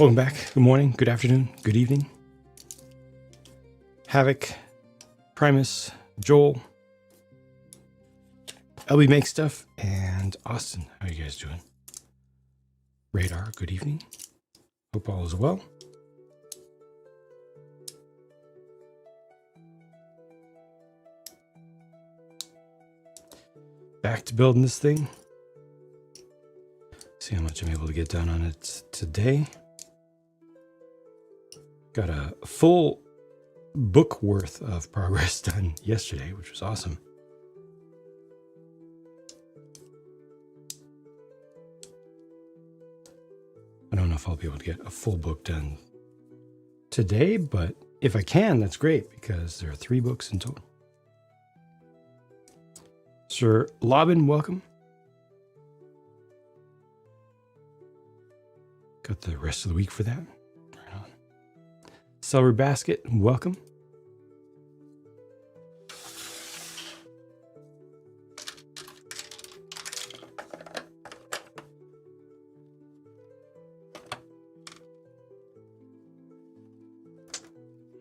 Welcome back. Good morning, good afternoon, good evening. Havoc, Primus, Joel, LB Make Stuff, and Austin. How are you guys doing? Radar, good evening. Hope all is well. Back to building this thing. See how much I'm able to get done on it today. Got a full book worth of progress done yesterday, which was awesome. I don't know if I'll be able to get a full book done today, but if I can, that's great because there are 3 books in total. Sir Lobin, welcome. Got the rest of the week for that. Right on. Celery Basket, welcome.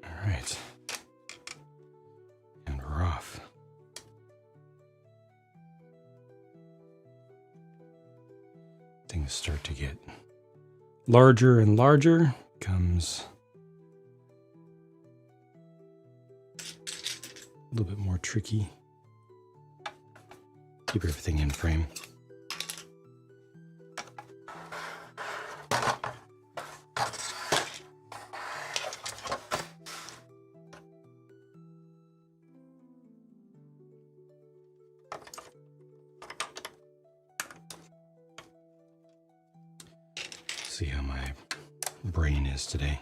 All right. And we're off. Things start to get larger and larger. Comes a little bit more tricky. Keep everything in frame. See how my brain is today.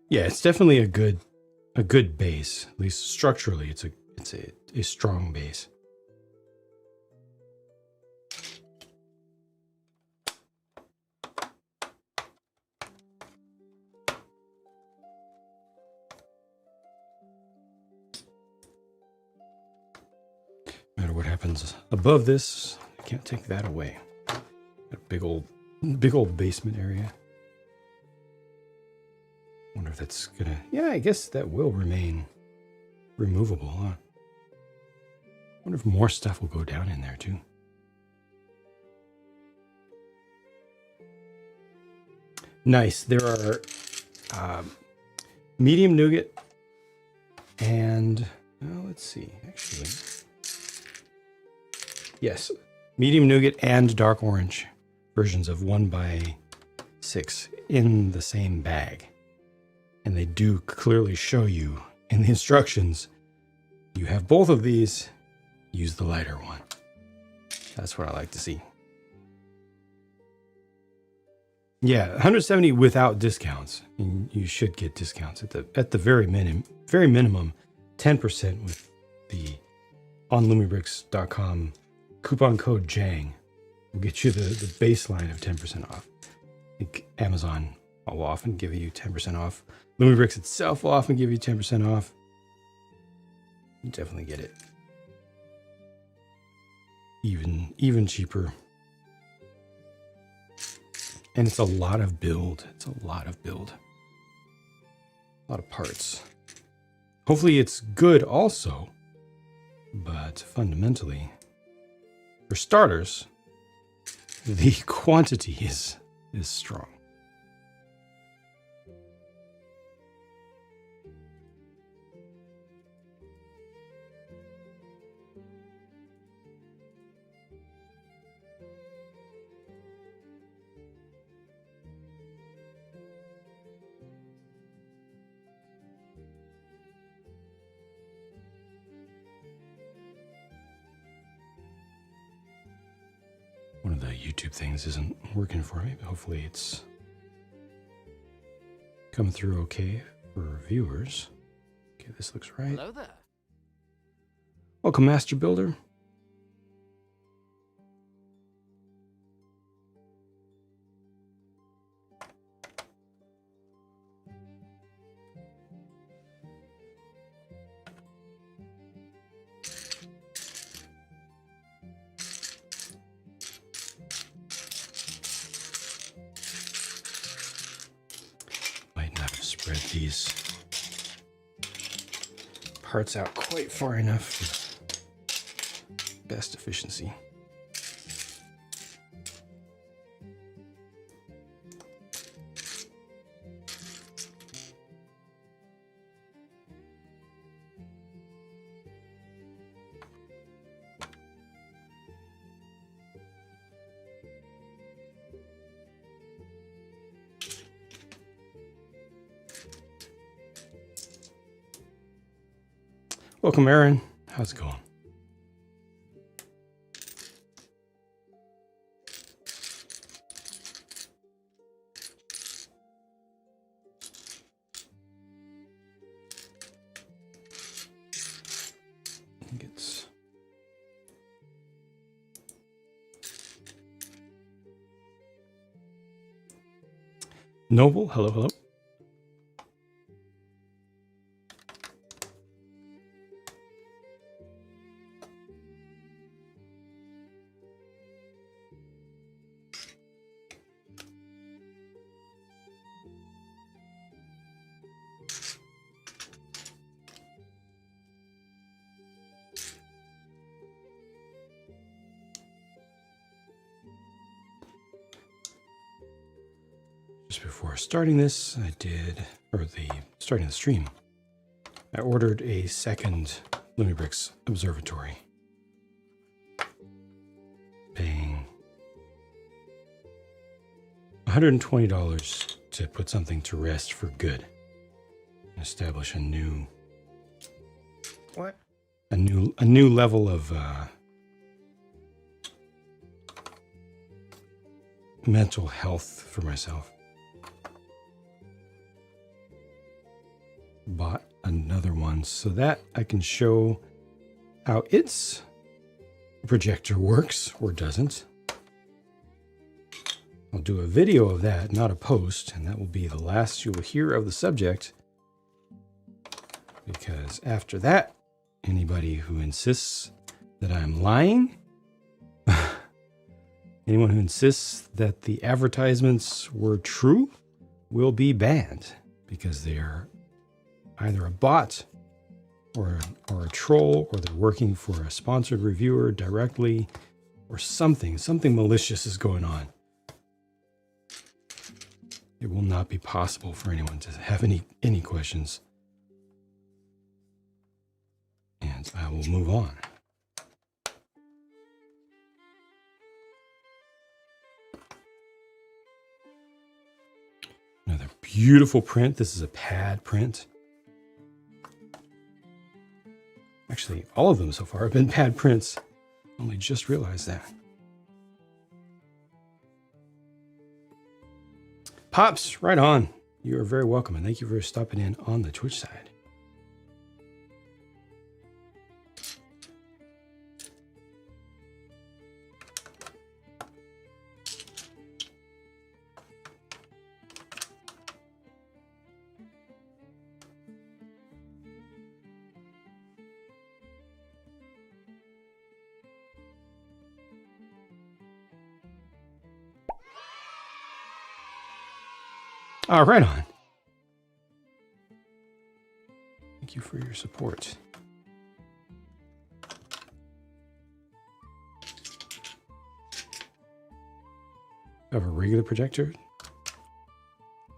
Yeah, it's definitely a good base. At least structurally, it's a strong base. No matter what happens above this, I can't take that away. Got a big old basement area. Wonder if that's gonna, yeah, I guess that will remain removable, huh? Wonder if more stuff will go down in there too. Nice. There are medium nougat and, well, let's see, actually. Yes, medium nougat and dark orange versions of 1x6 in the same bag. And they do clearly show you in the instructions, you have both of these, use the lighter one. That's what I like to see. Yeah, 170 without discounts. And you should get discounts at the very minimum, 10% with the on Lumibricks.com coupon code JANG will get you the baseline of 10% off. I think Amazon will often give you 10% off. Lumibricks itself will often give you 10% off. You definitely get it. Even cheaper. And it's a lot of build. A lot of parts. Hopefully it's good also. But fundamentally, for starters, the quantity is strong. One of the YouTube things isn't working for me, but hopefully it's coming through okay for viewers. Okay, this looks right. Hello there. Welcome, Master Builder. spread these parts out quite far enough for best efficiency. Welcome, Aaron. How's it going? I think it's Noble. Hello, hello. Just before starting this, starting the stream, I ordered a second Lumibricks observatory, paying $120 to put something to rest for good, and establish a new level of mental health for myself. Bought another one so that I can show how its projector works or doesn't. I'll do a video of that, not a post, and that will be the last you will hear of the subject, because after that, anybody who insists that I'm lying, anyone who insists that the advertisements were true will be banned, because they are either a bot or a troll, or they're working for a sponsored reviewer directly, or something malicious is going on. It will not be possible for anyone to have any questions. And I will move on. Another beautiful print. This is a pad print. Actually, all of them so far have been pad prints. Only just realized that. Pops, right on. You are very welcome, and thank you for stopping in on the Twitch side. Oh, right on. Thank you for your support. Have a regular projector?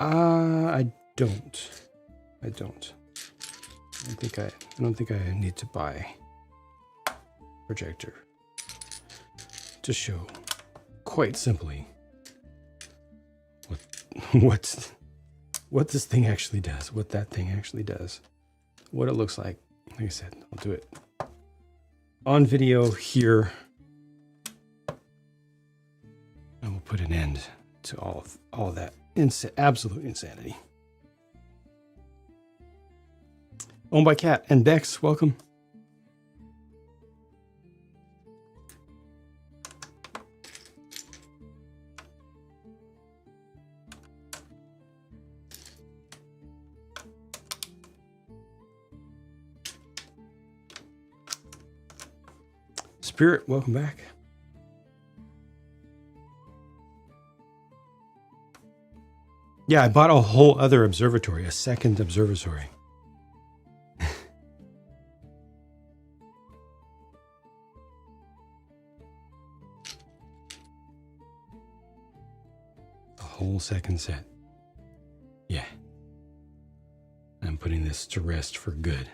I don't. I don't think I need to buy a projector to show quite simply what this thing actually does, what that thing actually does, what it looks like. Like I said, I'll do it on video here, and we'll put an end to all of that absolute insanity. Owned by Cat and Bex, welcome. Spirit, welcome back. Yeah, I bought a whole other observatory, a second observatory. A whole second set. Yeah. I'm putting this to rest for good.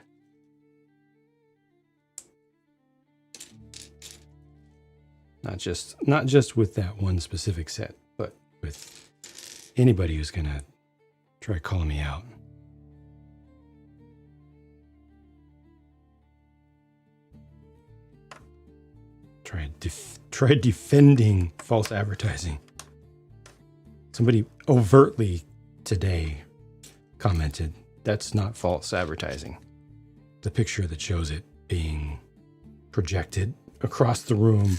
Not just with that one specific set, but with anybody who's gonna try calling me out. Try defending false advertising. Somebody overtly today commented, that's not false advertising. The picture that shows it being projected across the room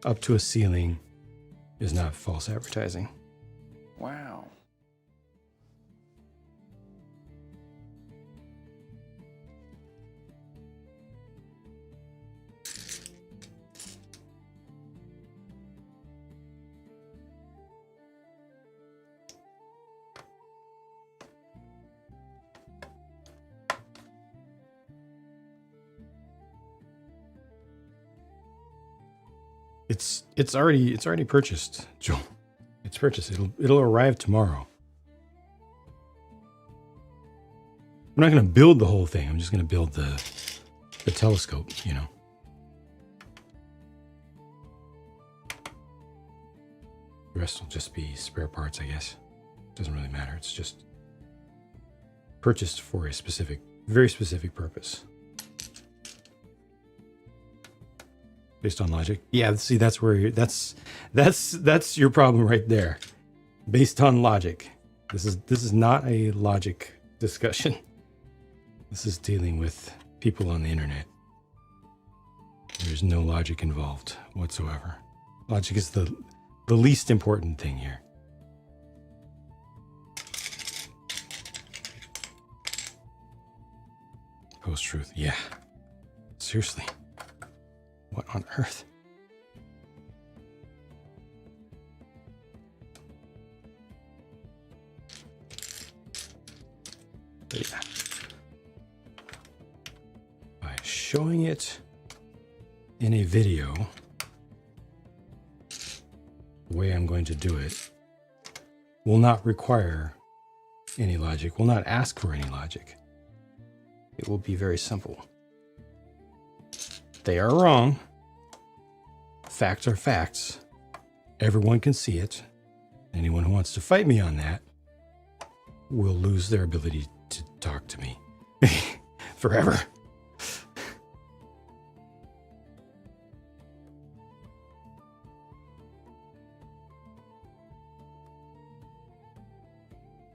up to a ceiling is not false advertising. Wow. It's already purchased, Joel. It's purchased. It'll arrive tomorrow. I'm not going to build the whole thing. I'm just going to build the telescope, you know. The rest will just be spare parts, I guess. Doesn't really matter. It's just purchased for a very specific purpose. Based on logic. Yeah, see, that's where that's your problem right there. Based on logic. This is not a logic discussion. This is dealing with people on the internet. There's no logic involved whatsoever. Logic is the least important thing here. Post-truth, yeah. Seriously. What on earth? But yeah. By showing it in a video, the way I'm going to do it will not require any logic, will not ask for any logic. It will be very simple. They are wrong. Facts are facts. Everyone can see it. Anyone who wants to fight me on that will lose their ability to talk to me forever.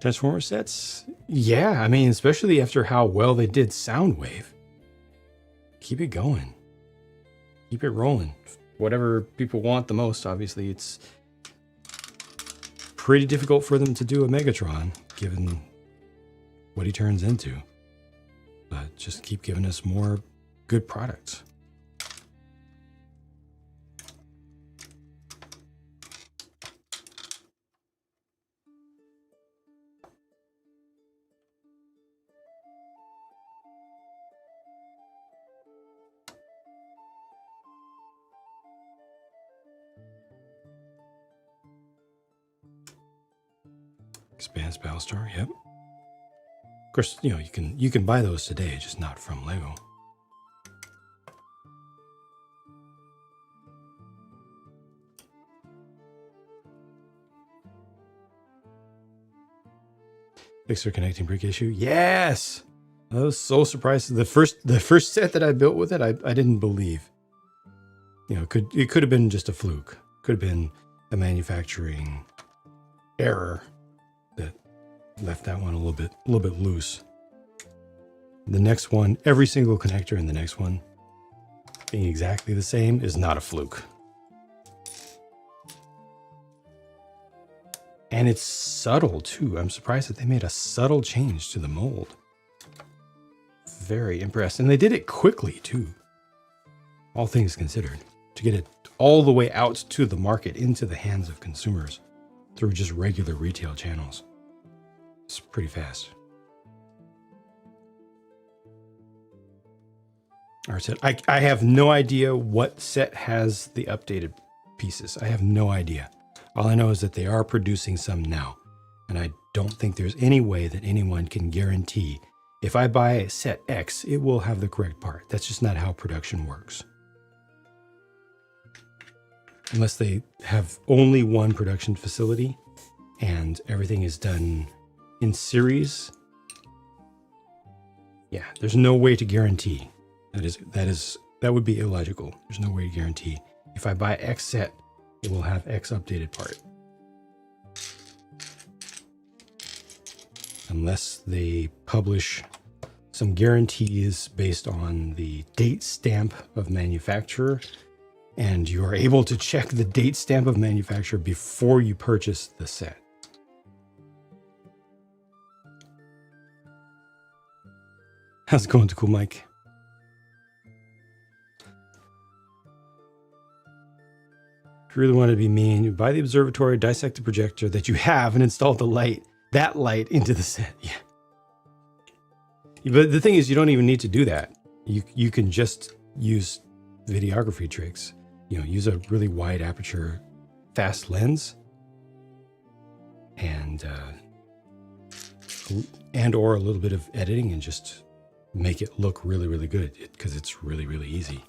Transformer sets? Yeah, I mean, especially after how well they did Soundwave. Keep it going. Keep it rolling. Whatever people want the most, obviously, it's pretty difficult for them to do a Megatron, given what he turns into. But just keep giving us more good products. Expanse Battlestar, yep. Of course, you know, you can buy those today, just not from Lego. Fixer connecting brick issue. Yes! I was so surprised. The first set that I built with it, I didn't believe. You know, it could have been just a fluke. Could have been a manufacturing error that left that one a little bit loose. The next one, every single connector in the next one being exactly the same is not a fluke. And it's subtle too. I'm surprised that they made a subtle change to the mold. Very impressed. And they did it quickly too. All things considered. To get it all the way out to the market, into the hands of consumers through just regular retail channels. It's pretty fast. Our set. I have no idea what set has the updated pieces. I have no idea. All I know is that they are producing some now. And I don't think there's any way that anyone can guarantee if I buy set X, it will have the correct part. That's just not how production works. Unless they have only one production facility and everything is done in series. Yeah, there's no way to guarantee. That would be illogical. There's no way to guarantee. If I buy X set, it will have X updated part. Unless they publish some guarantees based on the date stamp of manufacturer, and you are able to check the date stamp of manufacturer before you purchase the set. How's it going, Cool Mike? If you really want to be mean, you buy the observatory, dissect the projector that you have, and install that light into the set. Yeah. But the thing is, you don't even need to do that. You can just use videography tricks. You know, use a really wide aperture, fast lens, and or a little bit of editing, and just make it look really, really good, because it's really, really easy.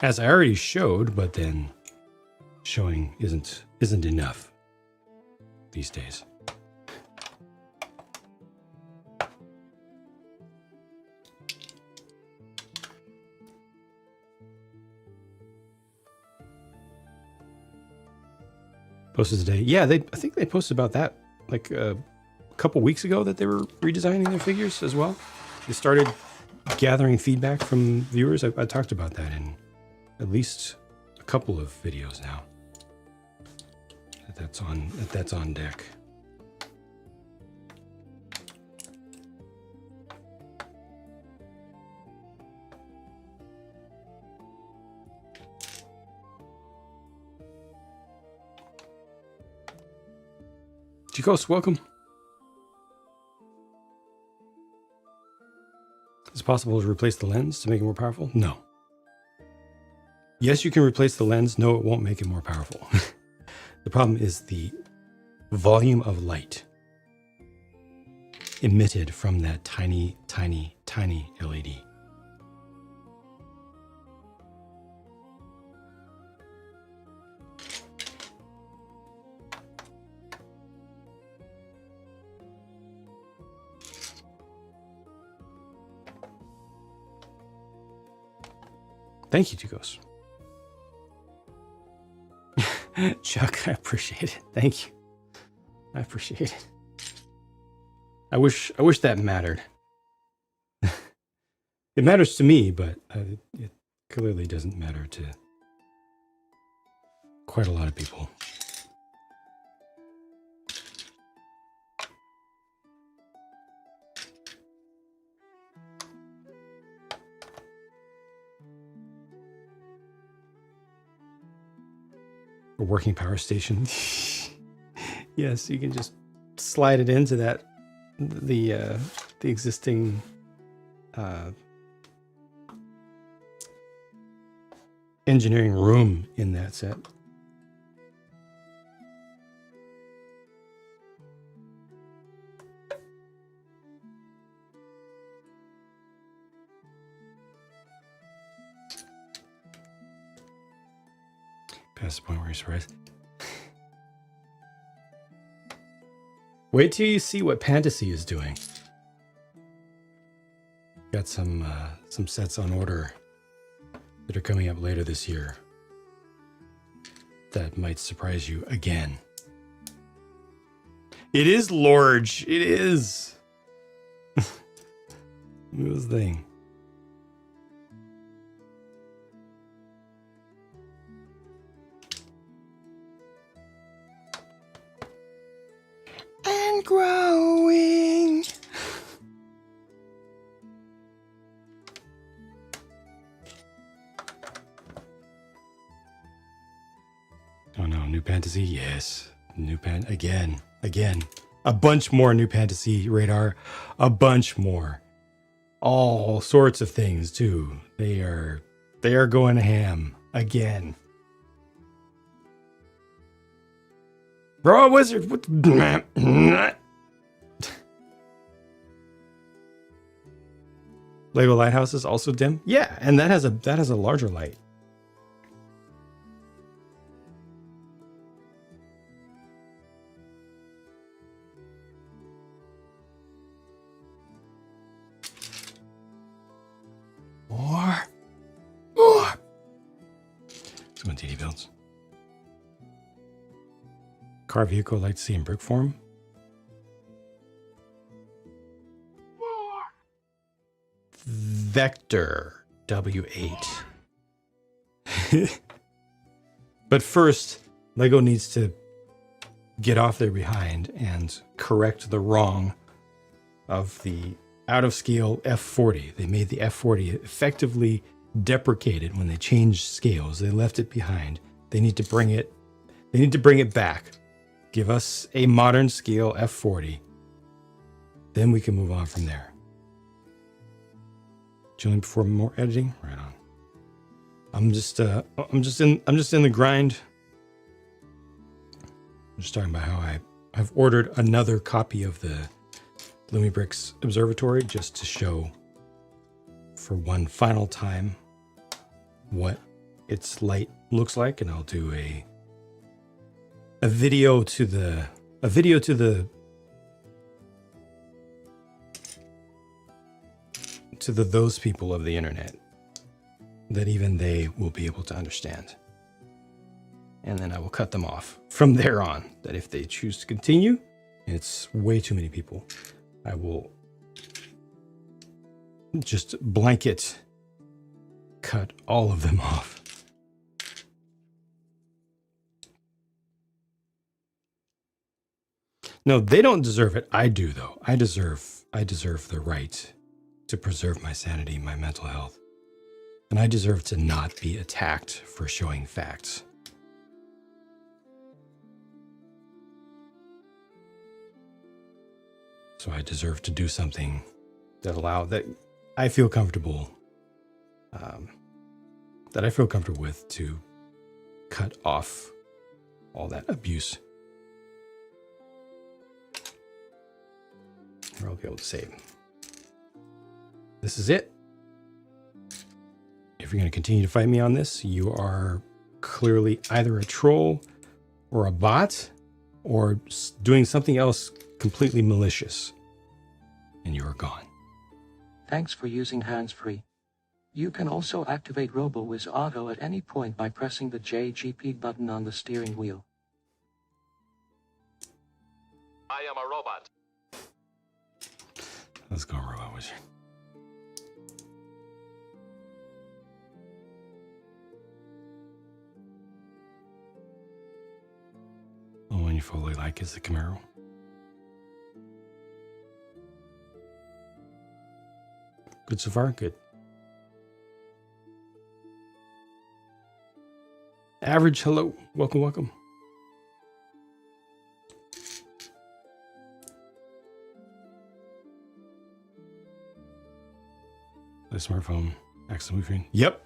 As I already showed, but then showing isn't enough these days. Posted today. Yeah, I think they posted about that like a couple weeks ago, that they were redesigning their figures as well. They started gathering feedback from viewers. I talked about that in at least a couple of videos now. That's on deck. Chicos, welcome. Is it possible to replace the lens to make it more powerful? No. Yes, you can replace the lens. No, it won't make it more powerful. The problem is the volume of light emitted from that tiny, tiny, tiny LED. Thank you, Tigos. Chuck, I appreciate it. Thank you. I appreciate it. I wish that mattered. It matters to me, but it clearly doesn't matter to quite a lot of people. A working power station. Yes, you can just slide it into that the existing engineering room in that set. Past the point where you're surprised. Wait till you see what Fantasy is doing. Got some sets on order that are coming up later this year that might surprise you again. It is large. It is. Look at this thing. And growing. Oh no, new fantasy? Yes. New again. again. A bunch more New Fantasy Radar. A bunch more. All sorts of things too. They are going ham again. Bro, wizard. What? Lego Lighthouse is also dim. Yeah, and that has a larger light. More. Some TD builds. Car vehicle light to see in brick form. Vector W8. But first, Lego needs to get off their behind and correct the wrong of the out of scale F40. They made the F40 effectively deprecated when they changed scales. They left it behind. They need to bring it back. Give us a modern scale F40. Then we can move on from there. Chilling before more editing? Right on. I'm just in the grind. I'm just talking about how I've ordered another copy of the Lumibricks Observatory just to show for one final time what its light looks like, and I'll do a video to the those people of the internet that even they will be able to understand. And then I will cut them off from there on, that if they choose to continue, and it's way too many people, I will just blanket cut all of them off. No, they don't deserve it. I do, though. I deserve the right to preserve my sanity, my mental health. And I deserve to not be attacked for showing facts. So I deserve to do something that I feel comfortable, with, to cut off all that abuse. Or I'll be able to say, this is it. If you're going to continue to fight me on this, you are clearly either a troll or a bot or doing something else completely malicious. And you are gone. Thanks for using hands-free. You can also activate RoboWiz Auto at any point by pressing the JGP button on the steering wheel. I am a robot. Let's go, Robot Wizard. The one you fully like is the Camaro. Good so far? Good. Average, hello. Welcome, welcome. The smartphone, excellent screen. Yep.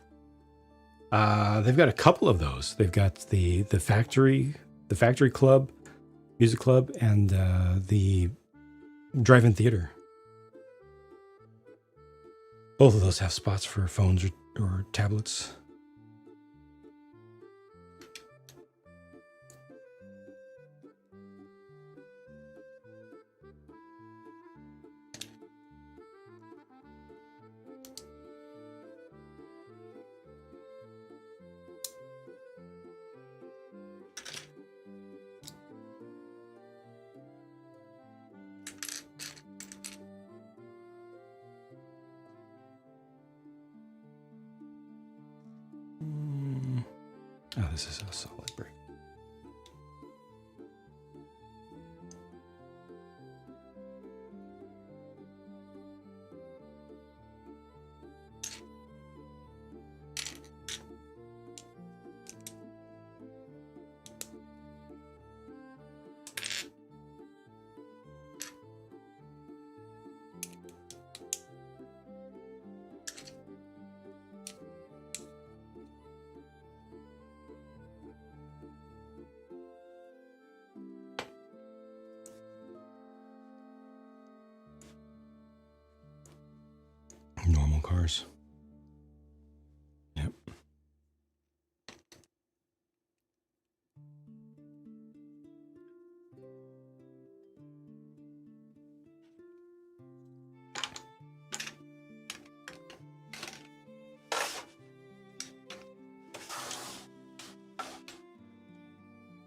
They've got a couple of those. They've got the factory club, music club, and the drive-in theater. Both of those have spots for phones or tablets. Oh, this is a solid brick. normal cars. Yep.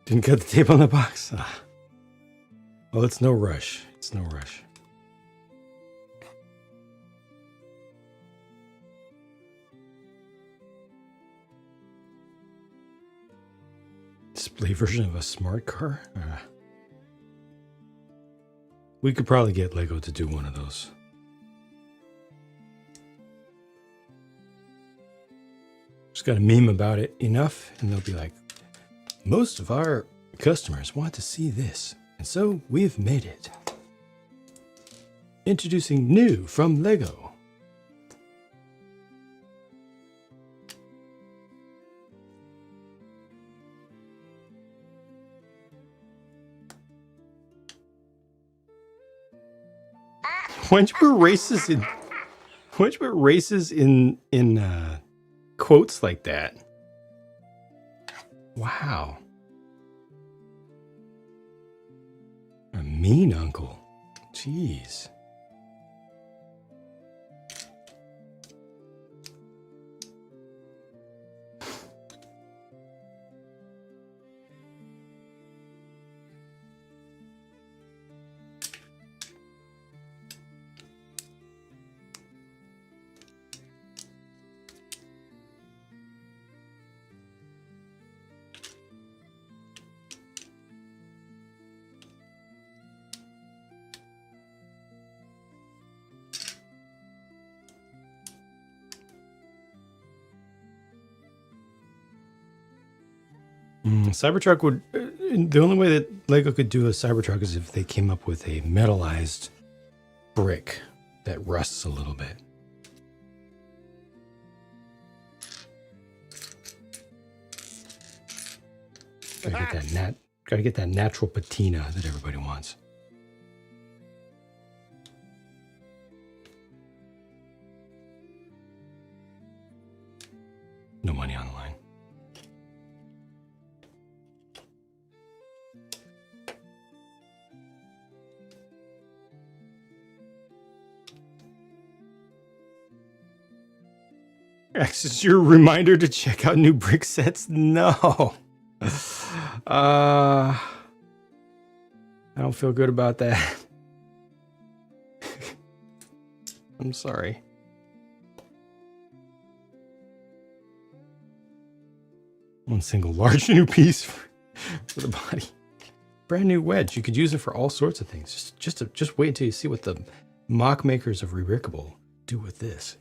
Didn't cut the tape on the box. Ah. Well, it's no rush. It's no rush. Display version of a smart car? We could probably get Lego to do one of those. Just got to meme about it enough, and they'll be like, most of our customers want to see this, and so we've made it. Introducing new from Lego. Why'd you put races in quotes like that? Wow. A mean uncle. Jeez. Cybertruck would... the only way that Lego could do a Cybertruck is if they came up with a metallized brick that rusts a little bit. Gotta get that natural patina that everybody wants. No money on the line. This is your reminder to check out new brick sets? No. I don't feel good about that. I'm sorry. One single large new piece for the body. Brand new wedge. You could use it for all sorts of things. Just wait until you see what the mock makers of Rebrickable do with this.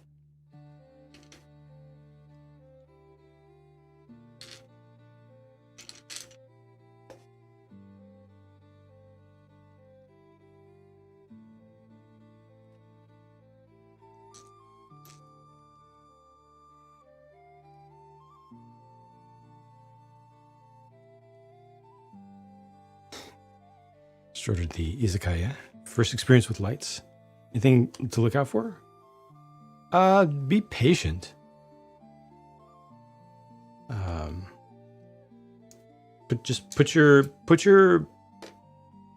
Ordered the izakaya. First experience with lights. Anything to look out for? Be patient. But just put your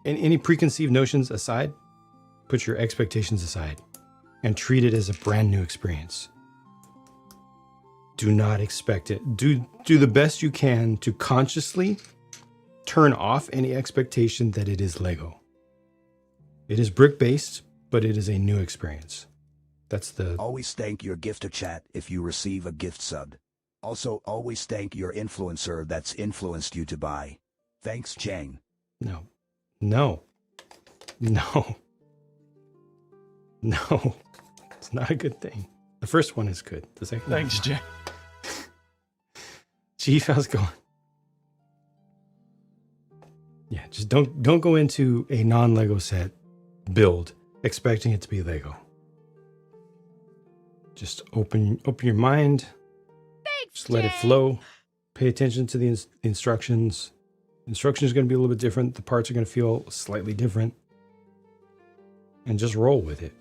any preconceived notions aside. Put your expectations aside, and treat it as a brand new experience. Do not expect it. Do the best you can to consciously turn off any expectation that it is Lego. It is brick-based, but it is a new experience. That's the... Always thank your gifter chat if you receive a gift sub. Also, always thank your influencer that's influenced you to buy. Thanks, Chang. No. It's not a good thing. The first one is good. The second one... Thanks, Chang. Chief, how's it going? Yeah, just don't go into a non-Lego set build expecting it to be Lego. Just open your mind. Thanks, Just let it flow. Pay attention to the instructions. Instructions are going to be a little bit different. The parts are going to feel slightly different. And just roll with it.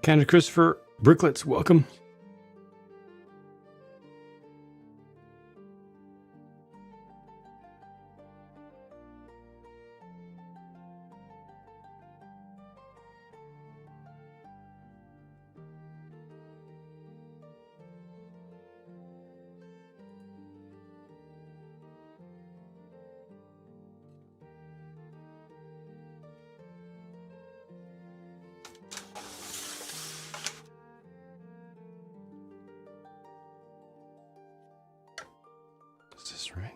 Canada Christopher Bricklets, welcome. Is this right?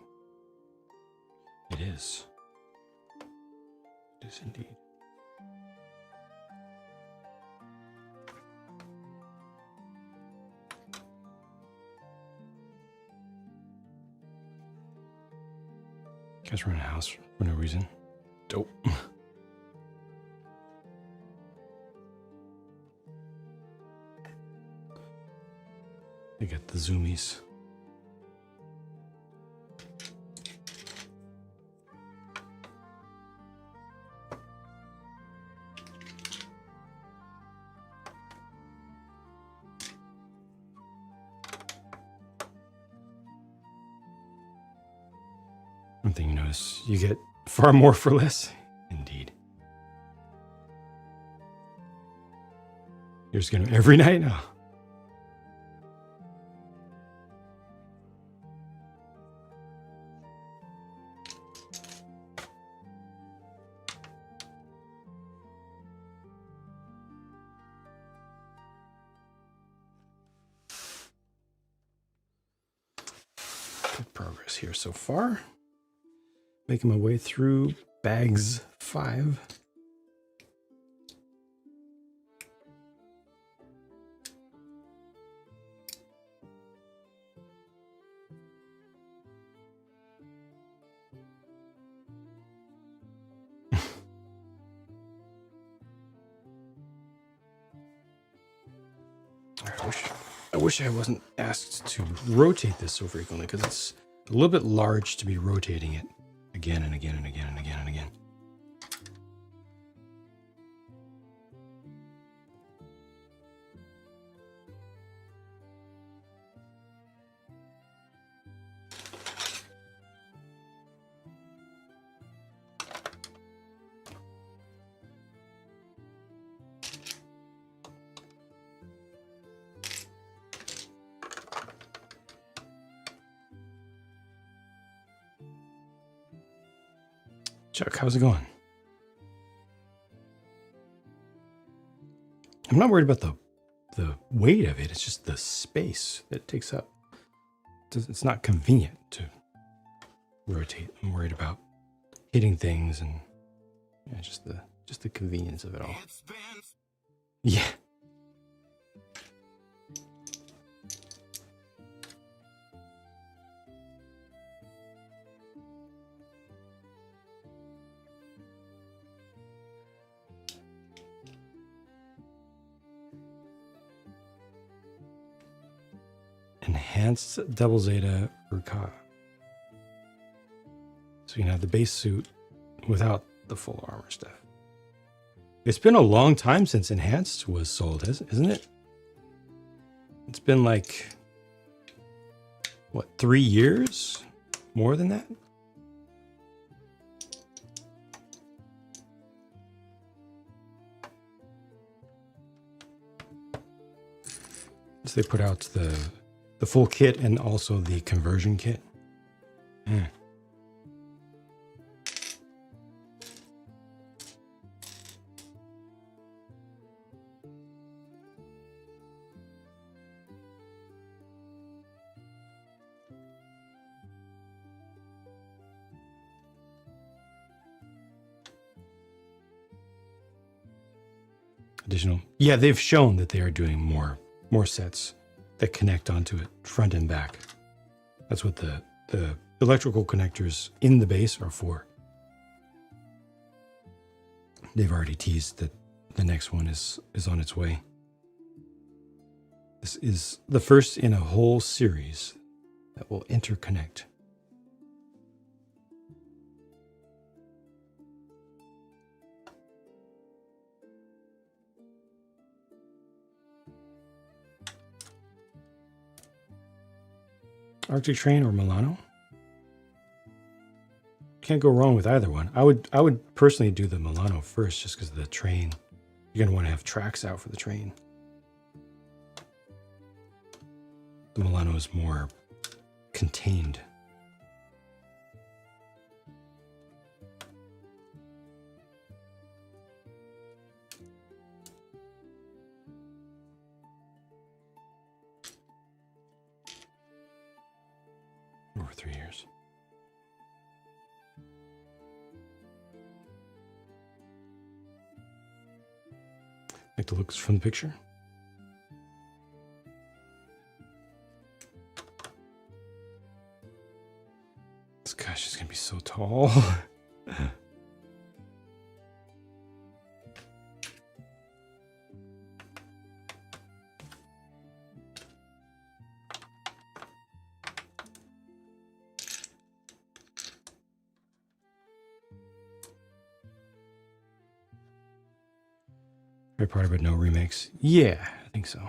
It is. It is indeed. Guys run a house for no reason. Dope. They got the zoomies. One thing you notice, you get far more for less. Indeed. You're just gonna every night now. Good progress here so far. Making my way through bags 5. I wish I wasn't asked to rotate this so frequently, because it's a little bit large to be rotating it again and again and again and again and again. Chuck, how's it going? I'm not worried about the weight of it. It's just the space that it takes up. It's not convenient to rotate. I'm worried about hitting things and just the convenience of it all. Yeah. Enhanced double zeta Ruka. So you can have the base suit without the full armor stuff. It's been a long time since enhanced was sold, isn't it? It's been like, what, 3 years? More than that? So they put out the full kit and also the conversion kit. Additional. Yeah, they've shown that they are doing more sets that connect onto it front and back. That's what the electrical connectors in the base are for. They've already teased that the next one is on its way. This is the first in a whole series that will interconnect. Arctic Train or Milano. Can't go wrong with either one. I would personally do the Milano first just because of the train. You're going to want to have tracks out for the train. The Milano is more contained. Over 3 years. Like the looks from the picture. This gosh is gonna be so tall. Very part of it, no remakes. Yeah, I think so.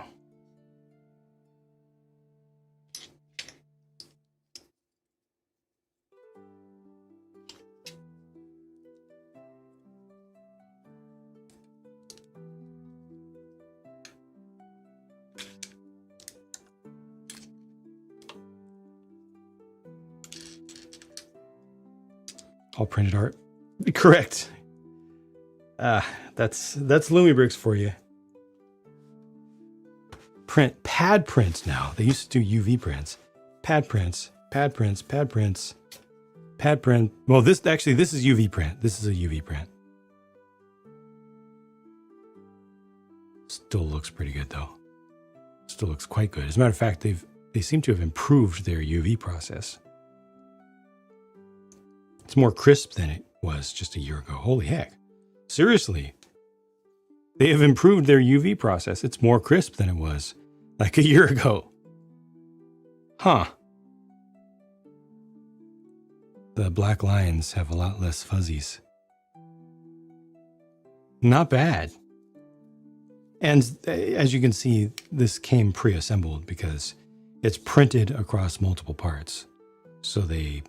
All printed art. Correct. That's Lumibricks for you. Pad prints now. They used to do UV prints. Pad prints. Well, this is UV print. This is a UV print. Still looks pretty good though. Still looks quite good. As a matter of fact, they seem to have improved their UV process. It's more crisp than it was just a year ago. Holy heck. Seriously. They have improved their UV process. It's more crisp than it was like a year ago. Huh. The black lines have a lot less fuzzies. Not bad. And as you can see, this came pre-assembled because it's printed across multiple parts. So they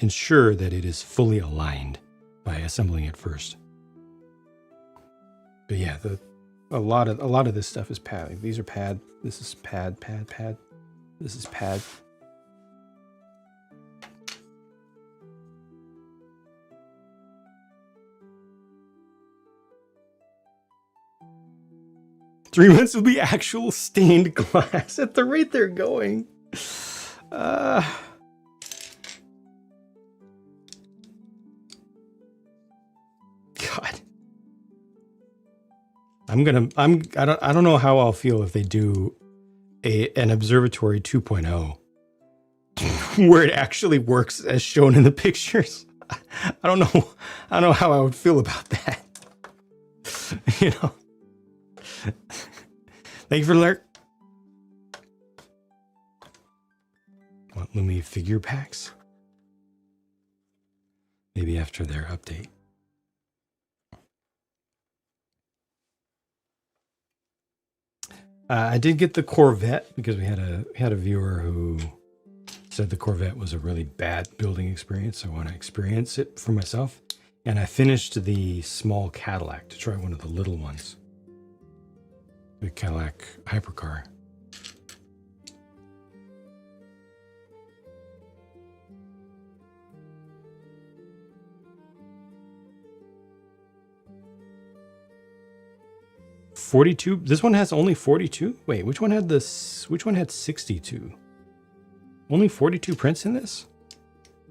ensure that it is fully aligned by assembling it first. But yeah, a lot of this stuff is pad. Like these are pad. This is pad. This is pad. Three months will be actual stained glass at the rate they're going. God. I don't know how I'll feel if they do an observatory 2.0 where it actually works as shown in the pictures. I don't know how I would feel about that. You know. Thank you for the alert. Want Lumi figure packs? Maybe after their update. I did get the Corvette because we had a viewer who said the Corvette was a really bad building experience. So I want to experience it for myself. And I finished the small Cadillac to try one of the little ones. The Cadillac hypercar. $42. This one has only 42. Wait, which one had this? Which one had 62? Only 42 prints in this?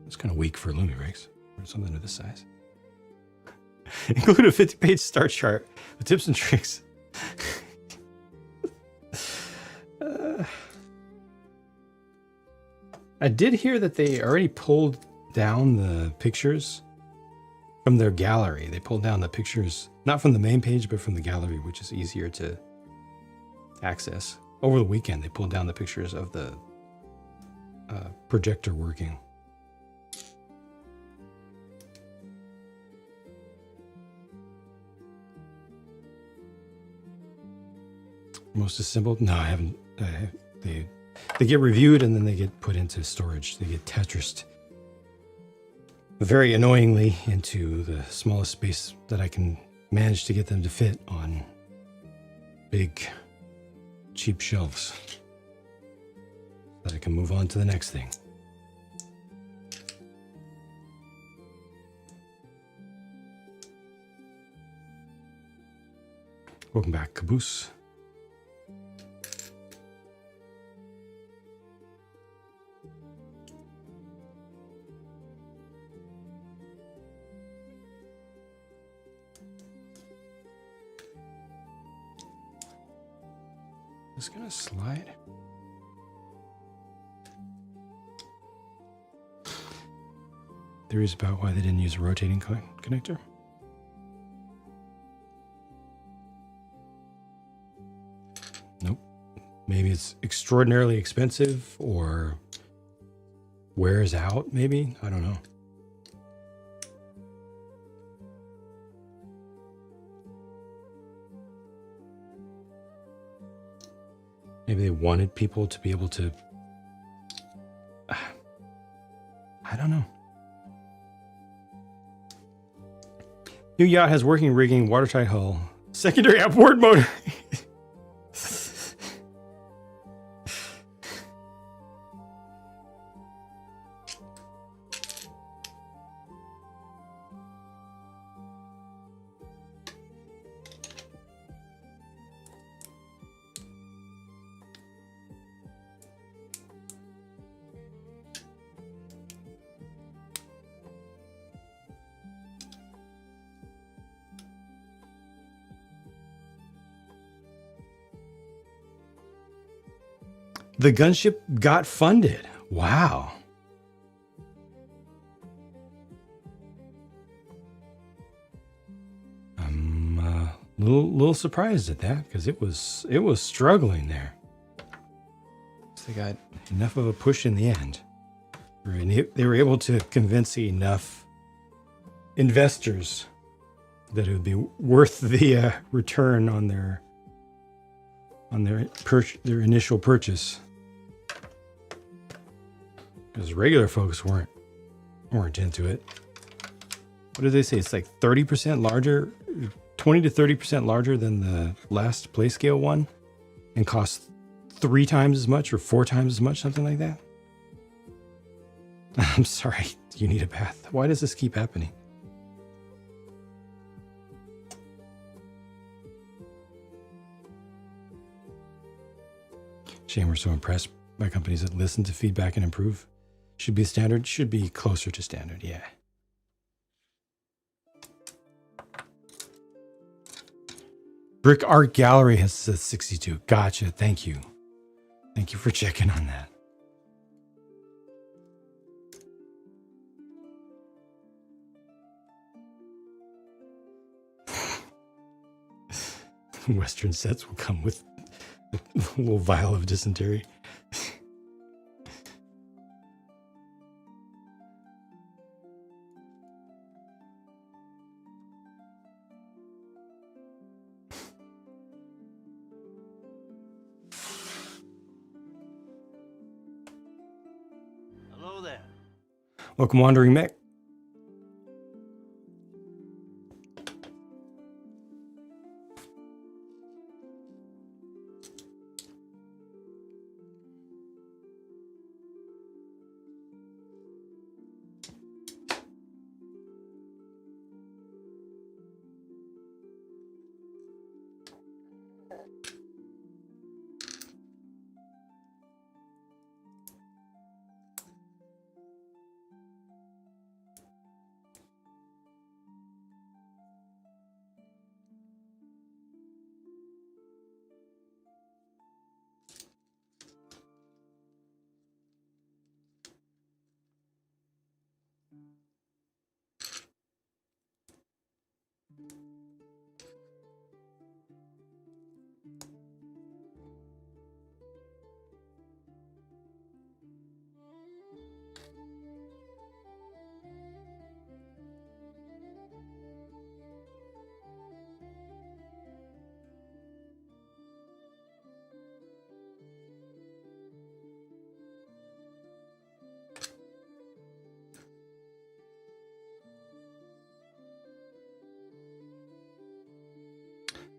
It's kind of weak for Lumibricks or something of this size. Include a 50-page star chart with tips and tricks. I did hear that they already pulled down the pictures from their gallery. They pulled down the pictures, not from the main page, but from the gallery, which is easier to access. Over the weekend, they pulled down the pictures of the projector working. Most assembled? No, I haven't. They get reviewed and then they get put into storage. They get Tetrised very annoyingly into the smallest space that I can manage to get them to fit on big, cheap shelves. That I can move on to the next thing. Welcome back, Caboose. It's gonna slide. Theories about why they didn't use a rotating connector. Nope. Maybe it's extraordinarily expensive or wears out, maybe. I don't know. Maybe they wanted people to be able to... I don't know. New yacht has working rigging, watertight hull, secondary outboard motor. The gunship got funded. Wow. I'm a little surprised at that because it was struggling there. So they got enough of a push in the end. They were able to convince enough investors that it would be worth the return on their initial purchase. Because regular folks weren't into it. What did they say? It's like 30% larger, 20 to 30% larger than the last play scale one, and costs 3 times as much or 4 times as much, something like that. I'm sorry, you need a bath. Why does this keep happening? Shame we're so impressed by companies that listen to feedback and improve. Should be standard, should be closer to standard, yeah. Brick Art Gallery has said 62. Gotcha, thank you. Thank you for checking on that. Western sets will come with a little vial of dysentery. Hello there. Welcome, Wandering Mech.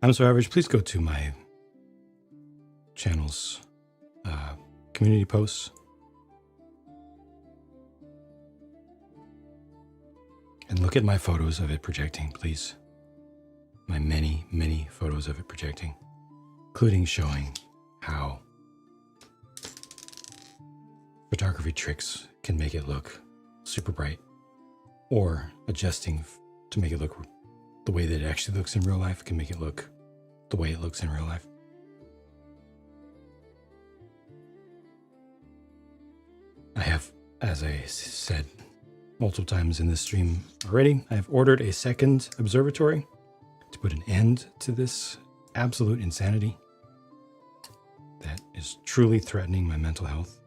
I'm So Average. Please go to my channel's community posts and look at my photos of it projecting, please. My many, many photos of it projecting, including showing how photography tricks can make it look super bright, or adjusting to make it look the way that it actually looks in real life can make it look the way it looks in real life. I have, as I said multiple times in this stream already, I have ordered a second observatory to put an end to this absolute insanity that is truly threatening my mental health,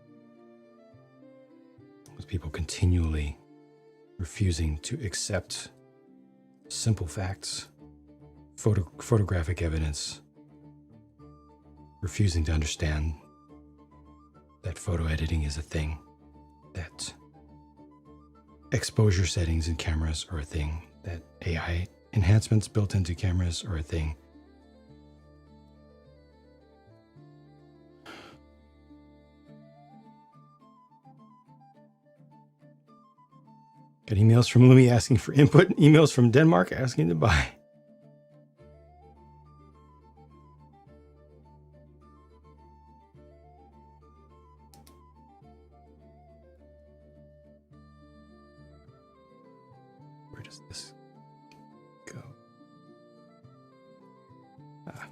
with people continually refusing to accept simple facts, photographic evidence, refusing to understand that photo editing is a thing, that exposure settings in cameras are a thing, that AI enhancements built into cameras are a thing. Got emails from Lumi asking for input, emails from Denmark asking to buy. Where does this go? Ah.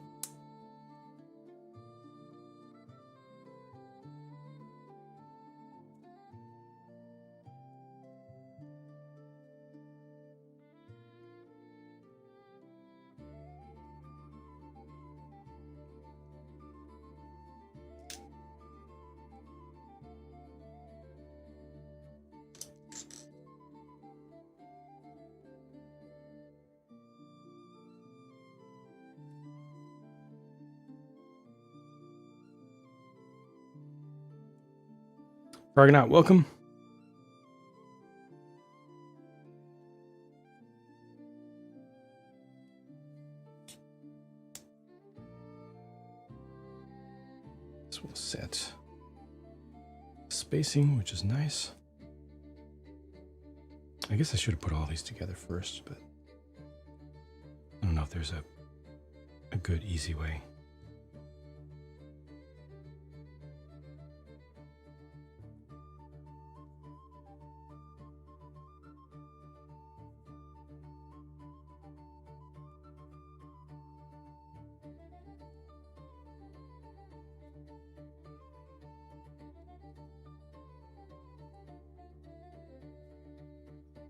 Argonaut, welcome. This will set spacing, which is nice. I guess I should have put all these together first, but I don't know if there's a good, easy way.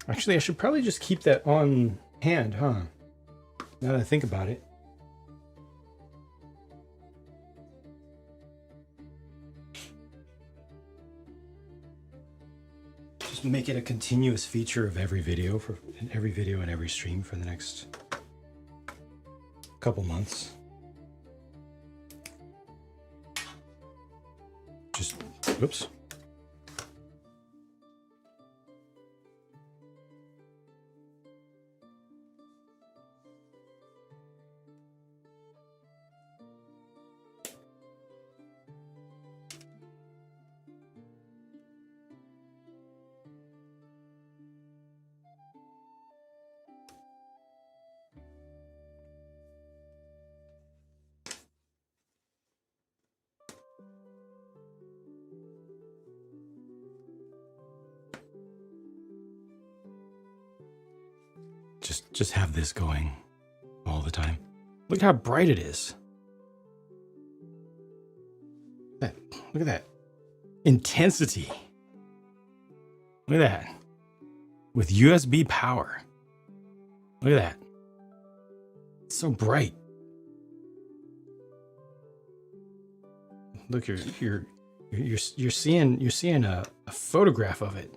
Actually, I should probably just keep that on hand, huh? Now that I think about it. Just make it a continuous feature of every video and every stream for the next couple months. Just, whoops. Just have this going all the time. Look how bright it is. Look at that intensity. Look at that. With USB power. Look at that. It's so bright. Look, you're seeing a photograph of it.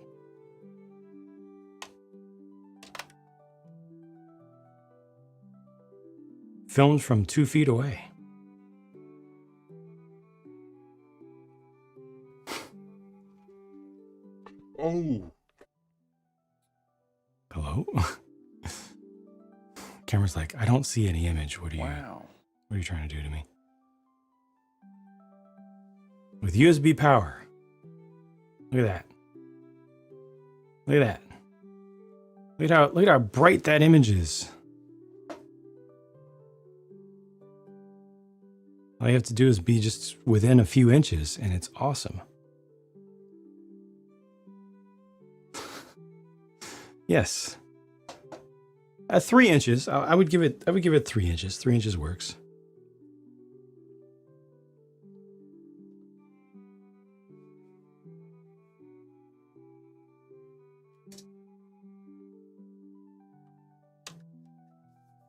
Filmed from 2 feet away. Oh. Hello? Camera's like, I don't see any image. What are Wow. you trying to do to me? With USB power. Look at that. Look at that. Look at how bright that image is. All you have to do is be just within a few inches, and it's awesome. Yes. At 3 inches, I would give it 3 inches. 3 inches works.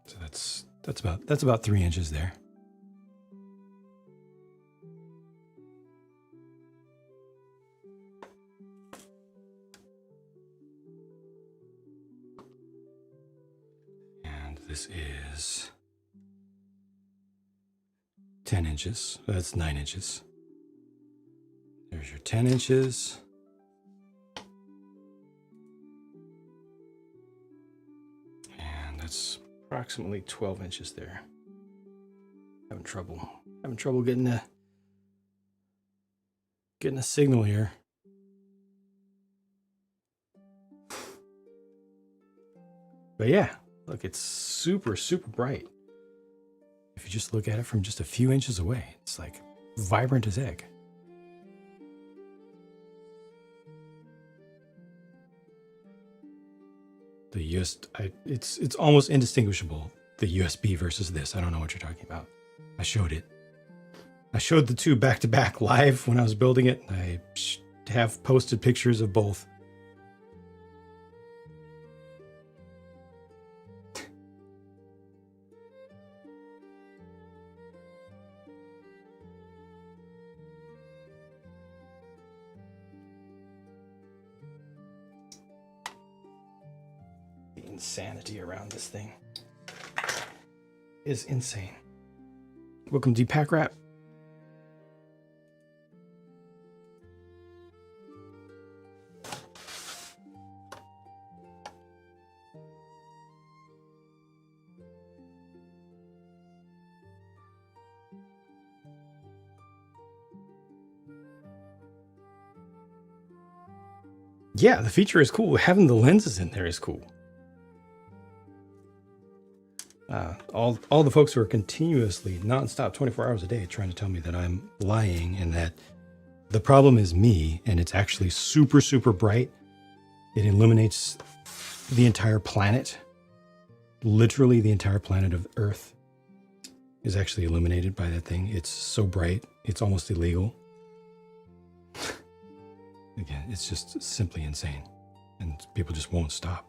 So that's about 3 inches there. This is 10 inches. That's 9 inches. There's your 10 inches. And that's approximately 12 inches there. Having trouble getting a signal here. But yeah. Look, it's super, super bright. If you just look at it from just a few inches away, it's like vibrant as egg. It's almost indistinguishable, the USB versus this. I don't know what you're talking about. I showed it. I showed the two back to back live when I was building it. I have posted pictures of both. Insanity around this thing is insane. Welcome to Pack Rat. Yeah, the feature is cool. Having the lenses in there is cool. All the folks who are continuously nonstop 24 hours a day trying to tell me that I'm lying and that the problem is me and it's actually super, super bright. It illuminates the entire planet. Literally the entire planet of Earth is actually illuminated by that thing. It's so bright. It's almost illegal. Again, it's just simply insane. And people just won't stop.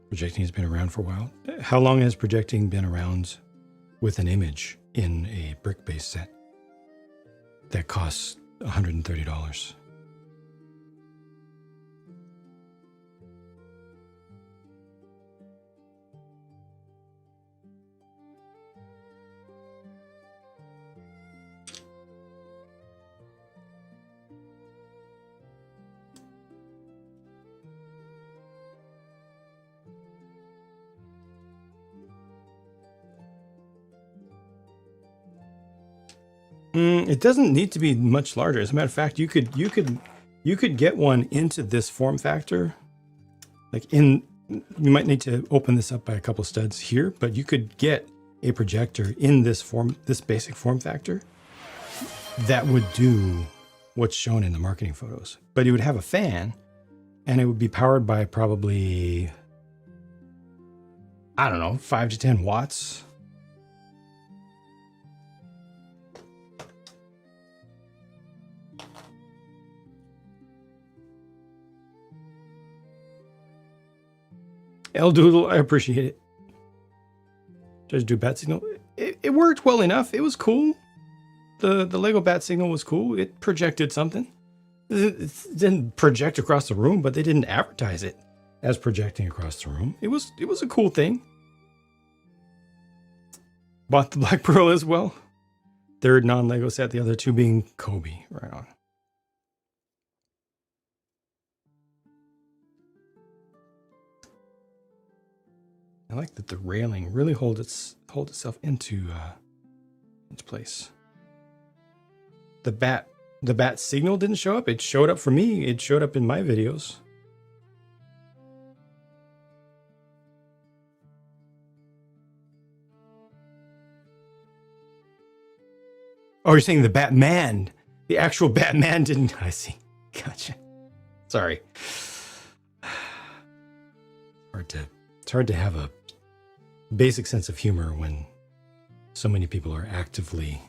Projecting has been around for a while. How long has projecting been around with an image in a brick-based set that costs $130? It doesn't need to be much larger. As a matter of fact, you could get one into this form factor. You might need to open this up by a couple studs here, but you could get a projector in this basic form factor that would do what's shown in the marketing photos. But it would have a fan, and it would be powered by probably, I don't know, 5 to 10 watts. El Doodle, I appreciate it. Just do bat signal. It worked well enough. It was cool. The Lego bat signal was cool. It projected something. It didn't project across the room, but they didn't advertise it as projecting across the room. It was a cool thing. Bought the Black Pearl as well. third non-Lego set, the other two being Kobe. Right on. I like that the railing really holds itself into place. The bat signal didn't show up. It showed up for me. It showed up in my videos. Oh, you're saying the Batman, the actual Batman didn't. I see. Gotcha. Sorry. It's hard to have a basic sense of humor when so many people are actively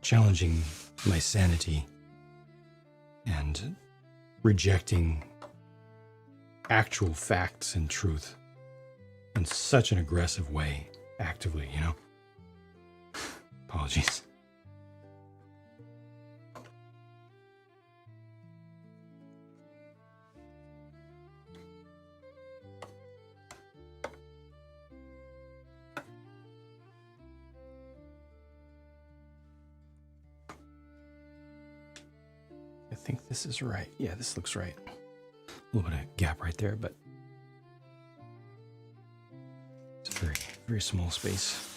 challenging my sanity and rejecting actual facts and truth in such an aggressive way, actively, you know? Apologies. I think this is right. Yeah, this looks right. A little bit of gap right there, but it's a very, very small space.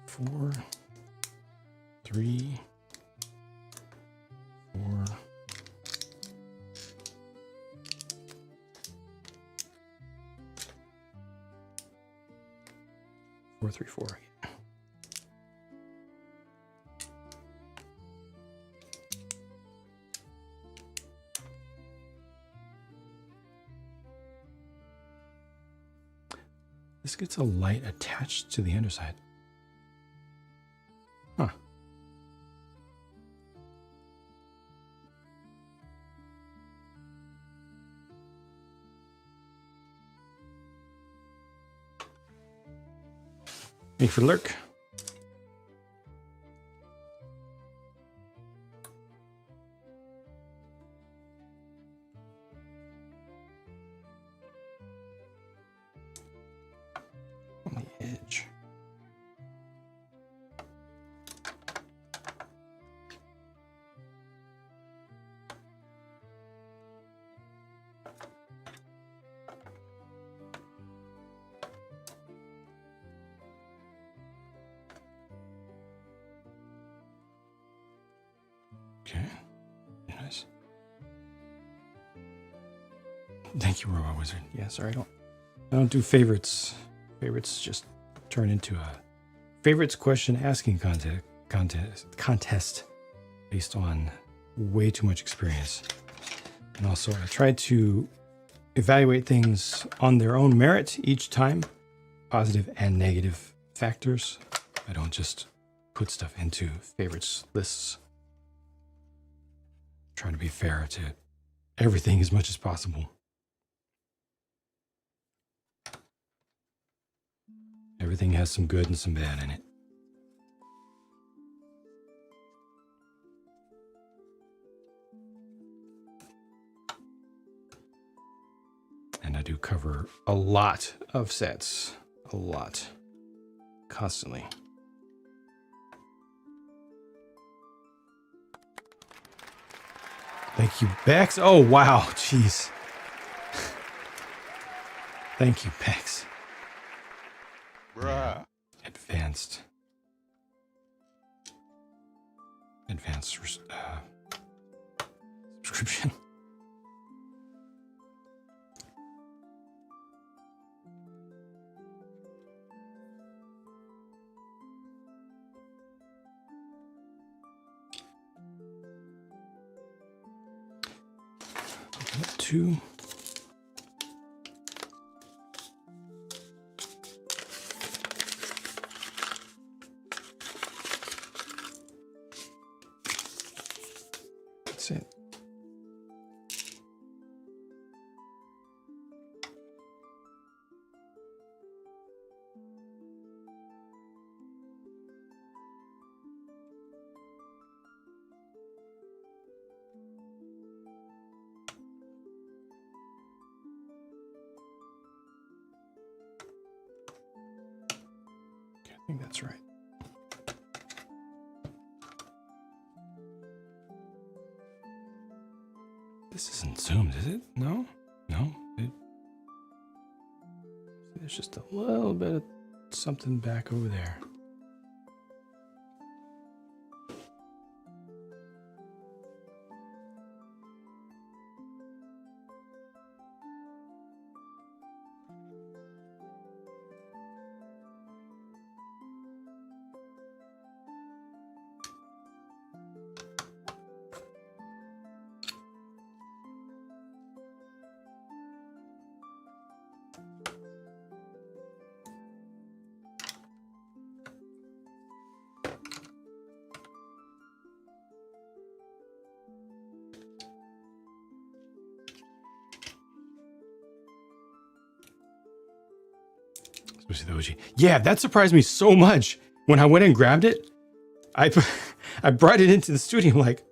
Four, three, four. 434. This gets a light attached to the underside. Huh. Ready for lurk? On the edge. Okay, nice. Thank you, Robot Wizard. Yeah, sorry, I don't do favorites. Favorites just turn into a favorites question asking contest based on way too much experience. And also, I try to evaluate things on their own merit each time, positive and negative factors. I don't just put stuff into favorites lists. Trying to be fair to everything as much as possible. Everything has some good and some bad in it. And I do cover a lot of sets. A lot. Constantly. Thank you, Bex. Oh, wow. Jeez. Thank you, Bex. Bruh. Advanced subscription. Two. That's it. think that's right. This isn't zoomed, is it? No? No? There's just a little bit of something back over there. Especially the OG. Yeah, that surprised me so much. When I went and grabbed it, I brought it into the studio. I'm like,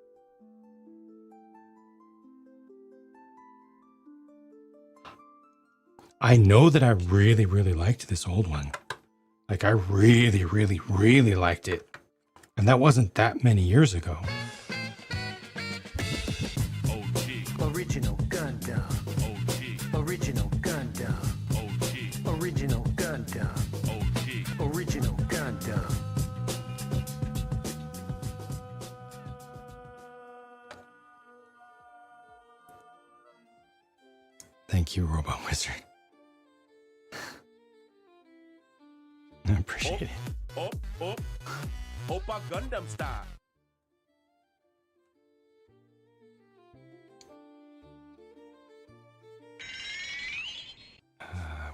I know that I really, really liked this old one. Like, I really, really, really liked it. And that wasn't that many years ago. Original Gundam. Original Gundam. Original Gundam. Original Gundam. Thank you, Robot Wizard. I appreciate it. Opa Gundam style.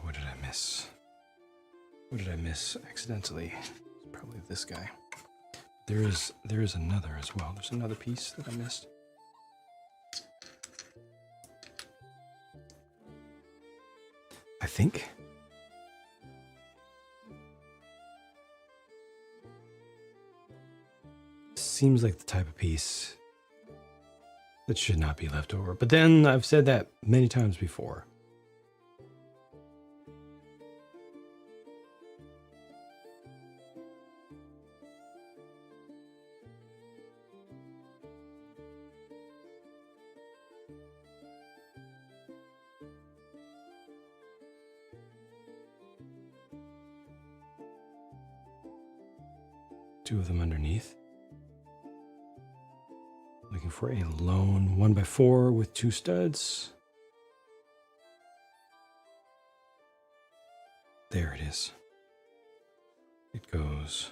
What did I miss? What did I miss accidentally? It's probably this guy. There is another as well. There's another piece that I missed. I think. Seems like the type of piece that should not be left over. But then I've said that many times before. Two of them underneath. Looking for a lone 1x4 with 2 studs. There it is. It goes.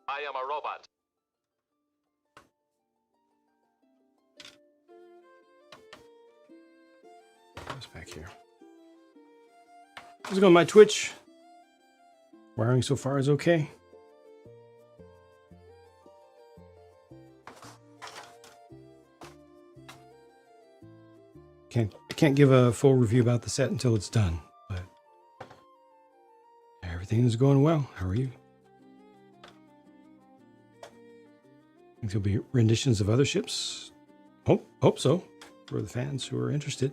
I am a robot. Goes back here. How's it going, my Twitch? Wiring so far is okay. I can't give a full review about the set until it's done, but everything is going well. How are you? Think there'll be renditions of other ships? Hope so, for the fans who are interested.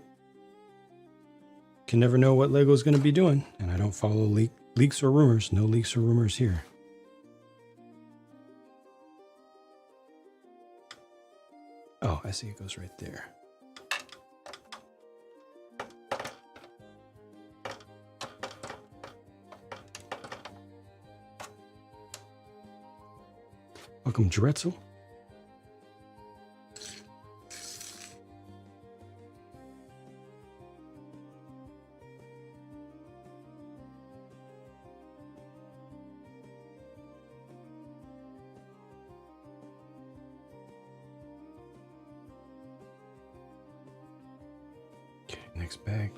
Can never know what Lego's going to be doing, and I don't follow leaks or rumors. No leaks or rumors here. Oh, I see it goes right there. Welcome, Dretzel. Okay, next bag.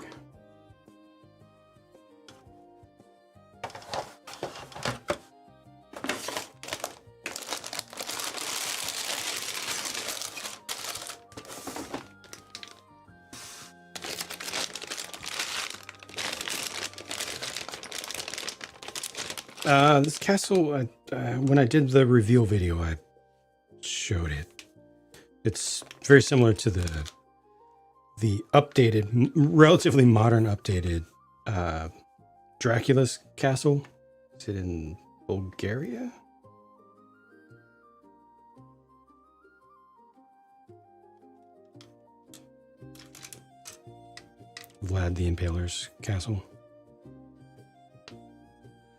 This castle, when I did the reveal video, I showed it. It's very similar to the updated, relatively modern updated Dracula's castle. Is it in Bulgaria? Vlad the Impaler's castle.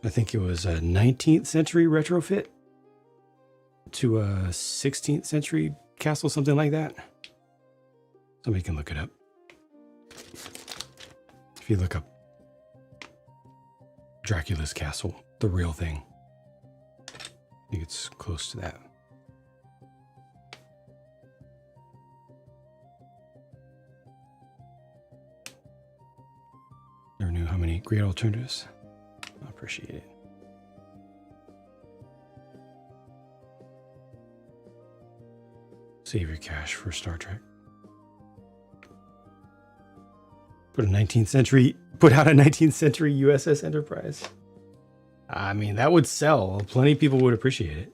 I think it was a 19th century retrofit to a 16th century castle, something like that. Somebody can look it up. If you look up Dracula's castle, the real thing, I think it's close to that. Never knew how many great alternatives. I appreciate it. Save your cash for Star Trek. Put out a 19th century USS Enterprise. I mean, that would sell. Plenty of people would appreciate it.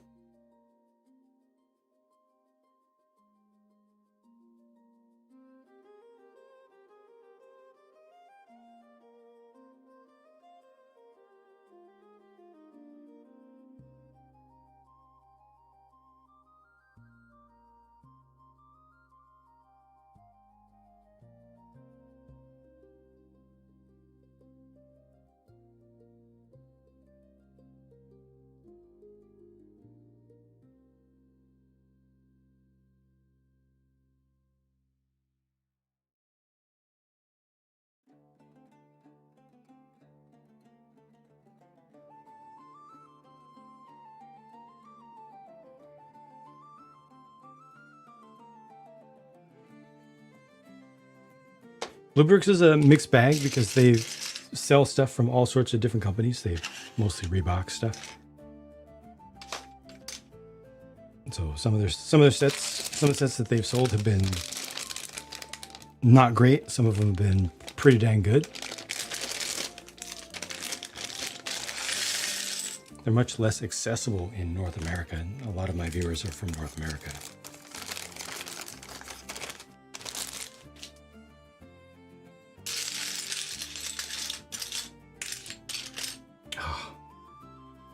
Lumibricks is a mixed bag because they sell stuff from all sorts of different companies. They mostly Reebok stuff. So some of the sets that they've sold have been not great. Some of them have been pretty dang good. They're much less accessible in North America. A lot of my viewers are from North America.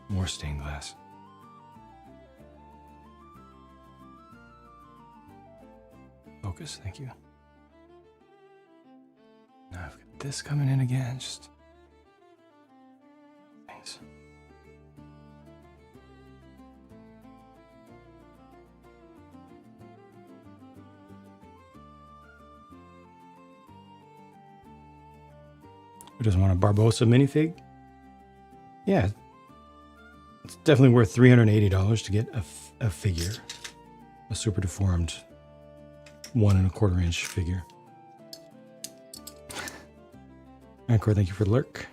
More stained glass. Focus, thank you. Now I've got this coming in again. Just thanks. Who doesn't want a Barbosa minifig? Yeah. It's definitely worth $380 to get a figure, a super deformed 1 1/4 inch figure. Anchor, thank you for the lurk.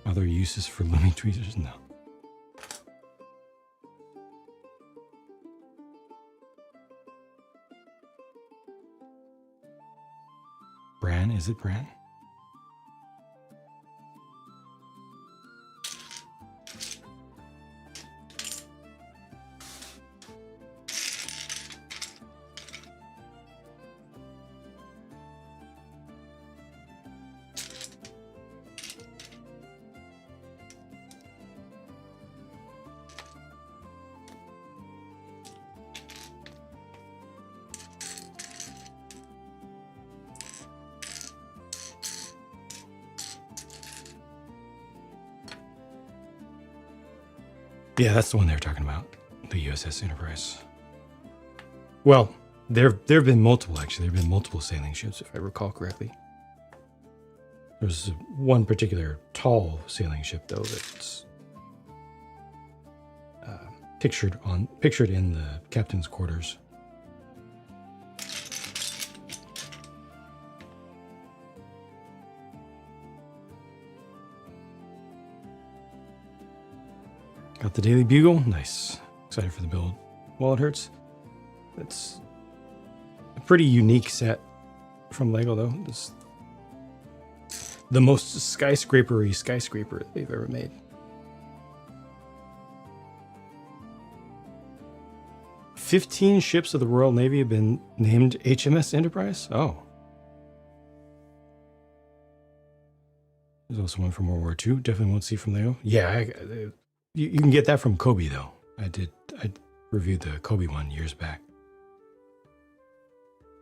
Other uses for Lumi tweezers? No. Bran, is it Bran? Yeah, that's the one they were talking about, the USS Enterprise. Well, there have been multiple, actually. There have been multiple sailing ships, if I recall correctly. There's one particular tall sailing ship, though, that's pictured in the captain's quarters. Got the Daily Bugle. Nice. Excited for the build. Wallet hurts. It's a pretty unique set from Lego, though. It's the most skyscraper they've ever made. 15 ships of the Royal Navy have been named HMS Enterprise? Oh. There's also one from World War II. Definitely won't see from Lego. Yeah, you can get that from Kobe though. I reviewed the Kobe one years back.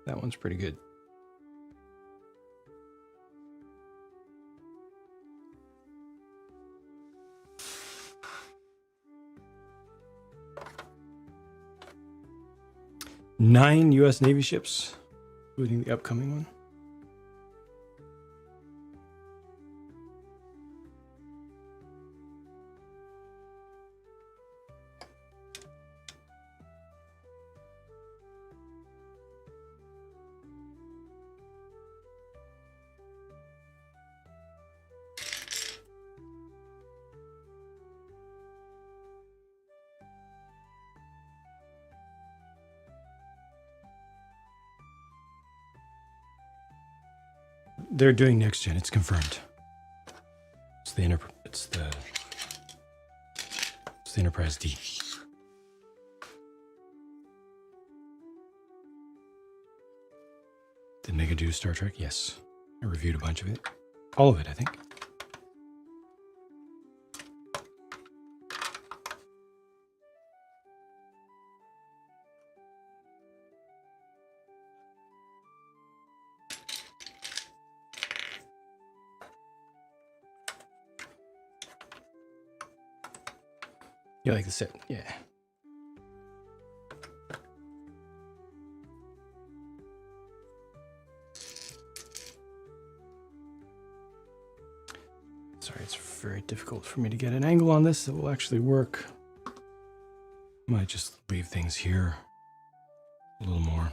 That one's pretty good. Nine U.S. Navy ships, including the upcoming one. They're doing next gen. It's confirmed. It's the Enterprise D. Did Mega do Star Trek? Yes. I reviewed a bunch of it. All of it, I think. You like the set? Yeah. Sorry, it's very difficult for me to get an angle on this that will actually work. Might just leave things here a little more.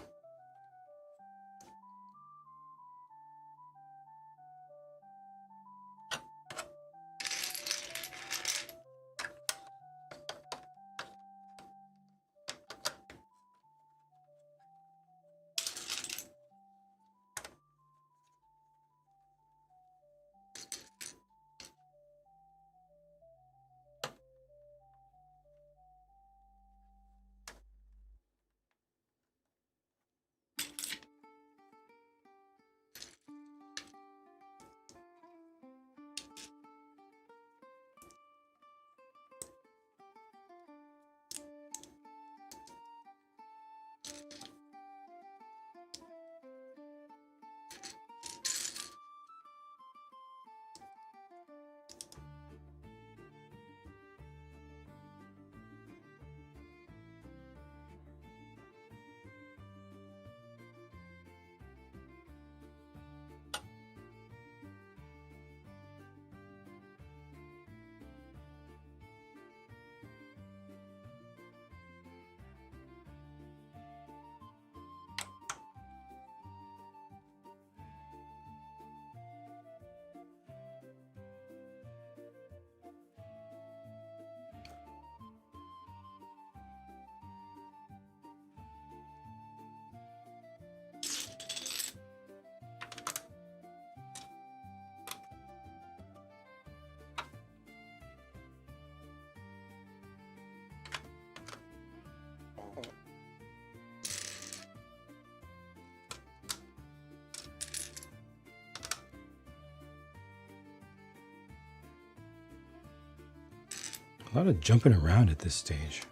A lot of jumping around at this stage.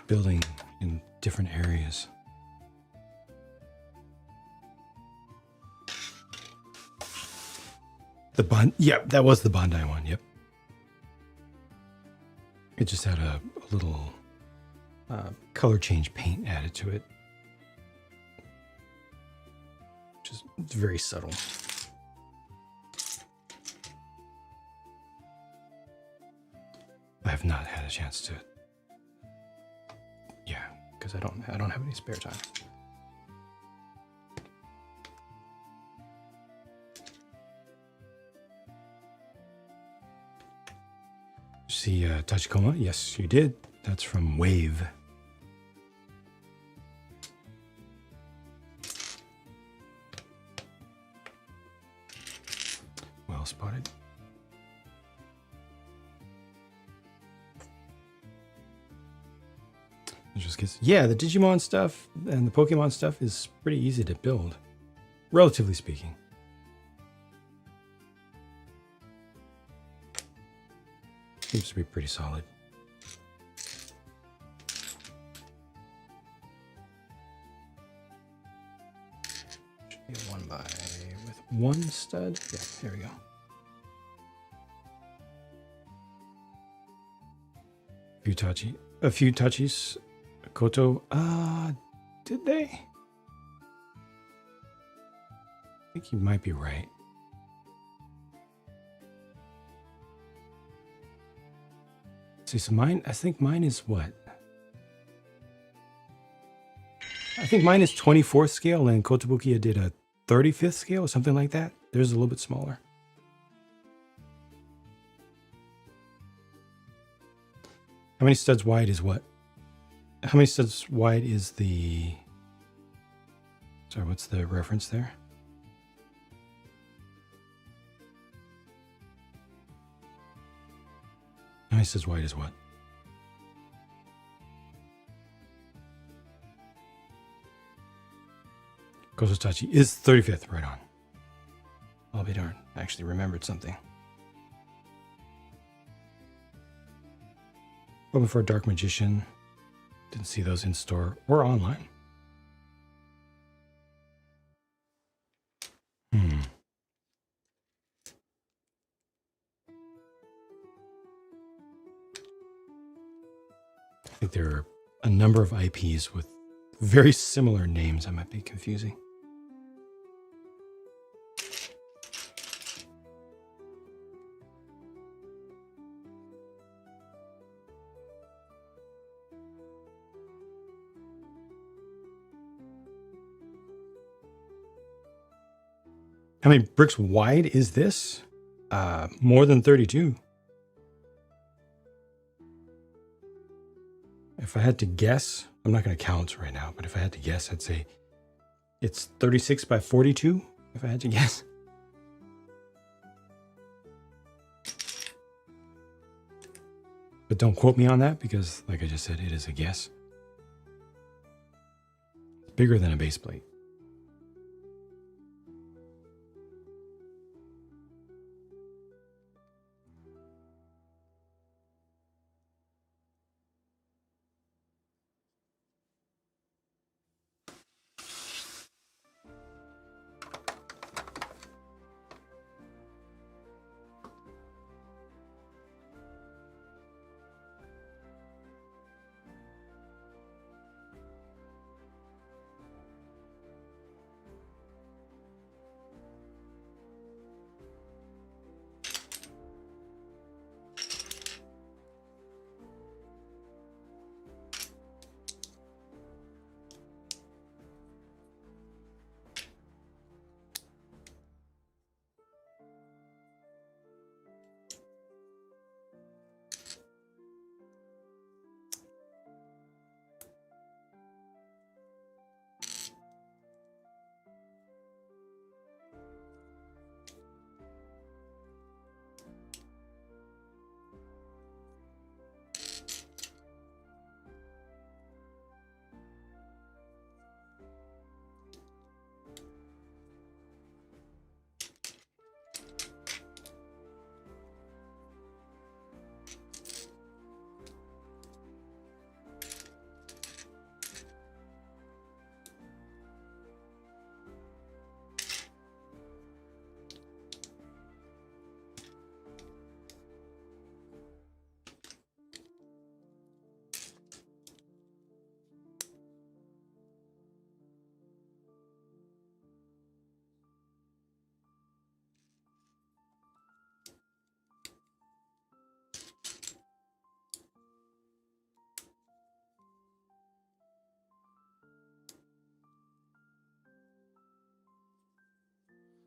Building in different areas. The Bond, yep, that was the Bondi one, yep. It just had a little color change paint added to it. Which is very subtle. I have not had a chance to. Yeah, because I don't have any spare time. See Tachikoma? Yes, you did. That's from Wave. Well spotted. Just gets, yeah, the Digimon stuff and the Pokemon stuff is pretty easy to build. relatively speaking. Seems to be pretty solid. Should be a 1 by with 1 stud. Yeah, there we go. A few touchies. Koto. Did they? I think you might be right. See, so mine, I think mine is what? I think mine is 24th scale and Kotobukiya did a 35th scale or something like that. Theirs is a little bit smaller. How many studs wide is what? How many studs wide is the... Sorry, what's the reference there? How many studs wide is what? Kosotachi is 35th, right on. I'll be darned. I actually remembered something. Hoping for a Dark Magician. Didn't see those in store or online. I think there are a number of IPs with very similar names. I might be confusing. How many bricks wide is this? More than 32. If I had to guess, I'm not going to count right now, but if I had to guess, I'd say it's 36 by 42, if I had to guess. But don't quote me on that because, like I just said, it is a guess. It's bigger than a base plate.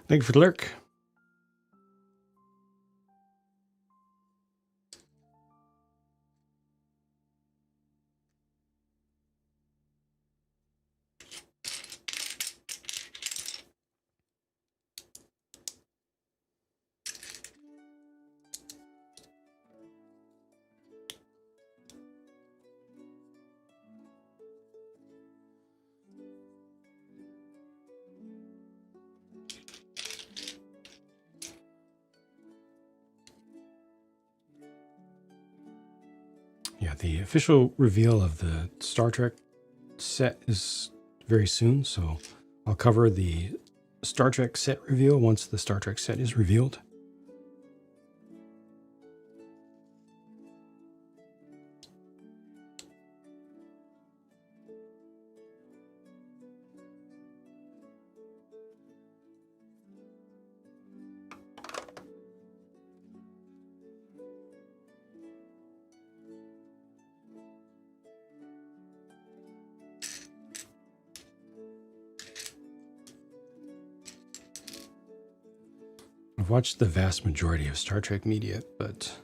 Thank you for the lurk. Yeah, the official reveal of the Star Trek set is very soon, so I'll cover the Star Trek set reveal once the Star Trek set is revealed. I've watched the vast majority of Star Trek media, but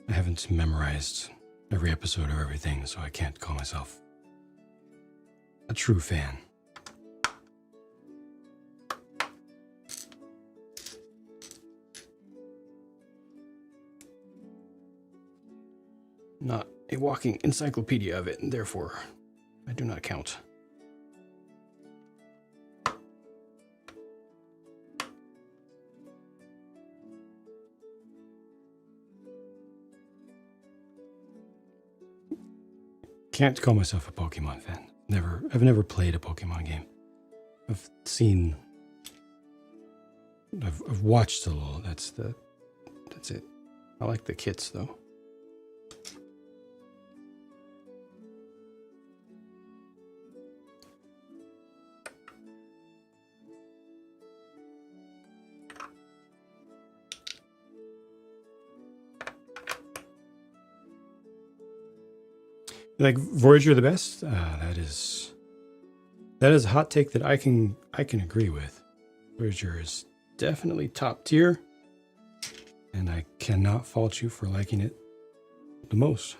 I haven't memorized every episode or everything, so I can't call myself a true fan. Not a walking encyclopedia of it, and therefore I do not count. Can't call myself a Pokemon fan. I've never played a Pokemon game. I've watched a little. That's it. I like the kits though. Like Voyager the best? That is a hot take that I can agree with. Voyager is definitely top tier, and I cannot fault you for liking it the most.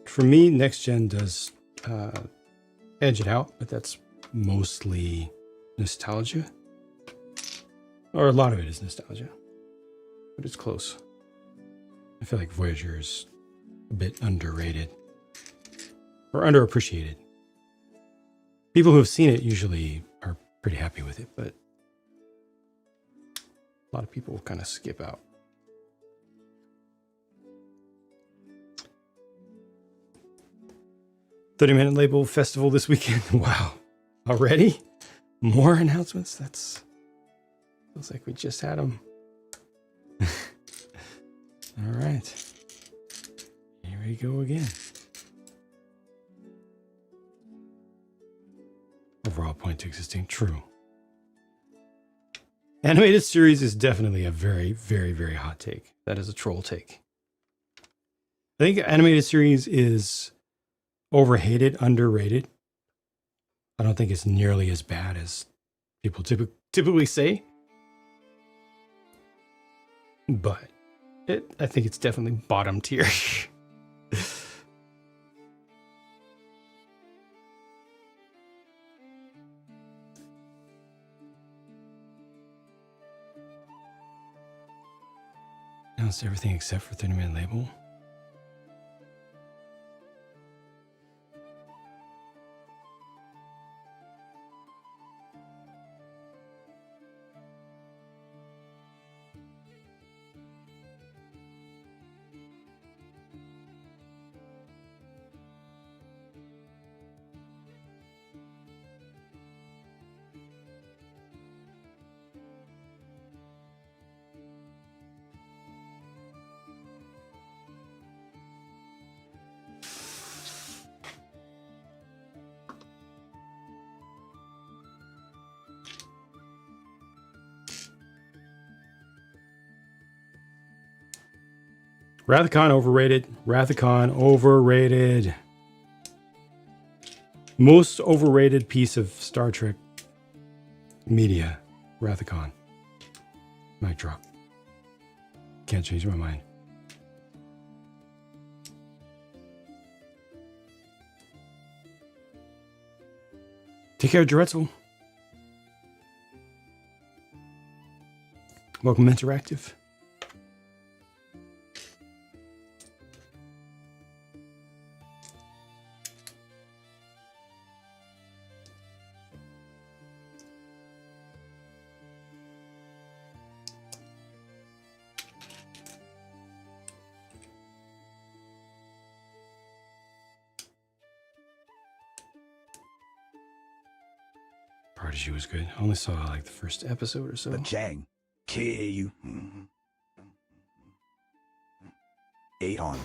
For me, Next Gen does edge it out, but that's mostly nostalgia. Or a lot of it is nostalgia, but it's close. I feel like Voyager is a bit underrated or underappreciated. People who have seen it usually are pretty happy with it, but a lot of people kind of skip out. "30-minute label festival this weekend." Wow. Already? More announcements? That's feels like we just had them. All right. Here we go again. Overall point to existing. True. Animated series is definitely a very, very, very hot take. That is a troll take. I think animated series is overhated, underrated. I don't think it's nearly as bad as people typically say. But I think it's definitely bottom tier. Announced everything except for 30-minute label. Rathacon overrated. Rathacon overrated. Most overrated piece of Star Trek media. Rathacon. Mic drop. Can't change my mind. Take care, Jaretzel. Welcome, Interactive. Prodigy was good. I only saw like the first episode or so. But Chang, K-U. Aeon.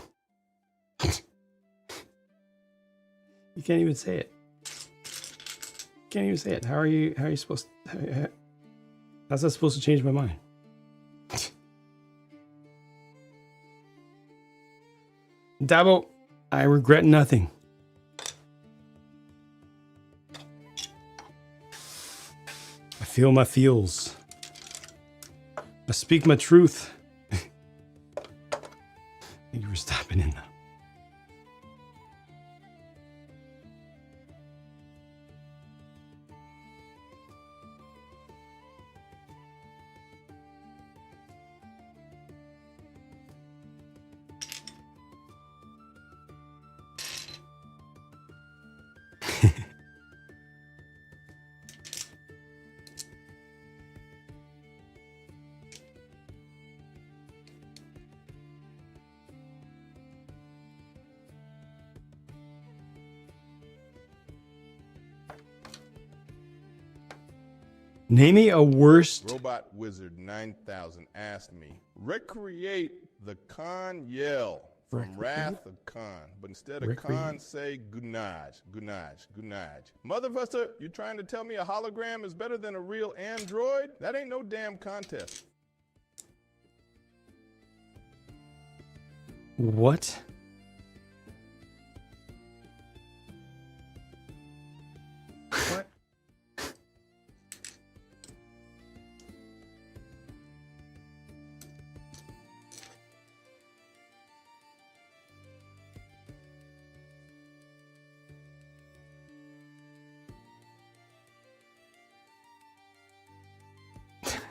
You can't even say it. Can't even say it. How are you supposed to, how's that supposed to change my mind? Dabo, I regret nothing. I feel my feels. I speak my truth. Thank you for stopping in though. Name me a worst. Robot Wizard 9000 asked me, recreate the Khan yell from Wrath of Khan, but instead of Khan, say Gunaj, Gunaj, Gunaj. Motherfucker, you trying to tell me a hologram is better than a real android? That ain't no damn contest. What? What?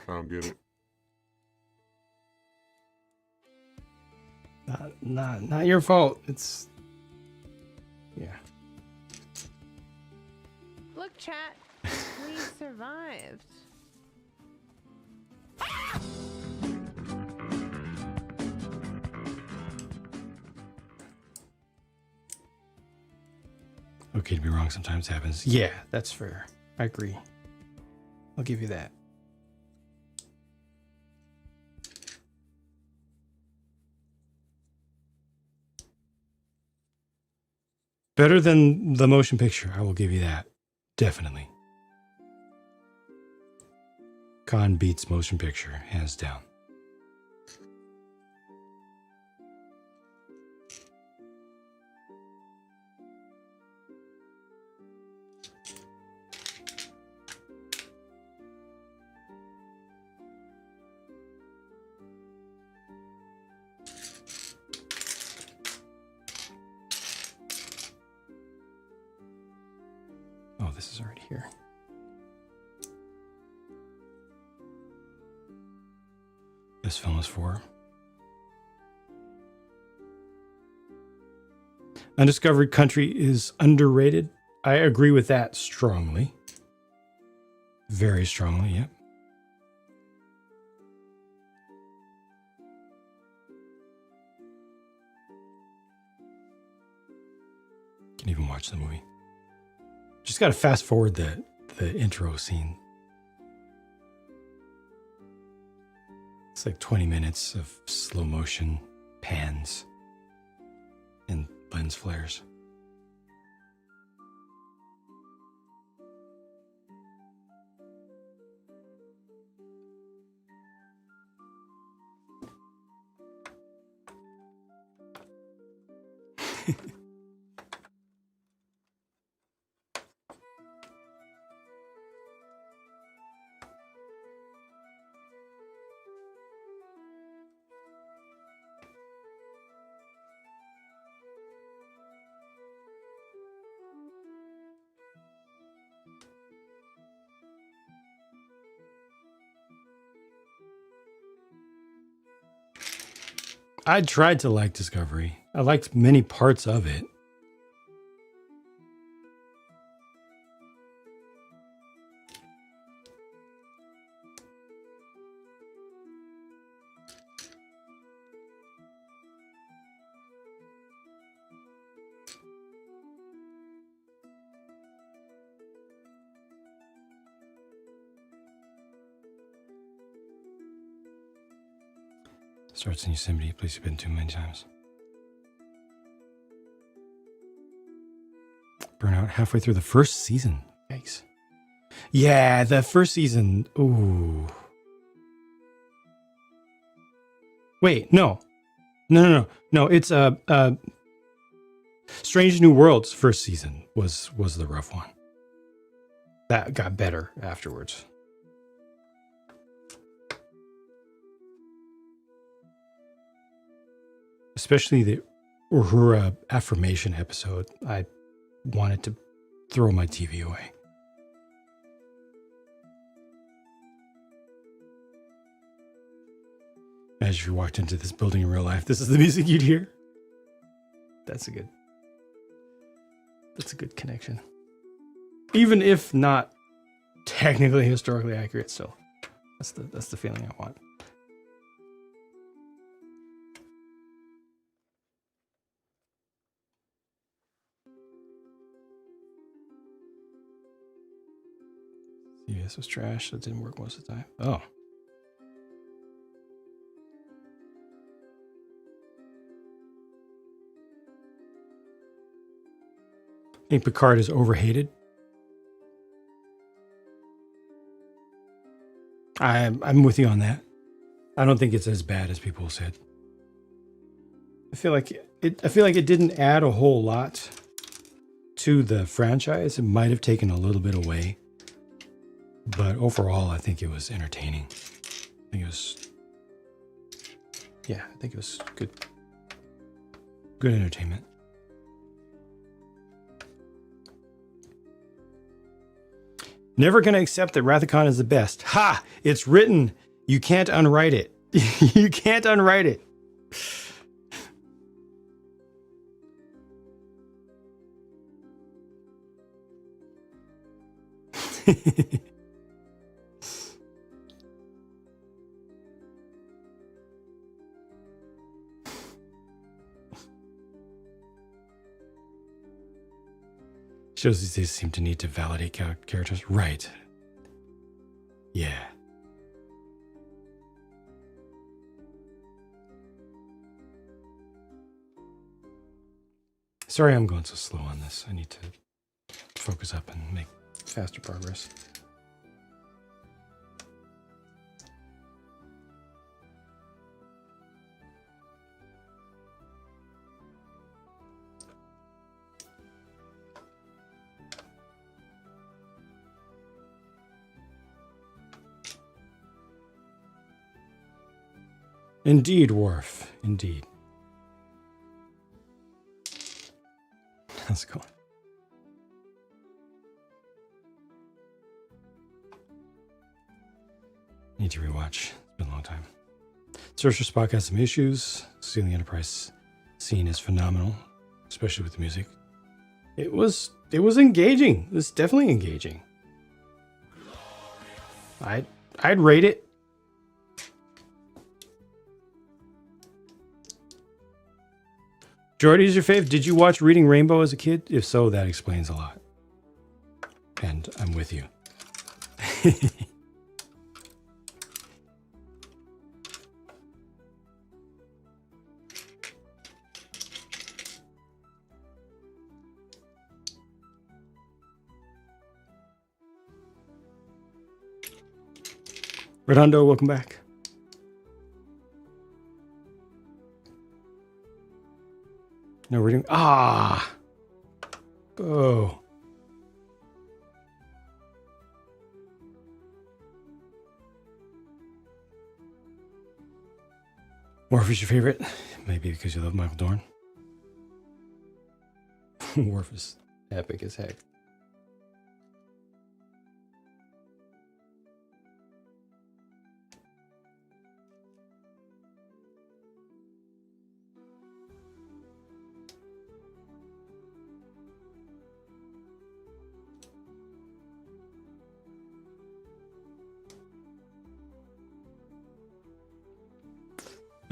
I don't get it. Not your fault. It's yeah. Look, chat. We survived. Okay to be wrong sometimes happens. Yeah, that's fair. I agree. I'll give you that. Better than the motion picture, I will give you that. Definitely. Khan beats motion picture, hands down. Oh, this is already here. This film is for Undiscovered Country is underrated. I agree with that strongly. Very strongly, yep. Can even watch the movie. Just gotta fast forward the intro scene. It's like 20 minutes of slow motion pans and lens flares. I tried to like Discovery. I liked many parts of it. Starts in Yosemite, place you've been to many times. Burnout halfway through the first season. Yikes. Yeah, the first season. Ooh. Wait, no. No, it's Strange New Worlds first season was the rough one. That got better afterwards. Especially the Uhura affirmation episode. I wanted to throw my TV away. As if you walked into this building in real life, this is the music you'd hear. That's a good connection. Even if not technically historically accurate, still. That's the feeling I want. Yeah, this was trash. That didn't work most of the time. Oh. I think Picard is overhated. I'm with you on that. I don't think it's as bad as people said. I feel like it didn't add a whole lot to the franchise. It might have taken a little bit away. But overall, I think it was entertaining. I think it was good entertainment. Never gonna accept that Rathacon is the best. Ha! It's written. You can't unwrite it. You can't unwrite it. Shows these days seem to need to validate characters. Right. Yeah. Sorry I'm going so slow on this. I need to focus up and make faster progress. Indeed, Worf. Indeed. How's it going? Need to rewatch. It's been a long time. Search for Spock has some issues. Seeing the Enterprise scene is phenomenal, especially with the music. It was engaging. It was definitely engaging. I'd rate it. Jordy's your fave. Did you watch Reading Rainbow as a kid? If so, that explains a lot. And I'm with you. Redondo, welcome back. No reading. Ah. Oh. Worf is your favorite? Maybe because you love Michael Dorn. Worf is epic as heck.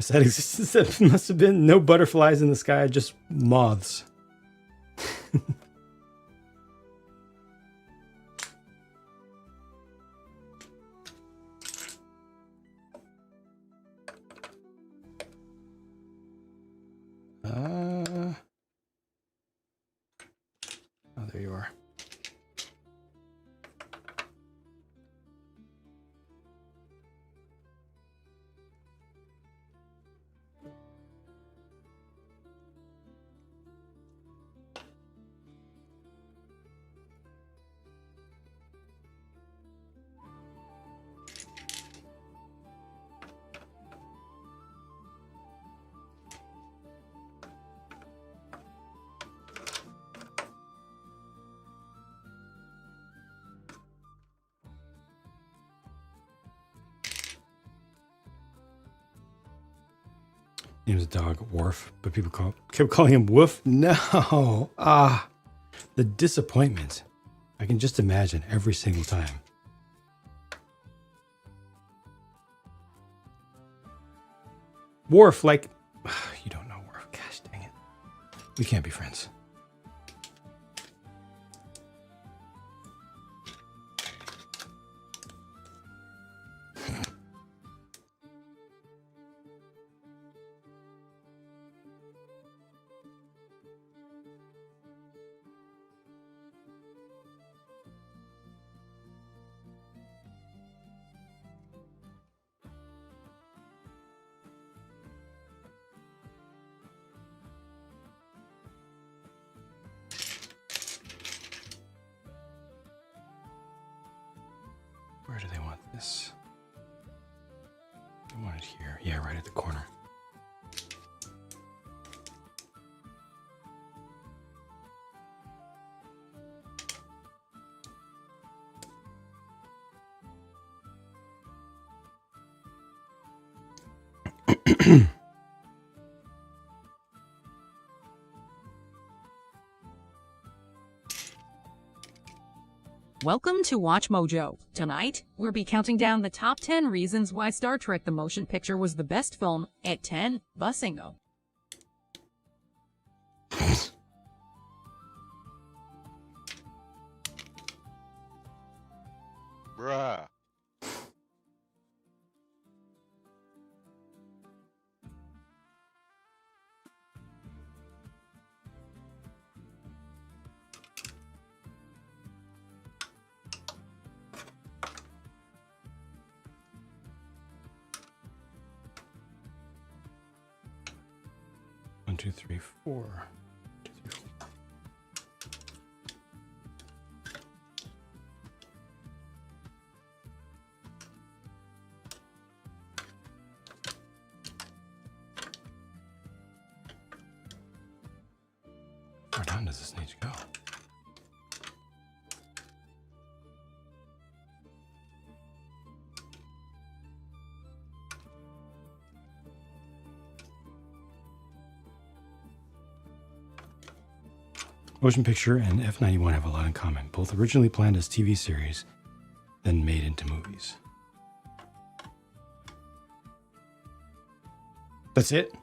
That existence that must have been no butterflies in the sky, just moths. Oh, there you are. Name's a dog, Worf, but people kept calling him Woof. No. The disappointment. I can just imagine every single time. Worf, like, you don't know Worf. Gosh dang it. We can't be friends. Where do they want this? They want it here. Yeah, right at the corner. Welcome to Watch Mojo. Tonight, we'll be counting down the top 10 reasons why Star Trek the Motion Picture was the best film at 10, Busingo. Bruh. One, two, three, four. 2, 3, 4. How far down does this need to go? Motion picture and F91 have a lot in common. Both originally planned as TV series, then made into movies. That's it?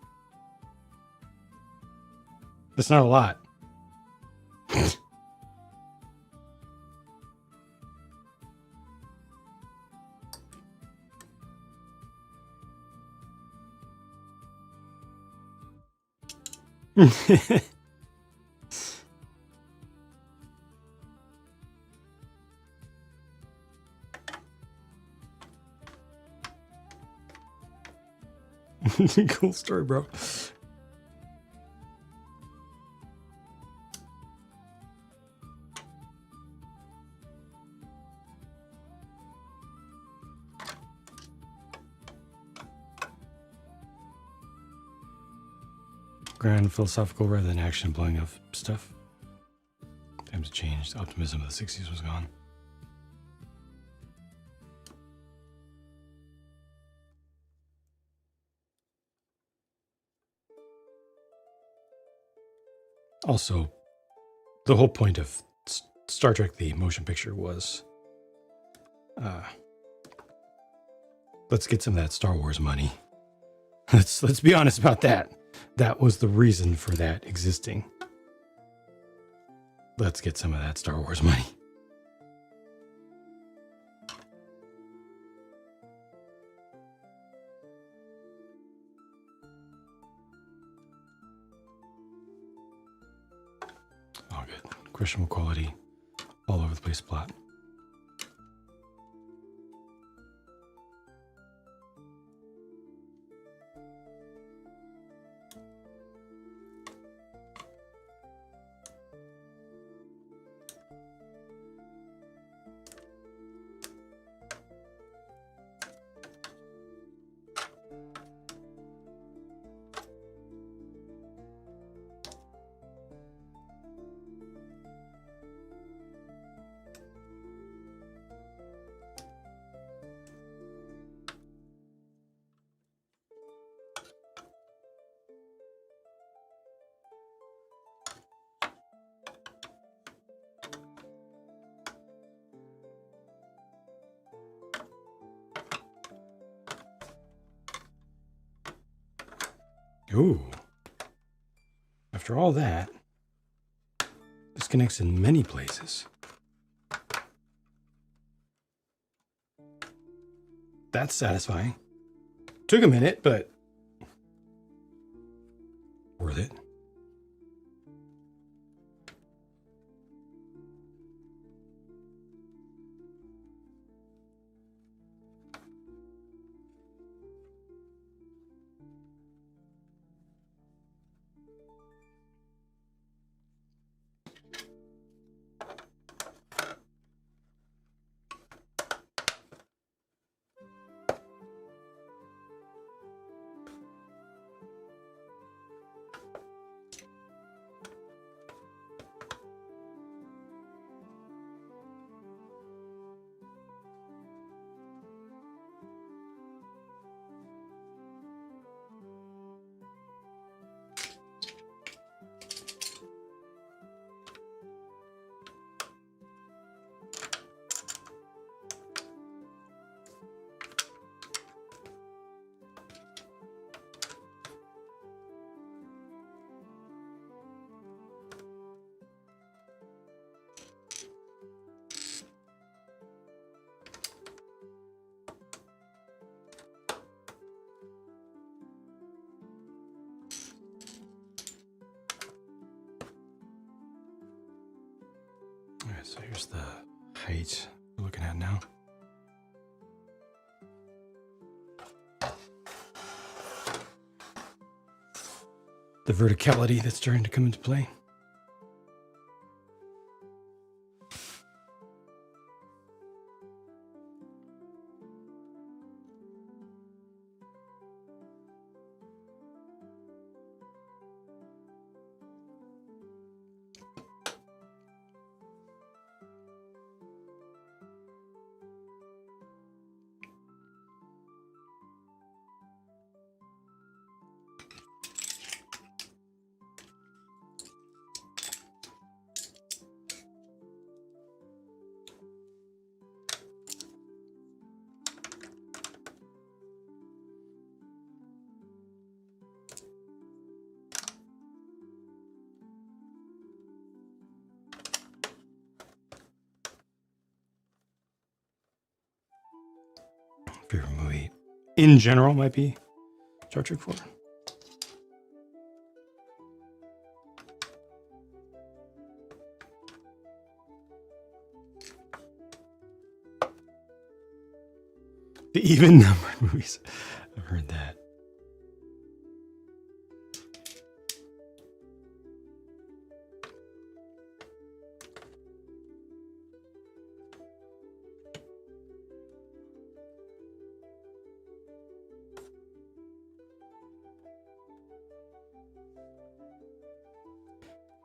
That's not a lot. Cool story, bro. Grand philosophical rather than action blowing of stuff. Times have changed. The optimism of the 60s was gone. Also, the whole point of Star Trek the motion picture was let's get some of that Star Wars money. Let's be honest about that. That was the reason for that existing. Let's get some of that Star Wars money. Oh, good. questionable quality, all over the place plot. Ooh. After all that, this connects in many places. That's satisfying. Took a minute, but worth it. All right, so here's the height we're looking at now. The verticality that's starting to come into play. Favorite movie in general might be Star Trek 4. The even numbered movies. I've heard that.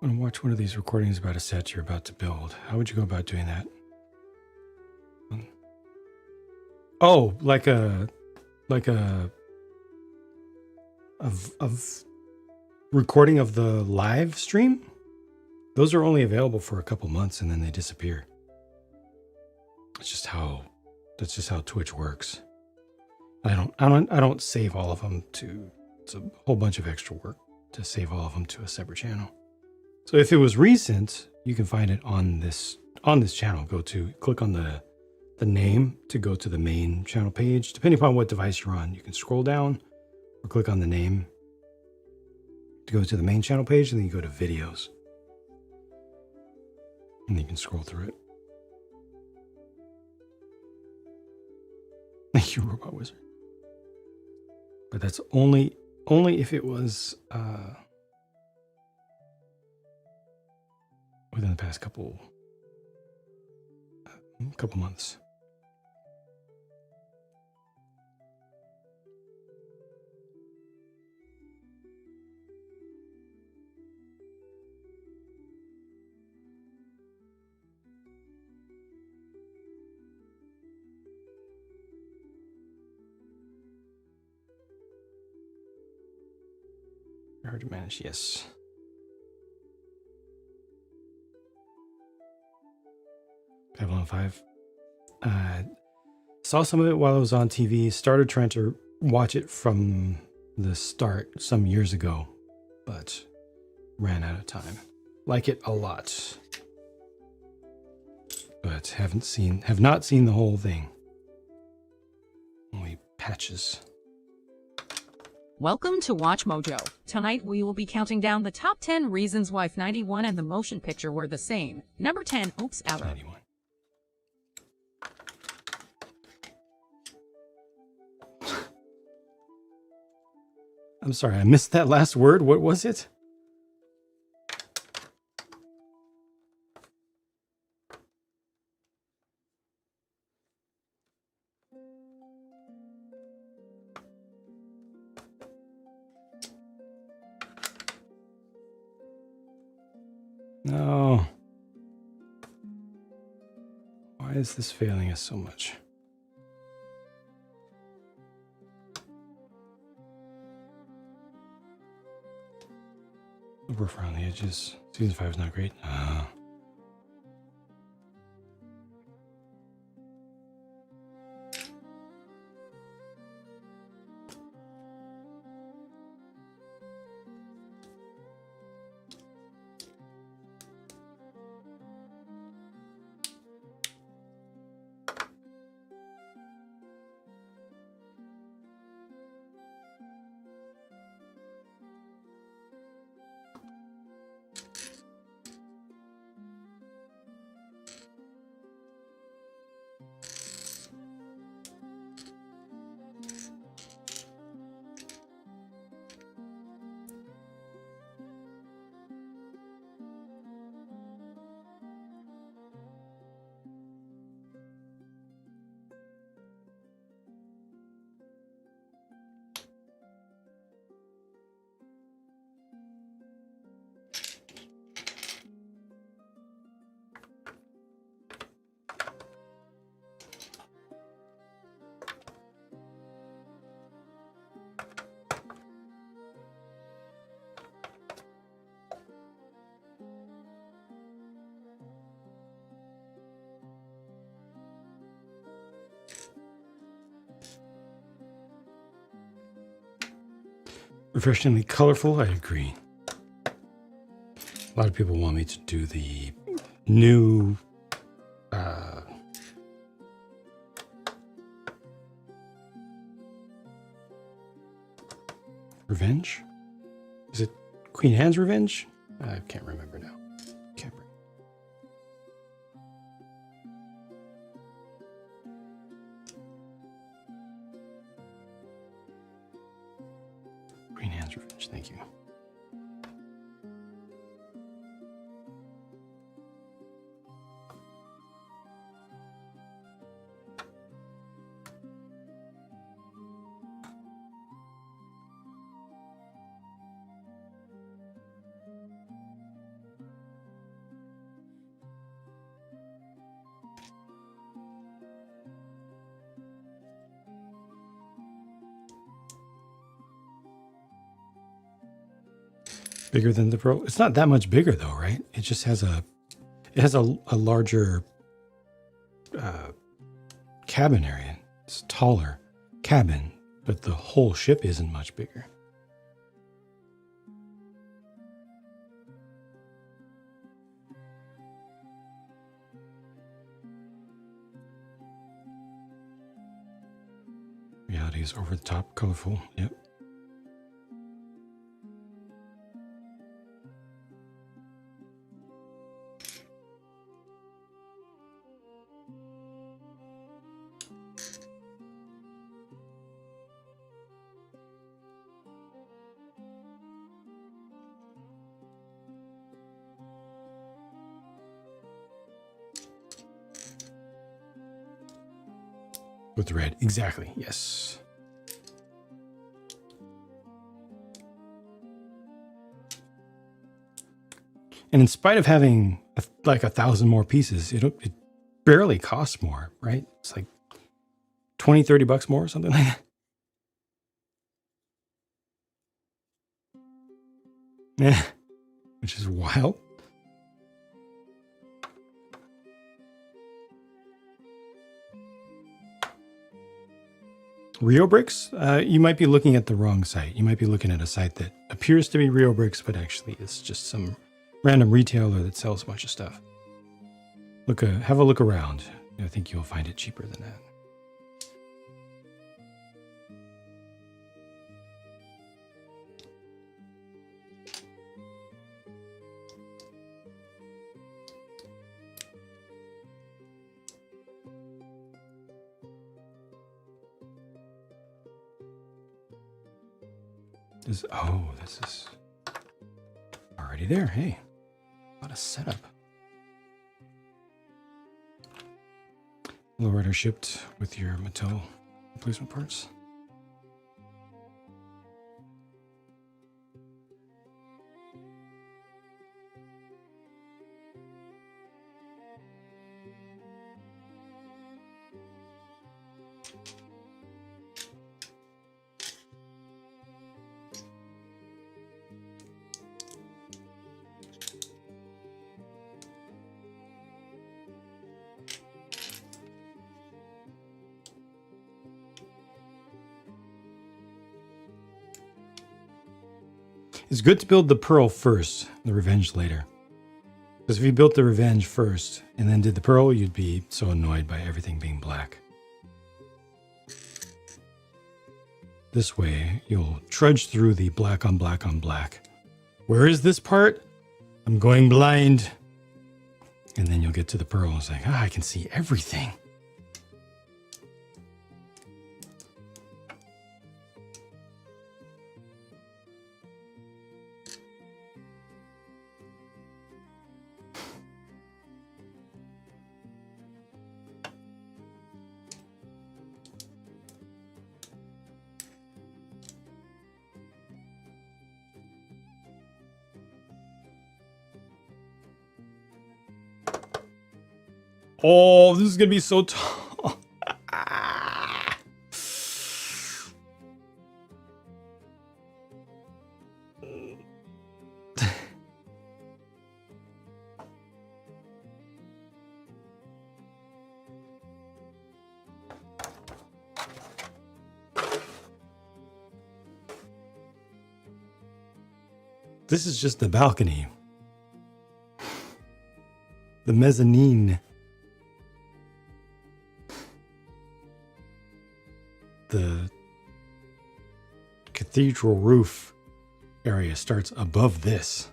I want to watch one of these recordings about a set you're about to build. How would you go about doing that? Oh, like a recording of the live stream? Those are only available for a couple months and then they disappear. That's just how Twitch works. I don't save all of them to, it's a whole bunch of extra work to save all of them to a separate channel. So if it was recent, you can find it on this channel. Click on the name to go to the main channel page. Depending upon what device you're on, you can scroll down or click on the name to go to the main channel page, and then you go to videos. And you can scroll through it. Thank you, Robot Wizard. But that's only if it was within the past couple months. Hard to manage, yes. Babylon 5. Saw some of it while I was on TV. Started trying to watch it from the start some years ago, but ran out of time. Like it a lot, but have not seen the whole thing. Only patches. Welcome to Watch Mojo. Tonight we will be counting down the top 10 reasons why 91 and the motion picture were the same. Number 10, oops, error. 91. I'm sorry, I missed that last word. What was it? No. Why is this failing us so much? Rough around the edges. Season 5 is not great. Refreshingly colorful, I agree. A lot of people want me to do the new Revenge? Is it Queen Anne's Revenge? I can't remember now. Can't remember. Queen Anne's Revenge, thank you. Bigger than the Pro. It's not that much bigger though, right? It just has a larger cabin area. It's taller cabin, but the whole ship isn't much bigger. Reality is over the top, colorful. Yep. With red. Exactly. Yes. And in spite of having like 1,000 more pieces, it barely costs more, right? It's like 20, 30 bucks more or something like that. Yeah. Which is wild. Lumibricks, you might be looking at the wrong site. You might be looking at a site that appears to be Lumibricks, but actually it's just some random retailer that sells a bunch of stuff. Have a look around. I think you'll find it cheaper than that. This is already there. Hey, what a setup. Lowrider shipped with your Mattel replacement parts. It's good to build the pearl first, the revenge later. Because if you built the revenge first and then did the pearl, you'd be so annoyed by everything being black. This way, you'll trudge through the black on black on black. Where is this part? I'm going blind. And then you'll get to the pearl and it's like, I can see everything. Oh, this is going to be so tall. This is just the balcony. The mezzanine. The cathedral roof area starts above this.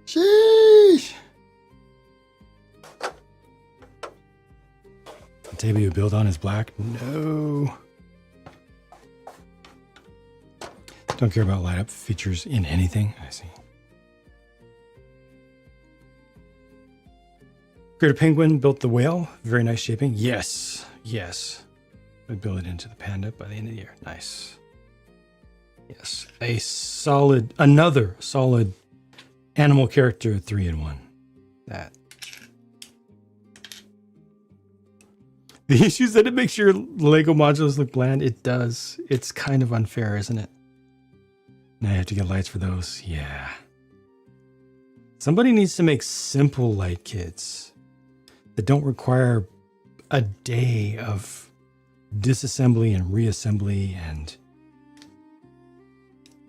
Sheesh! The table you build on is black? No. Don't care about light up features in anything. I see. Greater Penguin built the whale. Very nice shaping. Yes. Yes. We build it into the panda by the end of the year. Nice. Yes. Another solid animal character 3-in-1. That. The issue is that it makes your Lego modules look bland. It does. It's kind of unfair, isn't it? Now I have to get lights for those. Yeah. Somebody needs to make simple light kits that don't require a day of disassembly and reassembly and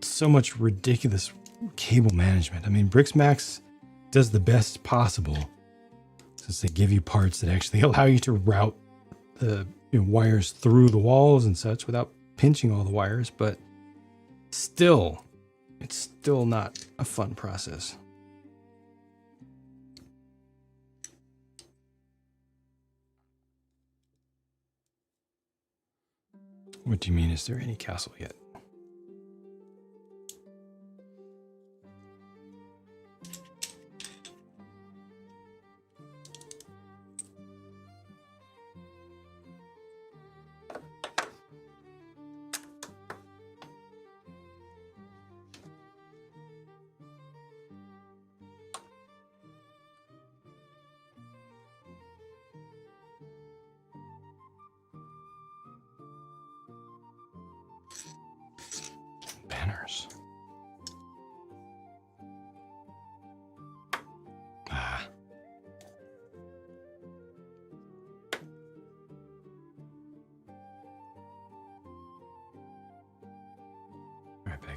so much ridiculous cable management. I mean, BricsMax does the best possible since they give you parts that actually allow you to route the wires through the walls and such without pinching all the wires, but still, it's still not a fun process. What do you mean, is there any castle yet?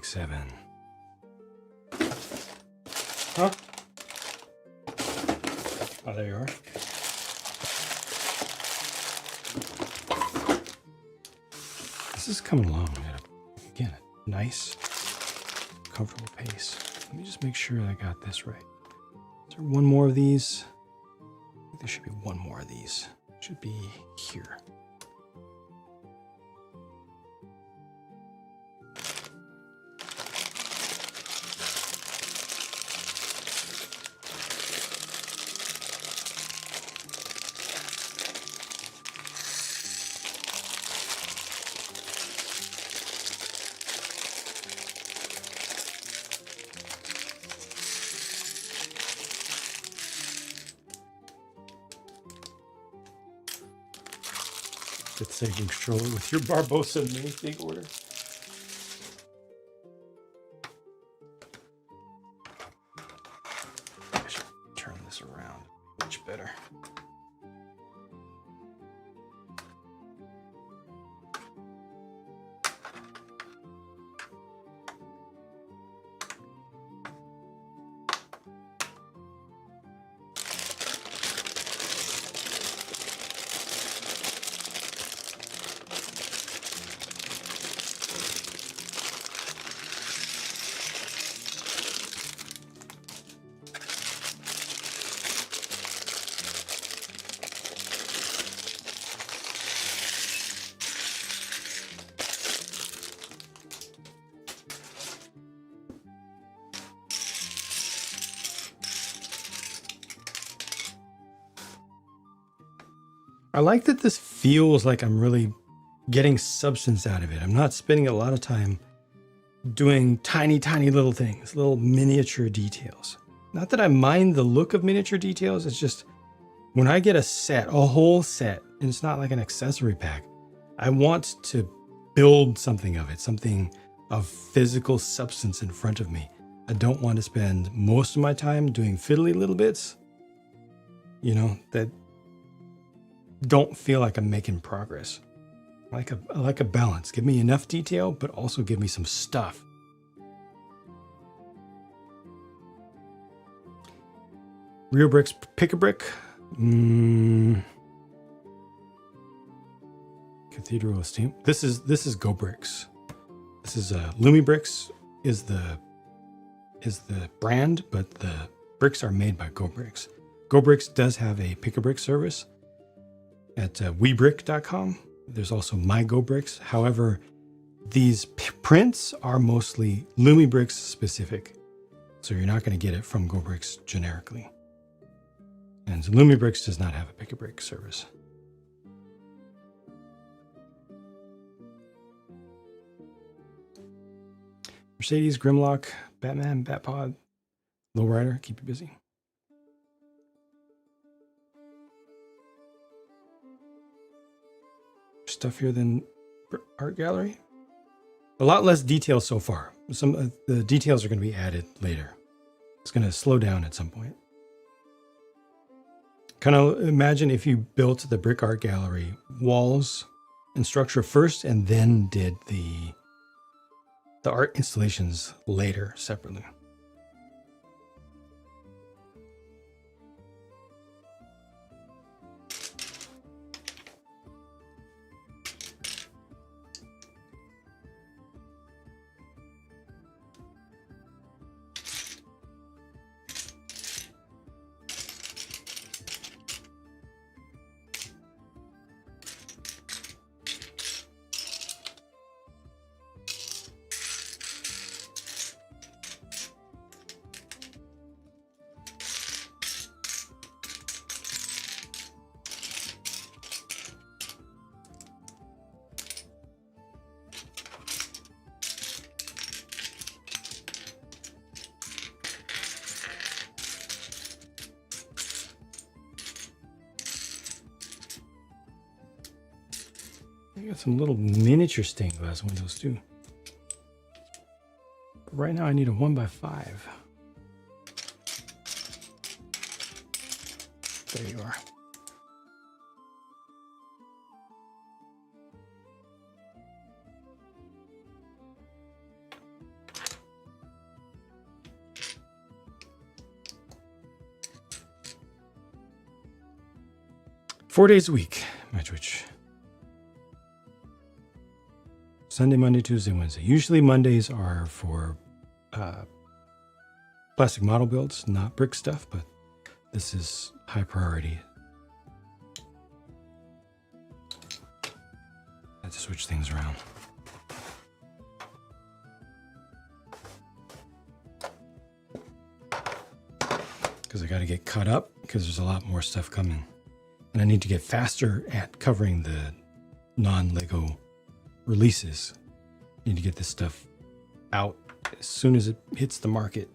like 7. Huh? Oh, there you are. This is coming along at again, a nice, comfortable pace. Let me just make sure I got this right. Is there one more of these? I think there should be one more of these. It should be here. It's so you can control it with your Barbosa minifig order. I should turn this around much better. I like that this feels like I'm really getting substance out of it. I'm not spending a lot of time doing tiny, tiny little things, little miniature details. Not that I mind the look of miniature details. It's just when I get a set, a whole set, and it's not like an accessory pack, I want to build something of it, something of physical substance in front of me. I don't want to spend most of my time doing fiddly little bits, you know, that don't feel like I'm making progress. I like a balance. Give me enough detail, but also give me some stuff. Real Bricks Pick-a-Brick. Cathedral Esteem. This is Go Bricks. This is Lumibricks is the brand, but the bricks are made by Go Bricks. Go Bricks does have a Pick-a-Brick service at webrick.com. There's also My Go Bricks. However, these prints are mostly Lumibricks specific, so you're not going to get it from Go Bricks generically. And Lumibricks does not have a Pick-a-Brick service. Mercedes, Grimlock, Batman, Batpod, Lowrider, keep you busy. Stuffier than art gallery. A lot less detail so far. Some of the details are going to be added later. It's going to slow down at some point. Kind of imagine if you built the brick art gallery walls and structure first, and then did the art installations later separately. I got some little miniature stained glass windows too. But right now I need a 1x5. There you are. 4 days a week, my Twitch. Sunday, Monday, Tuesday, Wednesday. Usually Mondays are for plastic model builds, not brick stuff, but this is high priority. I had to switch things around. Because I got to get caught up because there's a lot more stuff coming. And I need to get faster at covering the non-Lego releases. I need to get this stuff out as soon as it hits the market.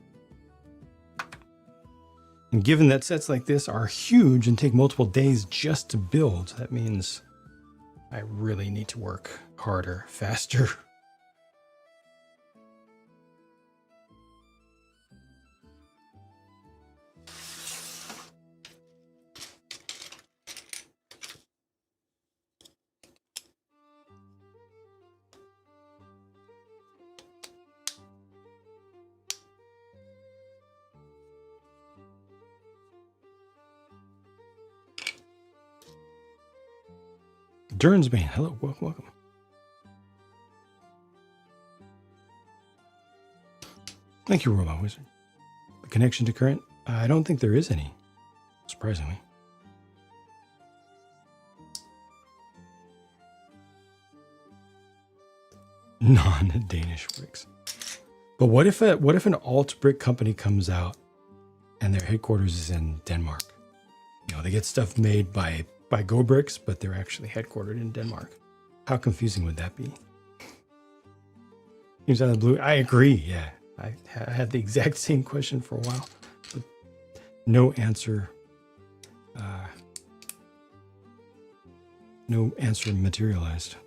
And given that sets like this are huge and take multiple days just to build, that means I really need to work harder, faster. Durnsbane, hello, welcome. Thank you, Robot Wizard. The connection to current? I don't think there is any, surprisingly. Non-Danish bricks. But what if an alt brick company comes out and their headquarters is in Denmark? You know, they get stuff made by Go Bricks, but they're actually headquartered in Denmark. How confusing would that be? Seems out of the blue. I agree. Yeah, I had the exact same question for a while, but no answer. No answer materialized.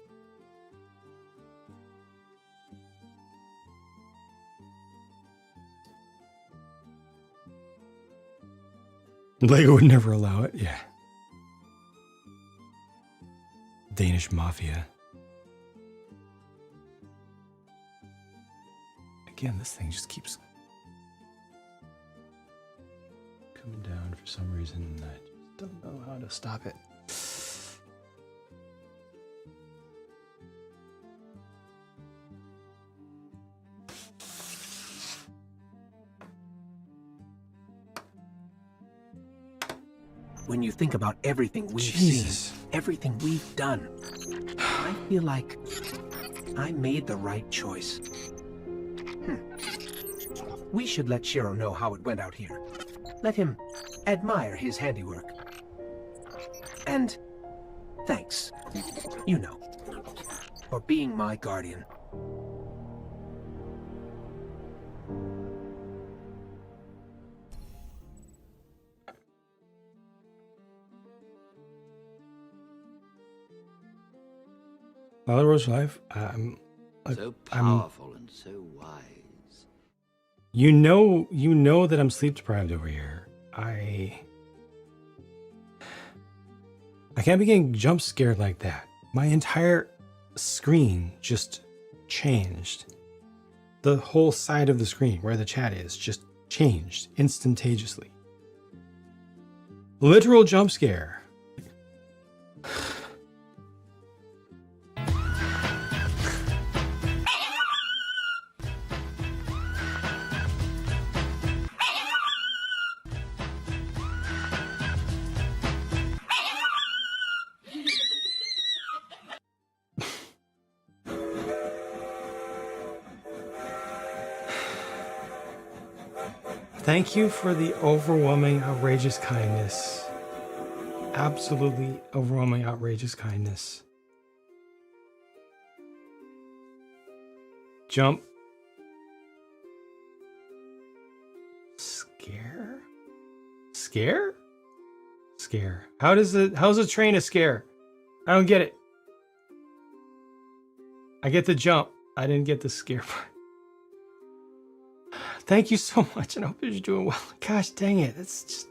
Lego would never allow it. Yeah. Danish mafia. Again, this thing just keeps coming down for some reason. I just don't know how to stop it. When you think about everything we've seen, everything we've done, I feel like I made the right choice. We should let Shiro know how it went out here. Let him admire his handiwork. And thanks, you know, for being my guardian. Violet Rose Life, so powerful and so wise. You know that I'm sleep deprived over here. I can't be getting jump scared like that. My entire screen just changed. The whole side of the screen where the chat is just changed instantaneously. Literal jump scare. Thank you for the overwhelming, outrageous kindness. Absolutely overwhelming, outrageous kindness. Jump. Scare? Scare? Scare. How's a train a scare? I don't get it. I get the jump. I didn't get the scare part. Thank you so much, and I hope you're doing well. Gosh dang it. That's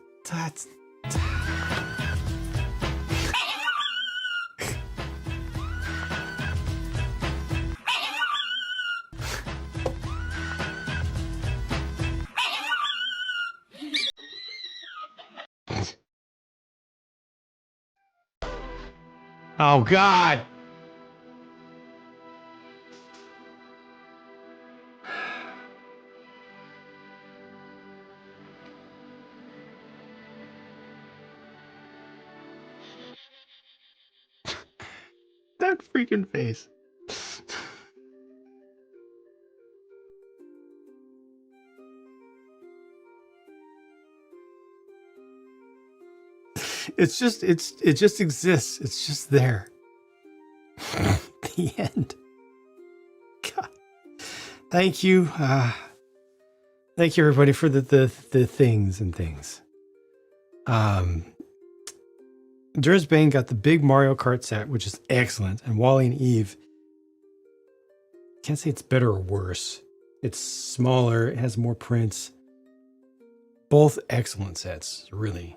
Oh God! That freaking face. It just exists. It's just there. The end. God. Thank you. Thank you everybody for the things and things. Durs Bane got the big Mario Kart set, which is excellent, and Wally and Eve, can't say it's better or worse. It's smaller, it has more prints. Both excellent sets, really.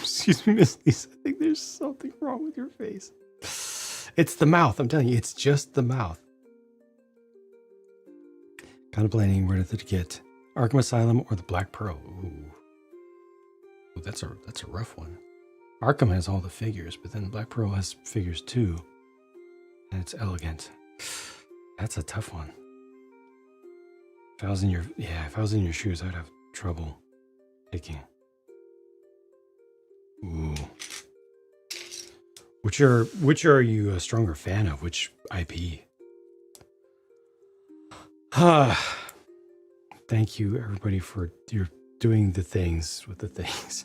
Excuse me, Miss Lisa. I think there's something wrong with your face. It's the mouth, I'm telling you, it's just the mouth. Contemplating whether to get Arkham Asylum or the Black Pearl. Ooh, that's a rough one. Arkham has all the figures, but then Black Pearl has figures too. And it's elegant. That's a tough one. If I was in your shoes, I'd have trouble picking. Ooh. Which are you a stronger fan of? Which IP? Thank you everybody for your doing the things with the things.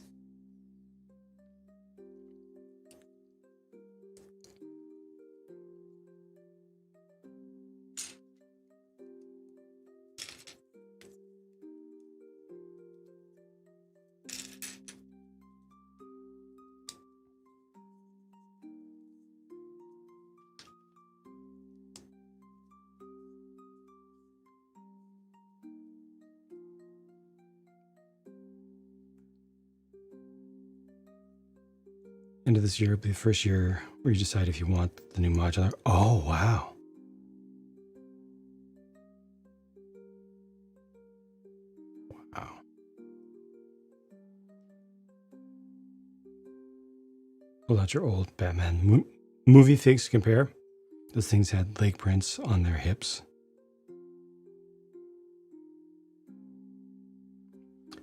End of this year will be the first year where you decide if you want the new modular. Oh, wow. Wow. Pull out your old Batman movie figs to compare. Those things had leg prints on their hips.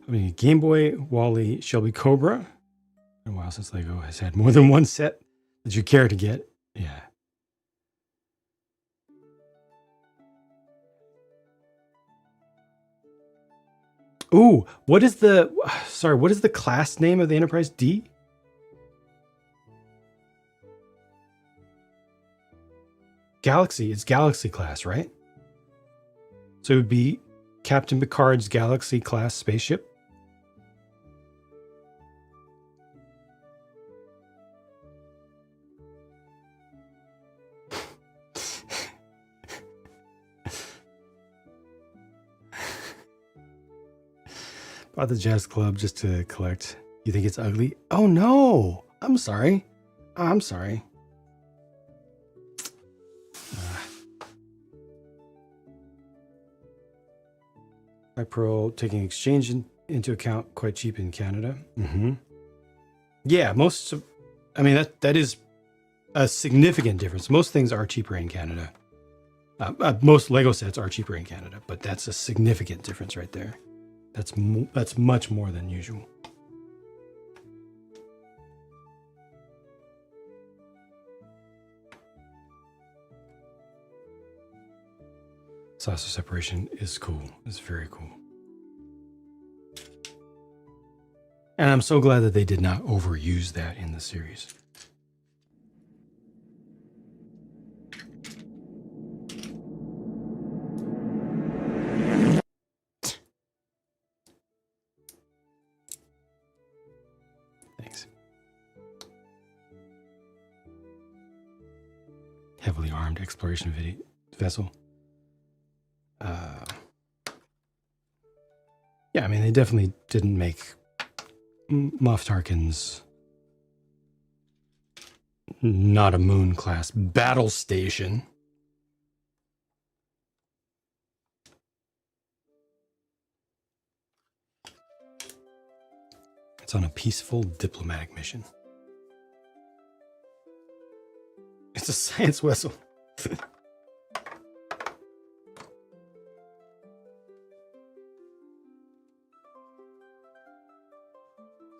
I mean, Game Boy, Wally, Shelby Cobra. Been a while since Lego has had more than one set that you care to get. Yeah. Ooh, what is the class name of the Enterprise D? Galaxy. It's Galaxy class, right? So it would be Captain Picard's Galaxy class spaceship. Bought the Jazz Club just to collect. You think it's ugly? Oh no! I'm sorry. I'm sorry. My Pearl taking exchange into account, quite cheap in Canada. Mm-hmm. Yeah, that is a significant difference. Most things are cheaper in Canada. Most Lego sets are cheaper in Canada, but that's a significant difference right there. That's much more than usual. Saucer separation is cool. It's very cool. And I'm so glad that they did not overuse that in the series. Thanks. Heavily armed exploration vessel. Yeah, I mean, they definitely didn't make Moff Tarkin's not a moon class battle station. It's on a peaceful diplomatic mission. It's a science vessel.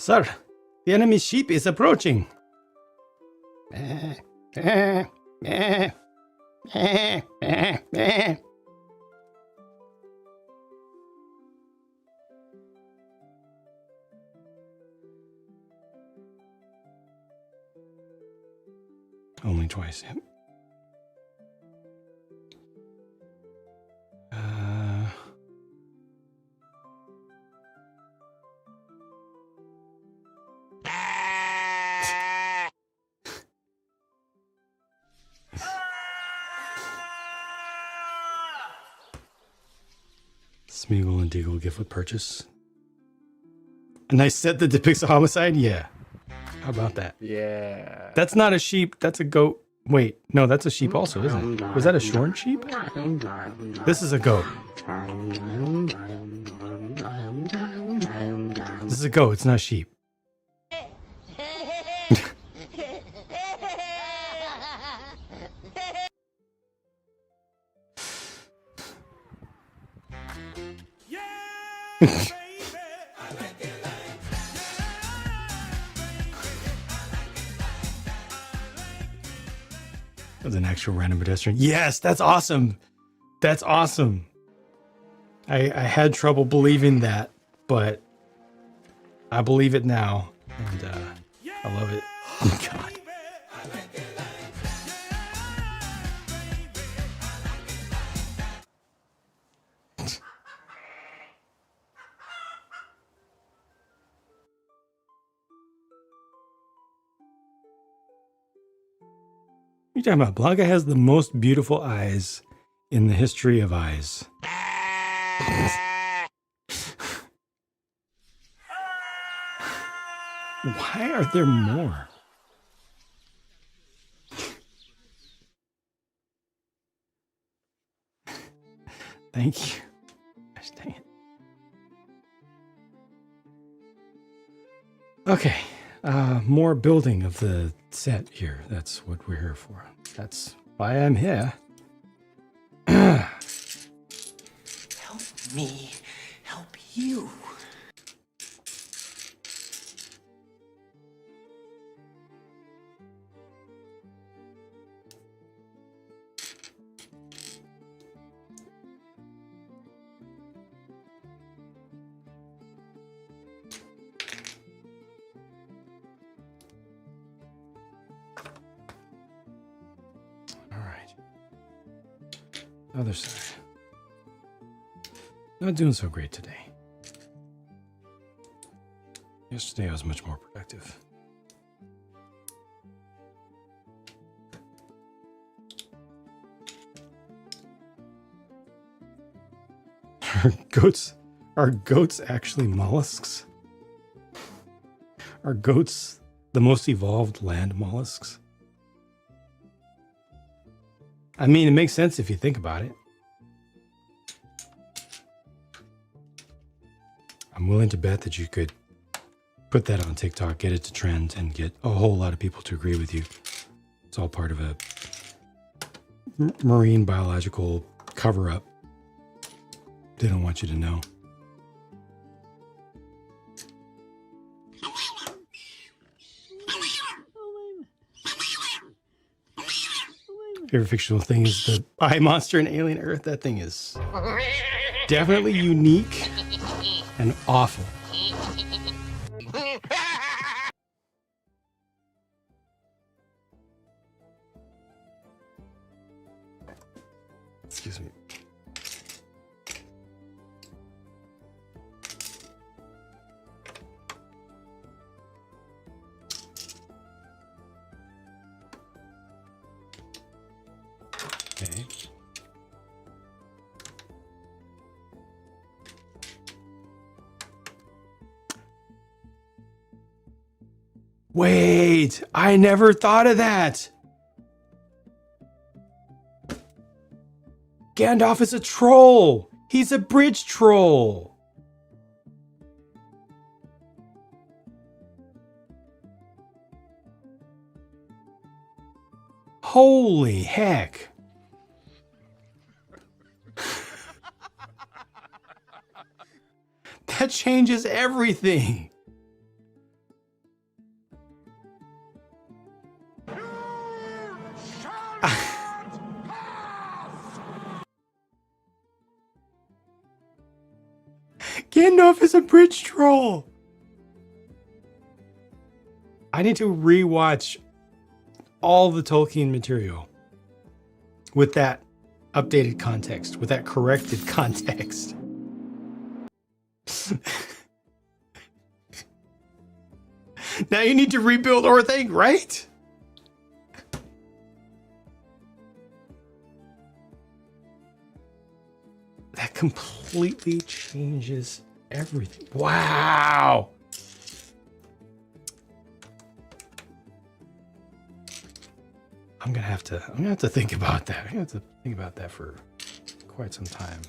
Sir, the enemy ship is approaching. Only twice. Yep. Smeagol and Deagle gift with purchase. A nice set that depicts a homicide? Yeah. How about that? Yeah. That's not a sheep. That's a goat. Wait, no, that's a sheep also, isn't it? Was that a shorn sheep? This is a goat. This is a goat. It's not a sheep. As an actual random pedestrian. Yes, that's awesome. That's awesome. I had trouble believing that, but I believe it now. And I love it. Oh, God. What are you talking about? Blanca has the most beautiful eyes in the history of eyes. Why are there more? Thank you. Gosh dang it. Okay. More building of the set here. That's what we're here for. That's why I'm here. Help me help you. Other side. Not doing so great today. Yesterday I was much more productive. Are goats actually mollusks? Are goats the most evolved land mollusks? I mean, it makes sense if you think about it. I'm willing to bet that you could put that on TikTok, get it to trend, and get a whole lot of people to agree with you. It's all part of a marine biological cover-up. They don't want you to know. Favorite fictional thing is the eye monster in Alien Earth. That thing is definitely unique and awful. Excuse me. Okay. Wait, I never thought of that. Gandalf is a troll. He's a bridge troll. Holy heck. That changes everything. Gandalf is a bridge troll. I need to rewatch all the Tolkien material with that updated context, with that corrected context. Now you need to rebuild Orthanc, right? That completely changes everything. Wow. I'm gonna have to think about that. I'm gonna have to think about that for quite some time.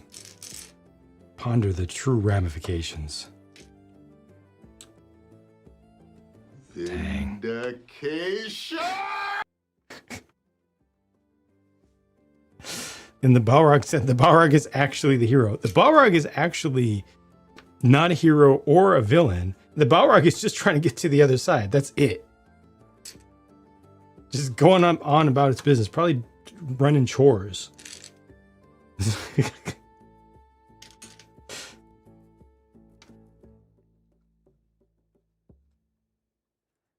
Ponder the true ramifications. Dang. Vindication. And the Balrog said the Balrog is actually the hero. The Balrog is actually not a hero or a villain. The Balrog is just trying to get to the other side. That's it. Just going on about its business. Probably running chores.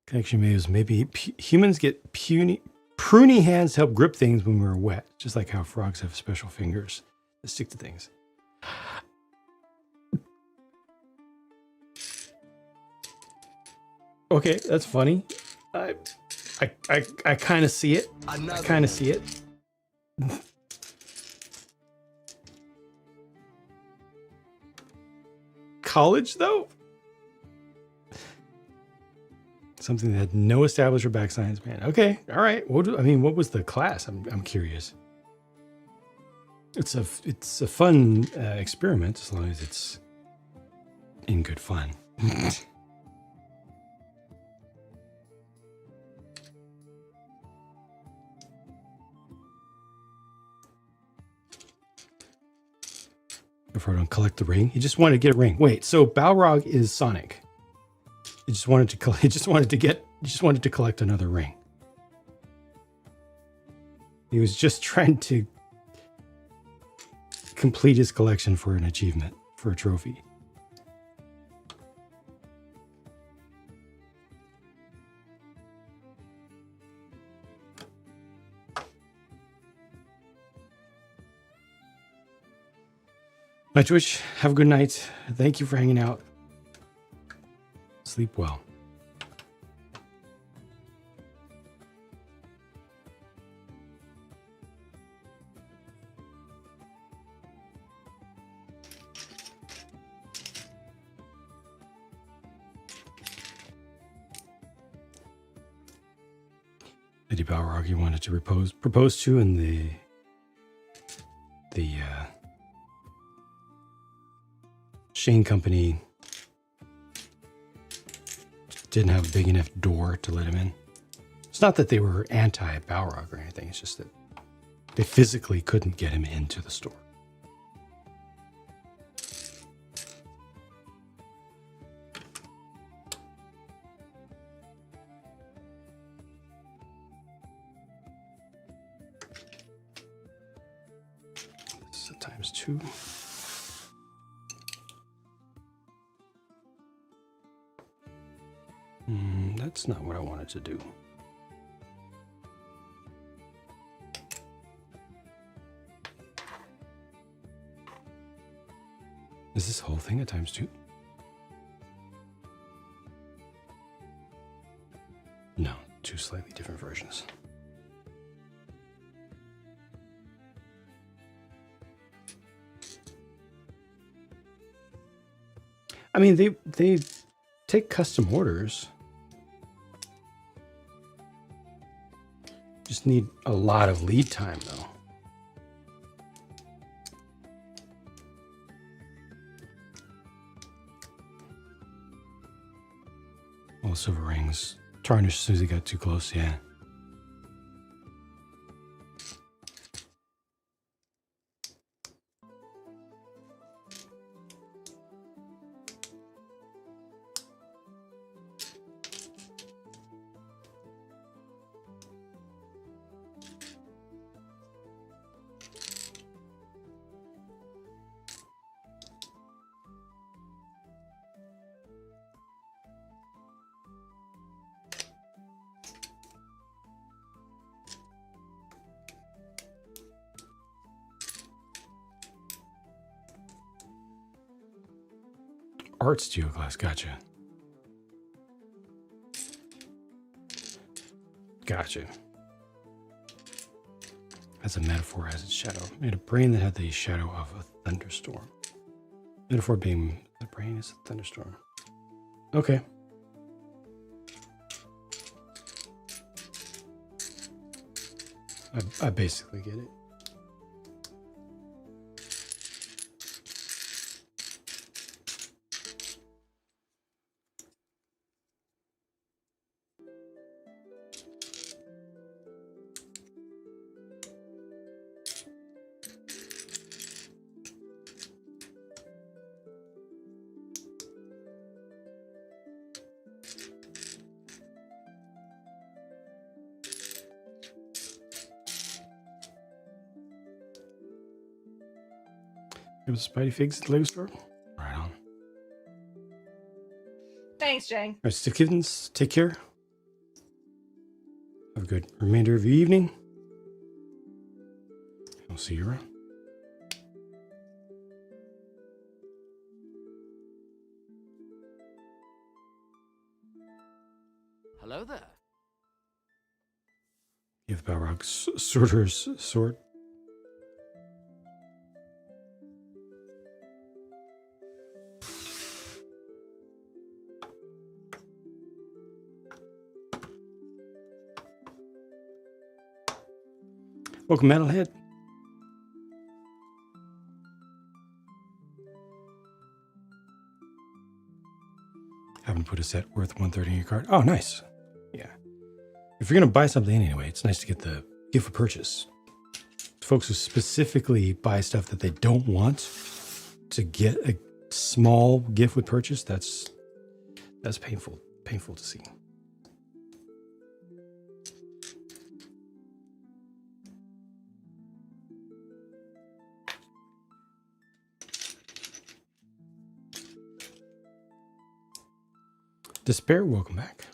Connection Maves. Maybe humans get pruny hands to help grip things when we're wet. Just like how frogs have special fingers that stick to things. Okay, that's funny. I kind of see it. I kind of see it. College, though? Something that had no established or back science, man. Okay, all right. What was the class? I'm curious. It's a fun experiment as long as it's in good fun. Before I don't collect the ring, he just wanted to get a ring. Wait, so Balrog is Sonic. He just wanted to collect another ring. He was just trying to complete his collection for an achievement, for a trophy. My Twitch, have a good night. Thank you for hanging out. Sleep well. Lady Balrog, you wanted to propose to, and the Shane Company didn't have a big enough door to let him in. It's not that they were anti-Balrog or anything. It's just that they physically couldn't get him into the store. This is a ×2. That's not what I wanted to do. Is this whole thing a ×2? No, two slightly different versions. I mean, they take custom orders. Just need a lot of lead time, though. All the silver rings tarnished as soon as he got too close, yeah. art studio glass. Gotcha. Gotcha. As a metaphor has its shadow. Made a brain that had the shadow of a thunderstorm. Metaphor being the brain is a thunderstorm. Okay. I basically get it. Give us Spidey figs at the Lego store. Right on. Thanks, Jay. All right, Stick Kittens, take care. Have a good remainder of your evening. I'll see you around. Hello there. Give Balrog sorter's sword. Welcome, Metalhead. Haven't put a set worth 130 in your cart. Oh, nice. Yeah. If you're going to buy something anyway, it's nice to get the gift for purchase. Folks who specifically buy stuff that they don't want to get a small gift with purchase, that's painful to see. Despair, welcome back.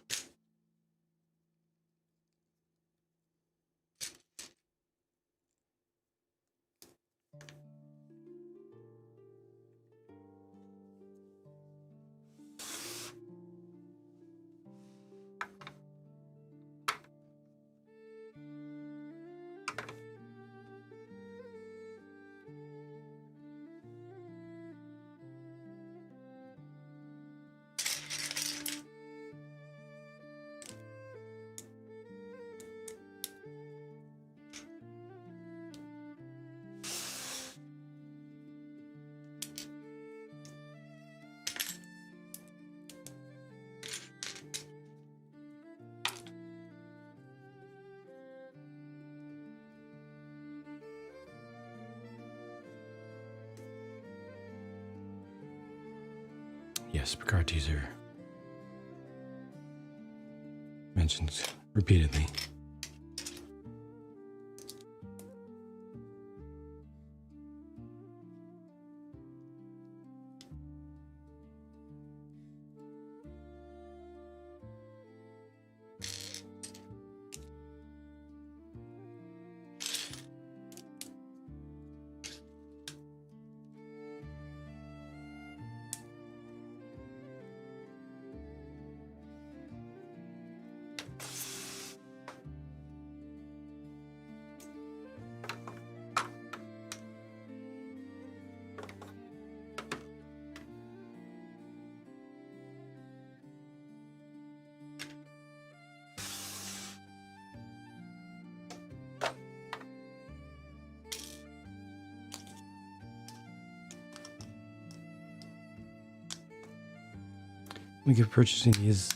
Yes, Picard teaser mentioned repeatedly. The gift purchasing is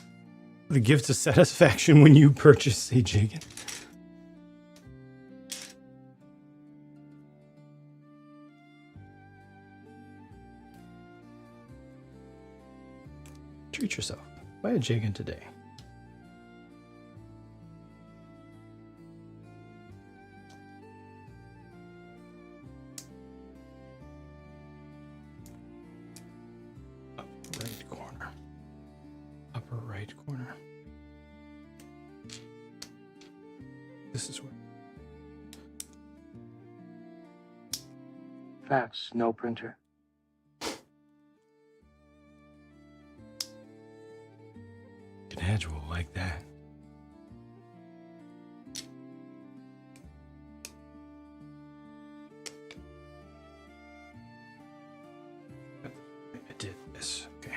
the gift of satisfaction when you purchase a Jiggin. Treat yourself. Buy a Jiggin today. Upper right corner. This is where. Fax, no printer. Edge will like that. I did this. Okay.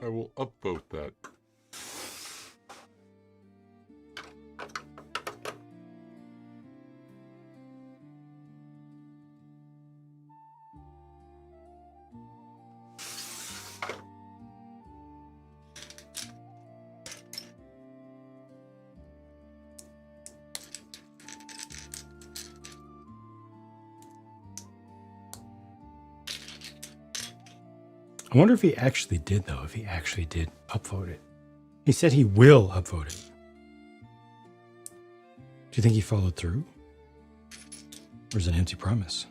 I will upvote that. I wonder if he actually did, though, if he actually did upvote it. He said he will upvote it. Do you think he followed through? Or is it an empty promise?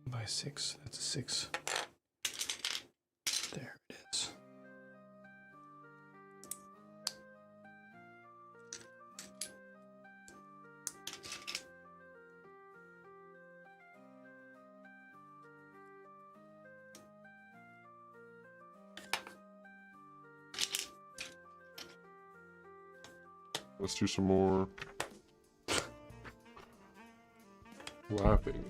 By 6, that's a 6. There it is. Let's do some more laughing.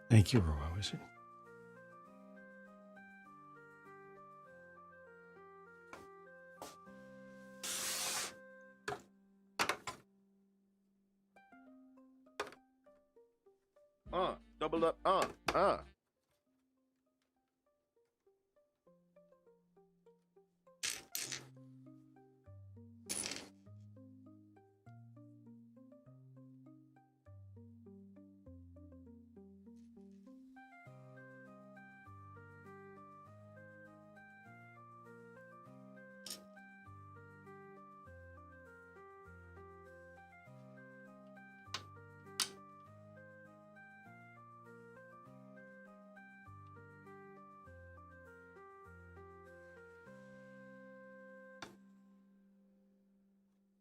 Thank you, Robot Wizard. Double up,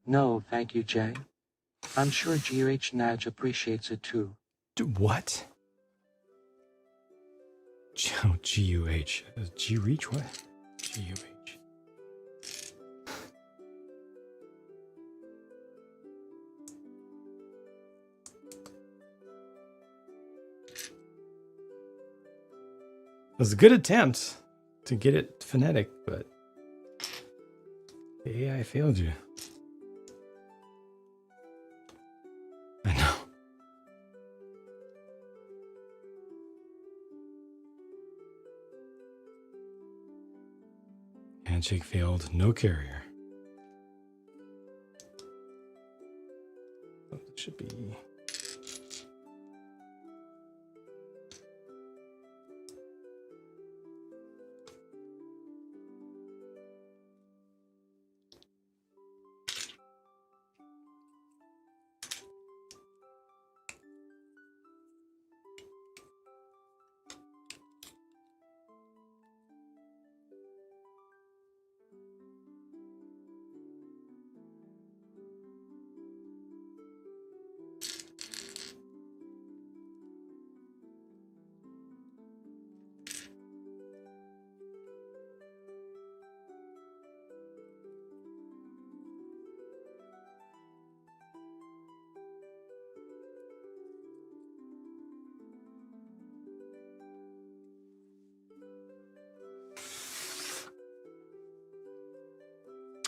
No, thank you, Jay. I'm sure GH Naj appreciates it too. What? G-U-H. G-Reach? What? G-U-H. It was a good attempt to get it phonetic, but the AI failed you. I know. Handshake failed, no carrier. Oh, it should be.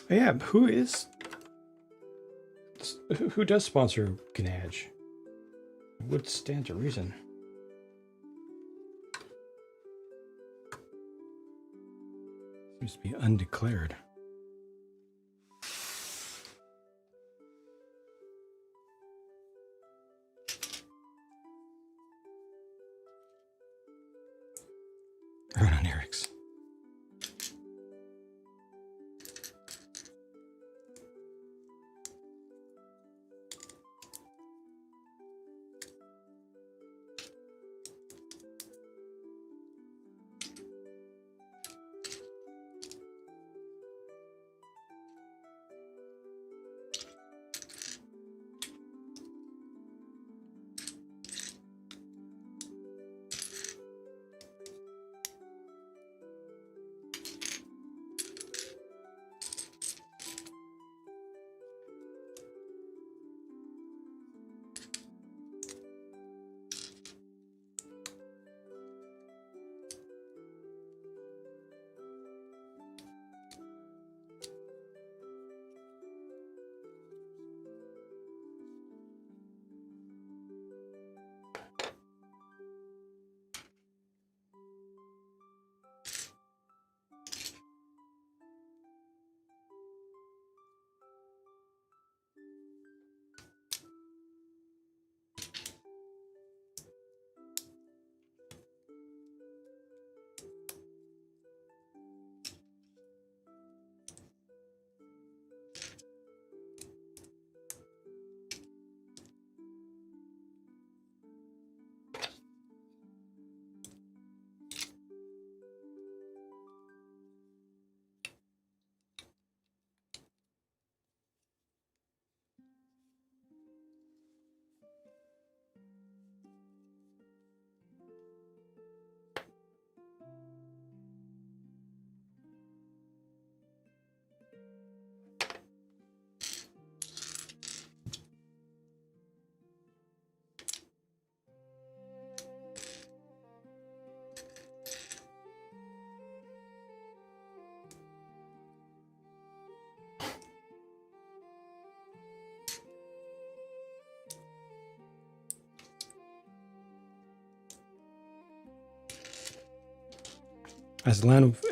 Yeah, who does sponsor Gnaj? Would stand to reason. Seems to be undeclared. Right on Eric's.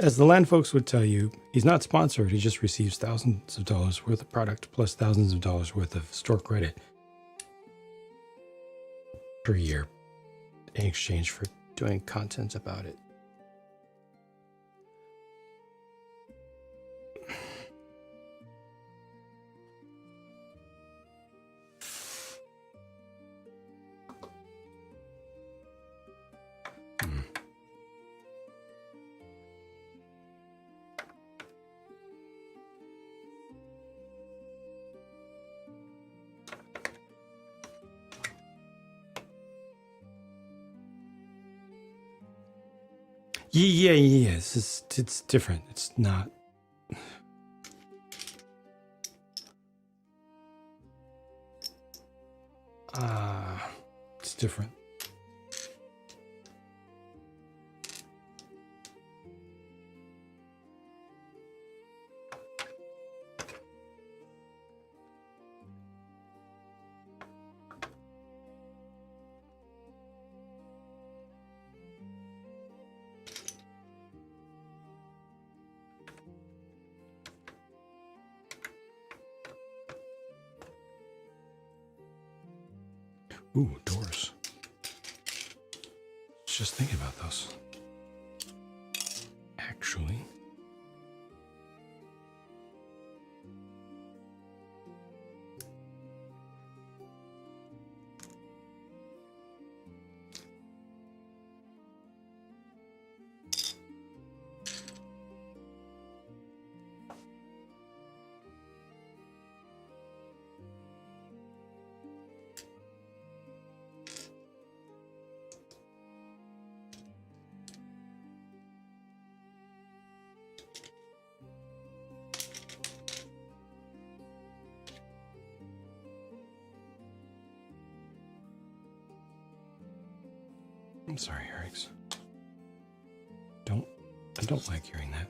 As the land folks would tell you, he's not sponsored. He just receives thousands of dollars worth of product plus thousands of dollars worth of store credit per year in exchange for doing content about it. Yeah. It's different. It's not. It's different. Ooh, doors. Just thinking about those. Actually. I'm sorry, Eric's. I don't like hearing that.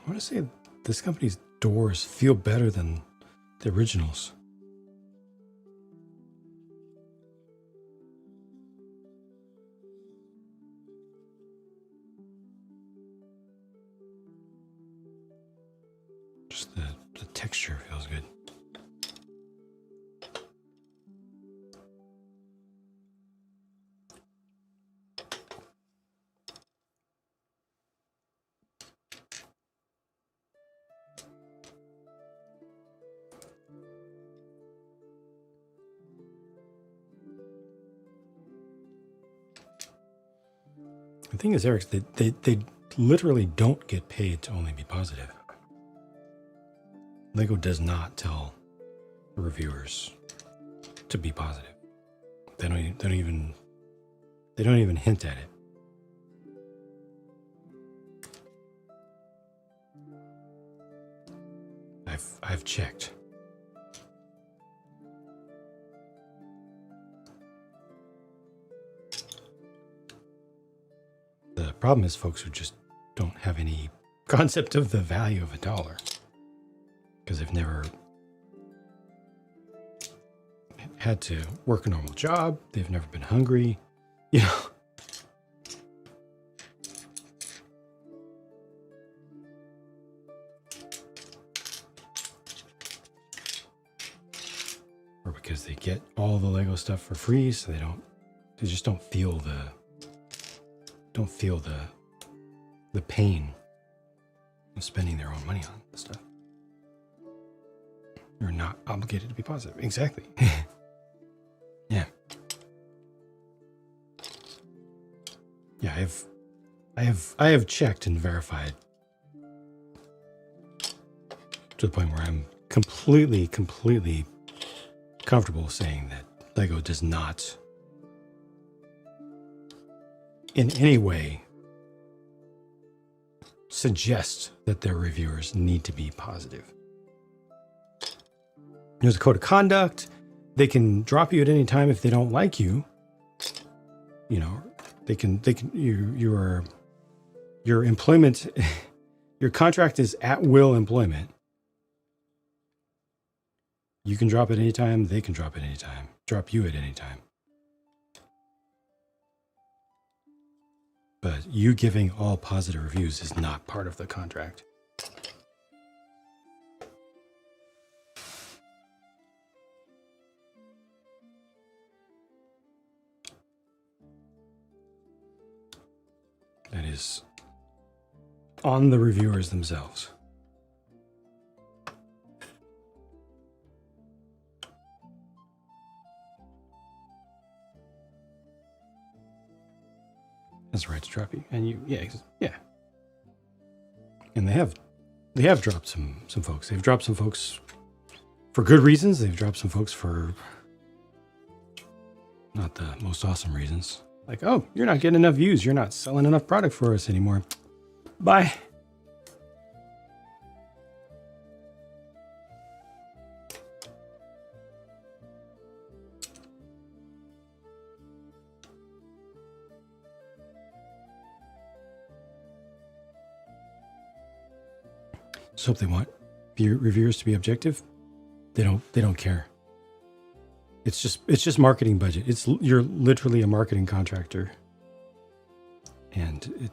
I want to say this company's doors feel better than the originals. Just the texture feels good. The thing is, Eric, they literally don't get paid to only be positive. Lego does not tell the reviewers to be positive. They don't even hint at it. I've checked. The problem is folks who just don't have any concept of the value of $1 because they've never had to work a normal job. They've never been hungry, you know. Or because they get all the Lego stuff for free, so they just don't feel the pain of spending their own money on the stuff. You're not obligated to be positive. Exactly. Yeah. Yeah, I have checked and verified to the point where I'm completely comfortable saying that Lego does not in any way suggest that their reviewers need to be positive. There's a code of conduct. They can drop you at any time if they don't like you. You know, your employment, your contract is at will employment. You can drop at any time. They can drop at any time. Drop you at any time. But you giving all positive reviews is not part of the contract. That is on the reviewers themselves. Has the right to drop you, and you, yeah. And they have dropped some folks. They've dropped some folks for good reasons. They've dropped some folks for not the most awesome reasons. Like, oh, you're not getting enough views. You're not selling enough product for us anymore. Bye. So if they want reviewers to be objective, they don't care. It's just marketing budget. You're literally a marketing contractor, and it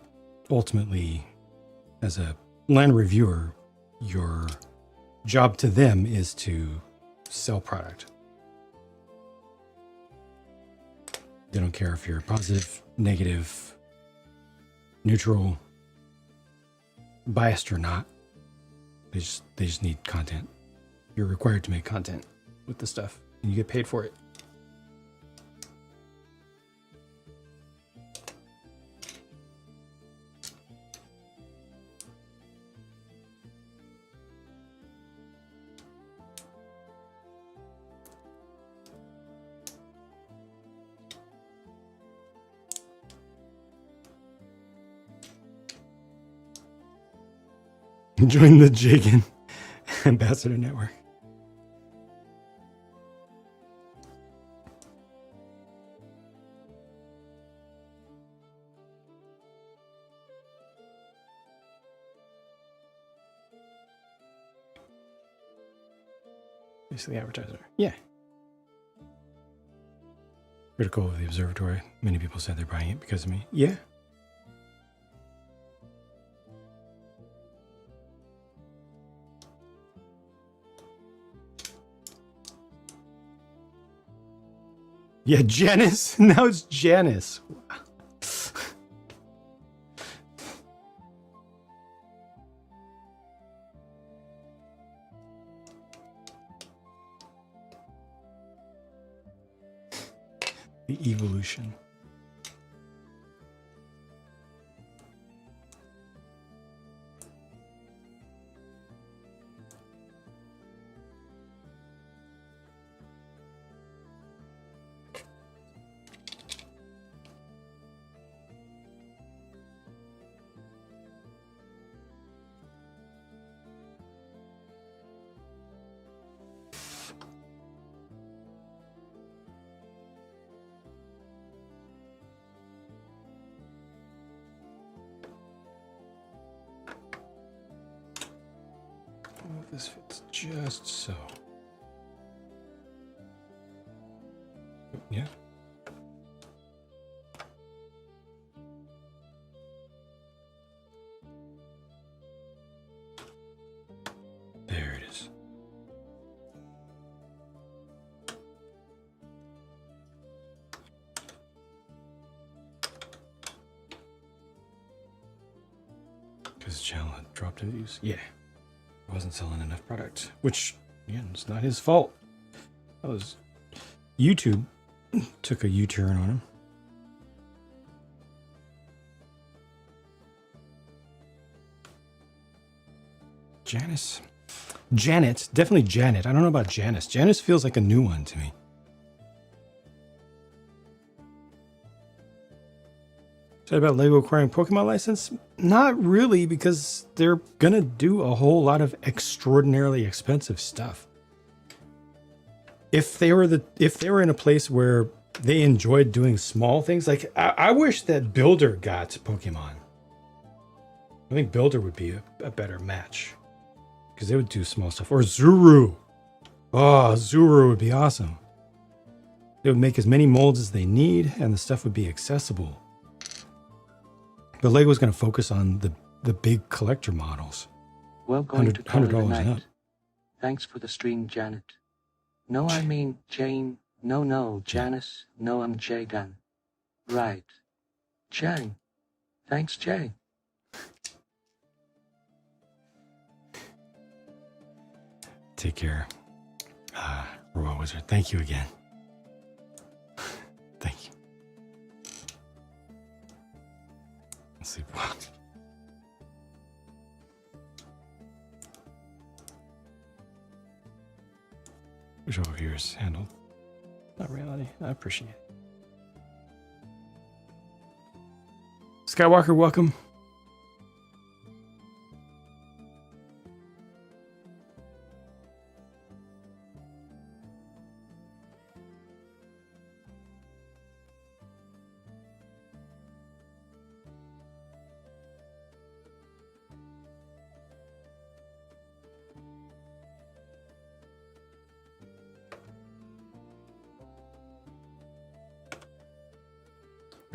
ultimately, as a land reviewer, your job to them is to sell product. They don't care if you're positive, negative, neutral, biased or not. They just need content. You're required to make content with the stuff, and you get paid for it. Join the Jagan Ambassador Network. Basically, advertiser. Yeah. Critical of the observatory. Many people said they're buying it because of me. Yeah. Yeah, Janice. Now it's Janice. The evolution. This fits just so. Yeah. There it is. Because the channel had dropped in views. Yeah. Wasn't selling enough product, which again, it's not his fault. That was YouTube took a U-turn on him. Janice. Janet, definitely Janet. I don't know about Janice. Janice feels like a new one to me. Said about Lego acquiring Pokemon license? Not really, because they're gonna do a whole lot of extraordinarily expensive stuff. If they were in a place where they enjoyed doing small things, like I wish that Builder got Pokemon. I think Builder would be a better match because they would do small stuff. Or Zuru. Oh, Zuru would be awesome. They would make as many molds as they need, and the stuff would be accessible. But Lego's going to focus on the big collector models. Well, going to call it a $100 and up. night. Thanks for the stream, Janet. No, I mean Jane. No, Janice. No, I'm Jagan. Right. Jane. Thanks, Jay. Take care. Robot Wizard, thank you again. Thank you. Let's see what. Which over here is handled. Not reality. I appreciate it. Skywalker, welcome.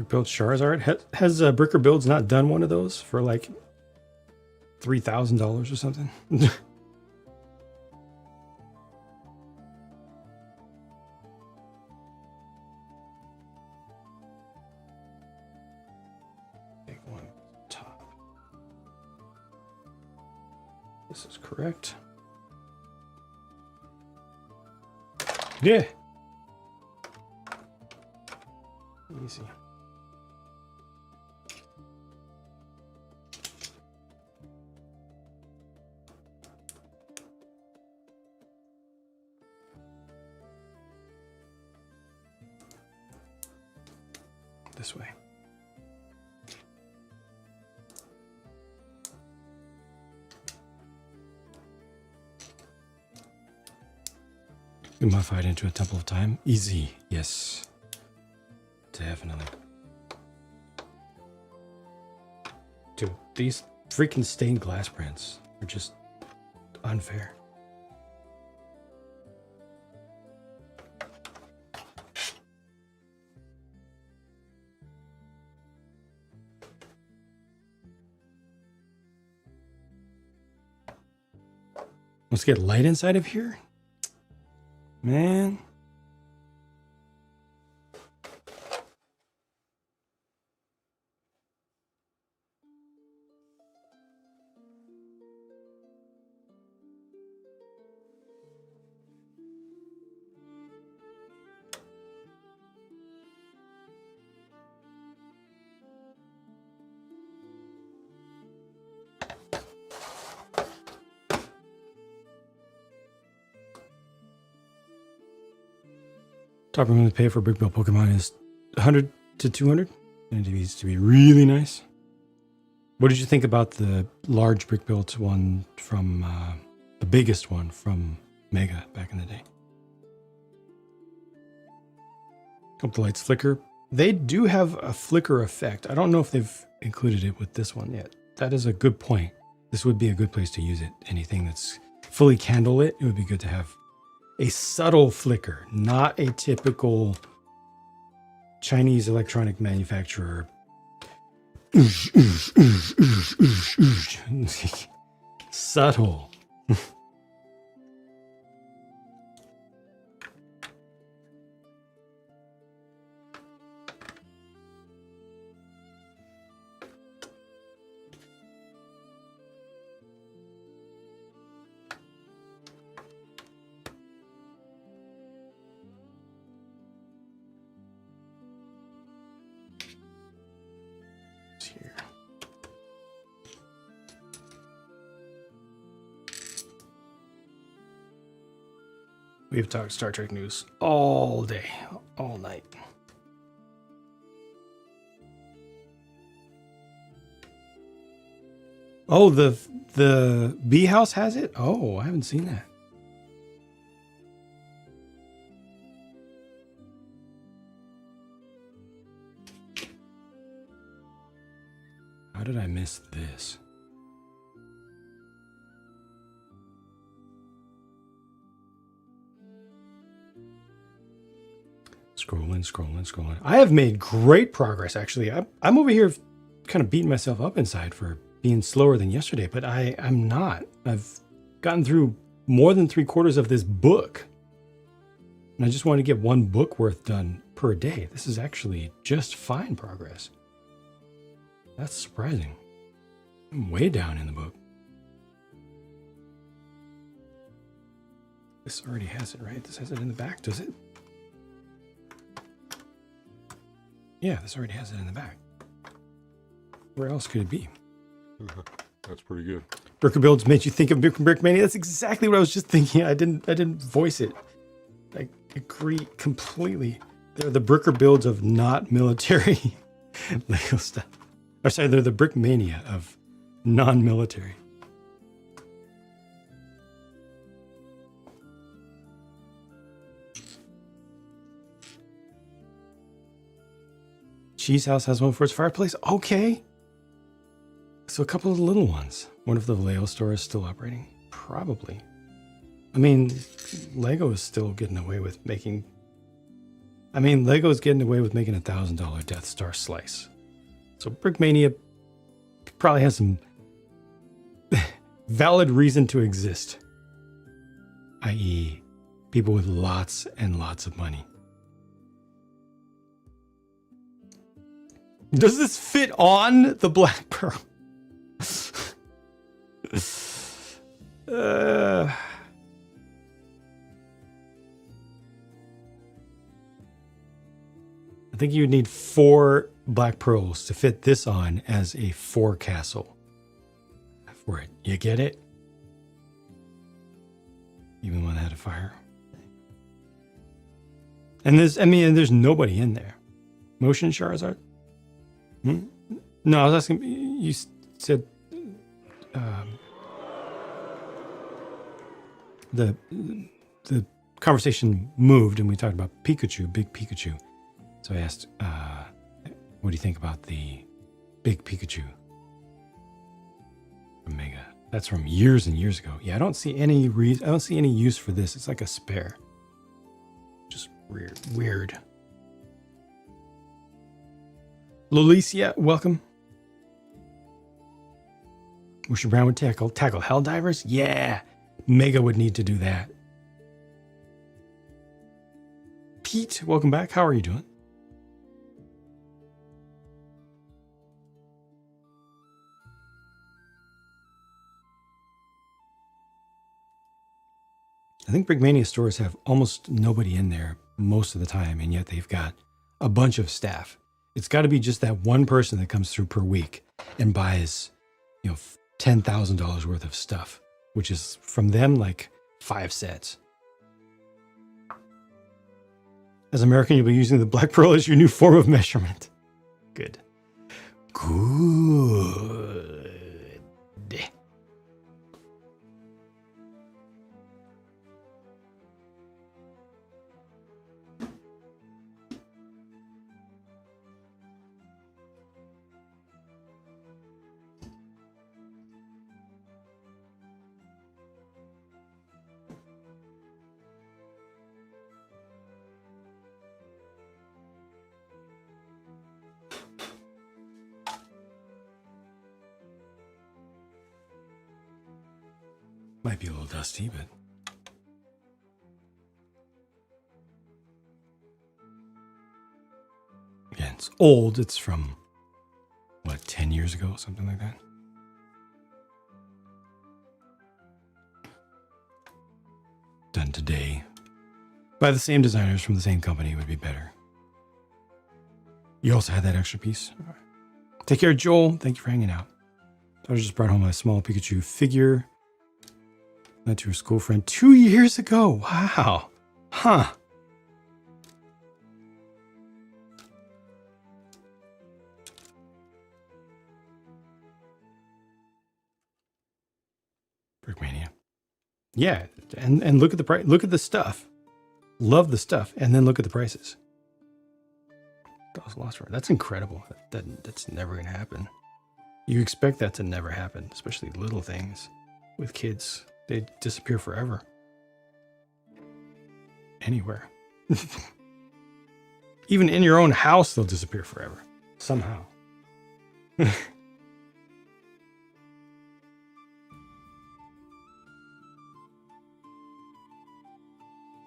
Built Charizard. Has Bricker Builds not done one of those for like $3,000 or something? Take one top. This is correct. Yeah. Easy. This way. We modified into a Temple of Time. Easy. Yes. Definitely. Dude, these freaking stained glass prints are just unfair. Let's get light inside of here. Man. Top I'm going to pay for Brick Built Pokemon is 100 to 200. And it needs to be really nice. What did you think about the large Brick Built one from, the biggest one from Mega back in the day? Hope the lights flicker. They do have a flicker effect. I don't know if they've included it with this one yet. That is a good point. This would be a good place to use it. Anything that's fully candlelit, it would be good to have a subtle flicker, not a typical Chinese electronic manufacturer. Subtle. Here. We've talked Star Trek news all day, all night. Oh, the bee house has it? Oh, I haven't seen that. How did I miss this? Scrolling. I have made great progress, actually. I'm over here kind of beating myself up inside for being slower than yesterday, but I'm not. I've gotten through more than 3/4 of this book. And I just want to get one book worth done per day. This is actually just fine progress. That's surprising. I'm way down in the book. This already has it, right? This has it in the back, does it? Yeah, this already has it in the back. Where else could it be? That's pretty good. Bricker builds made you think of Brick Mania. That's exactly what I was just thinking. I didn't voice it. I agree completely. They're the Bricker builds of not military Lego stuff. Or sorry, they're the Brick Mania of non-military. Cheese House has one for its fireplace. Okay. So a couple of the little ones. Wonder if the Lego store is still operating. Probably. I mean, Lego is still getting away with making... Lego is getting away with making a $1,000 Death Star slice. So Brickmania probably has some valid reason to exist. I.e., people with lots and lots of money. Does this fit on the Black Pearl? I think you need 4 Black Pearls to fit this on as a 4 castle. For it. You get it? Even when I had a fire. And there's nobody in there. Motion Charizard? No, I was asking, you said the conversation moved and we talked about Pikachu, big Pikachu. So I asked, what do you think about the big Pikachu from Mega? That's from years and years ago. Yeah, I don't see any use for this. It's like a spare. Just weird. Lolicia, welcome. Wish Brown would tackle Helldivers? Yeah. Mega would need to do that. Pete, welcome back. How are you doing? I think Brickmania stores have almost nobody in there most of the time, and yet they've got a bunch of staff. It's got to be just that one person that comes through per week and buys, you know, $10,000 worth of stuff, which is from them like 5 sets. As American, you'll be using the black pearl as your new form of measurement. Good. Good. Might be a little dusty, but again, it's old. It's from what, 10 years ago, something like that. Done today by the same designers from the same company would be better. You also had that extra piece. All right. Take care, Joel. Thank you for hanging out. I just brought home a small Pikachu figure. Not to her school friend 2 years ago. Wow. Huh. Brickmania. Yeah, and look at the price. Look at the stuff. Love the stuff, and then look at the prices. Lost. That's incredible. That's never gonna happen. You expect that to never happen, especially little things with kids. They disappear forever. Anywhere. Even in your own house, they'll disappear forever. Somehow. So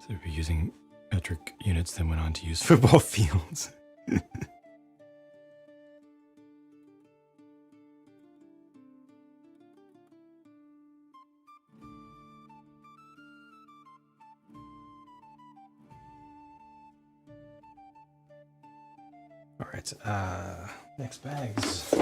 we're using metric units, then went on to use football fields. All right, next bags.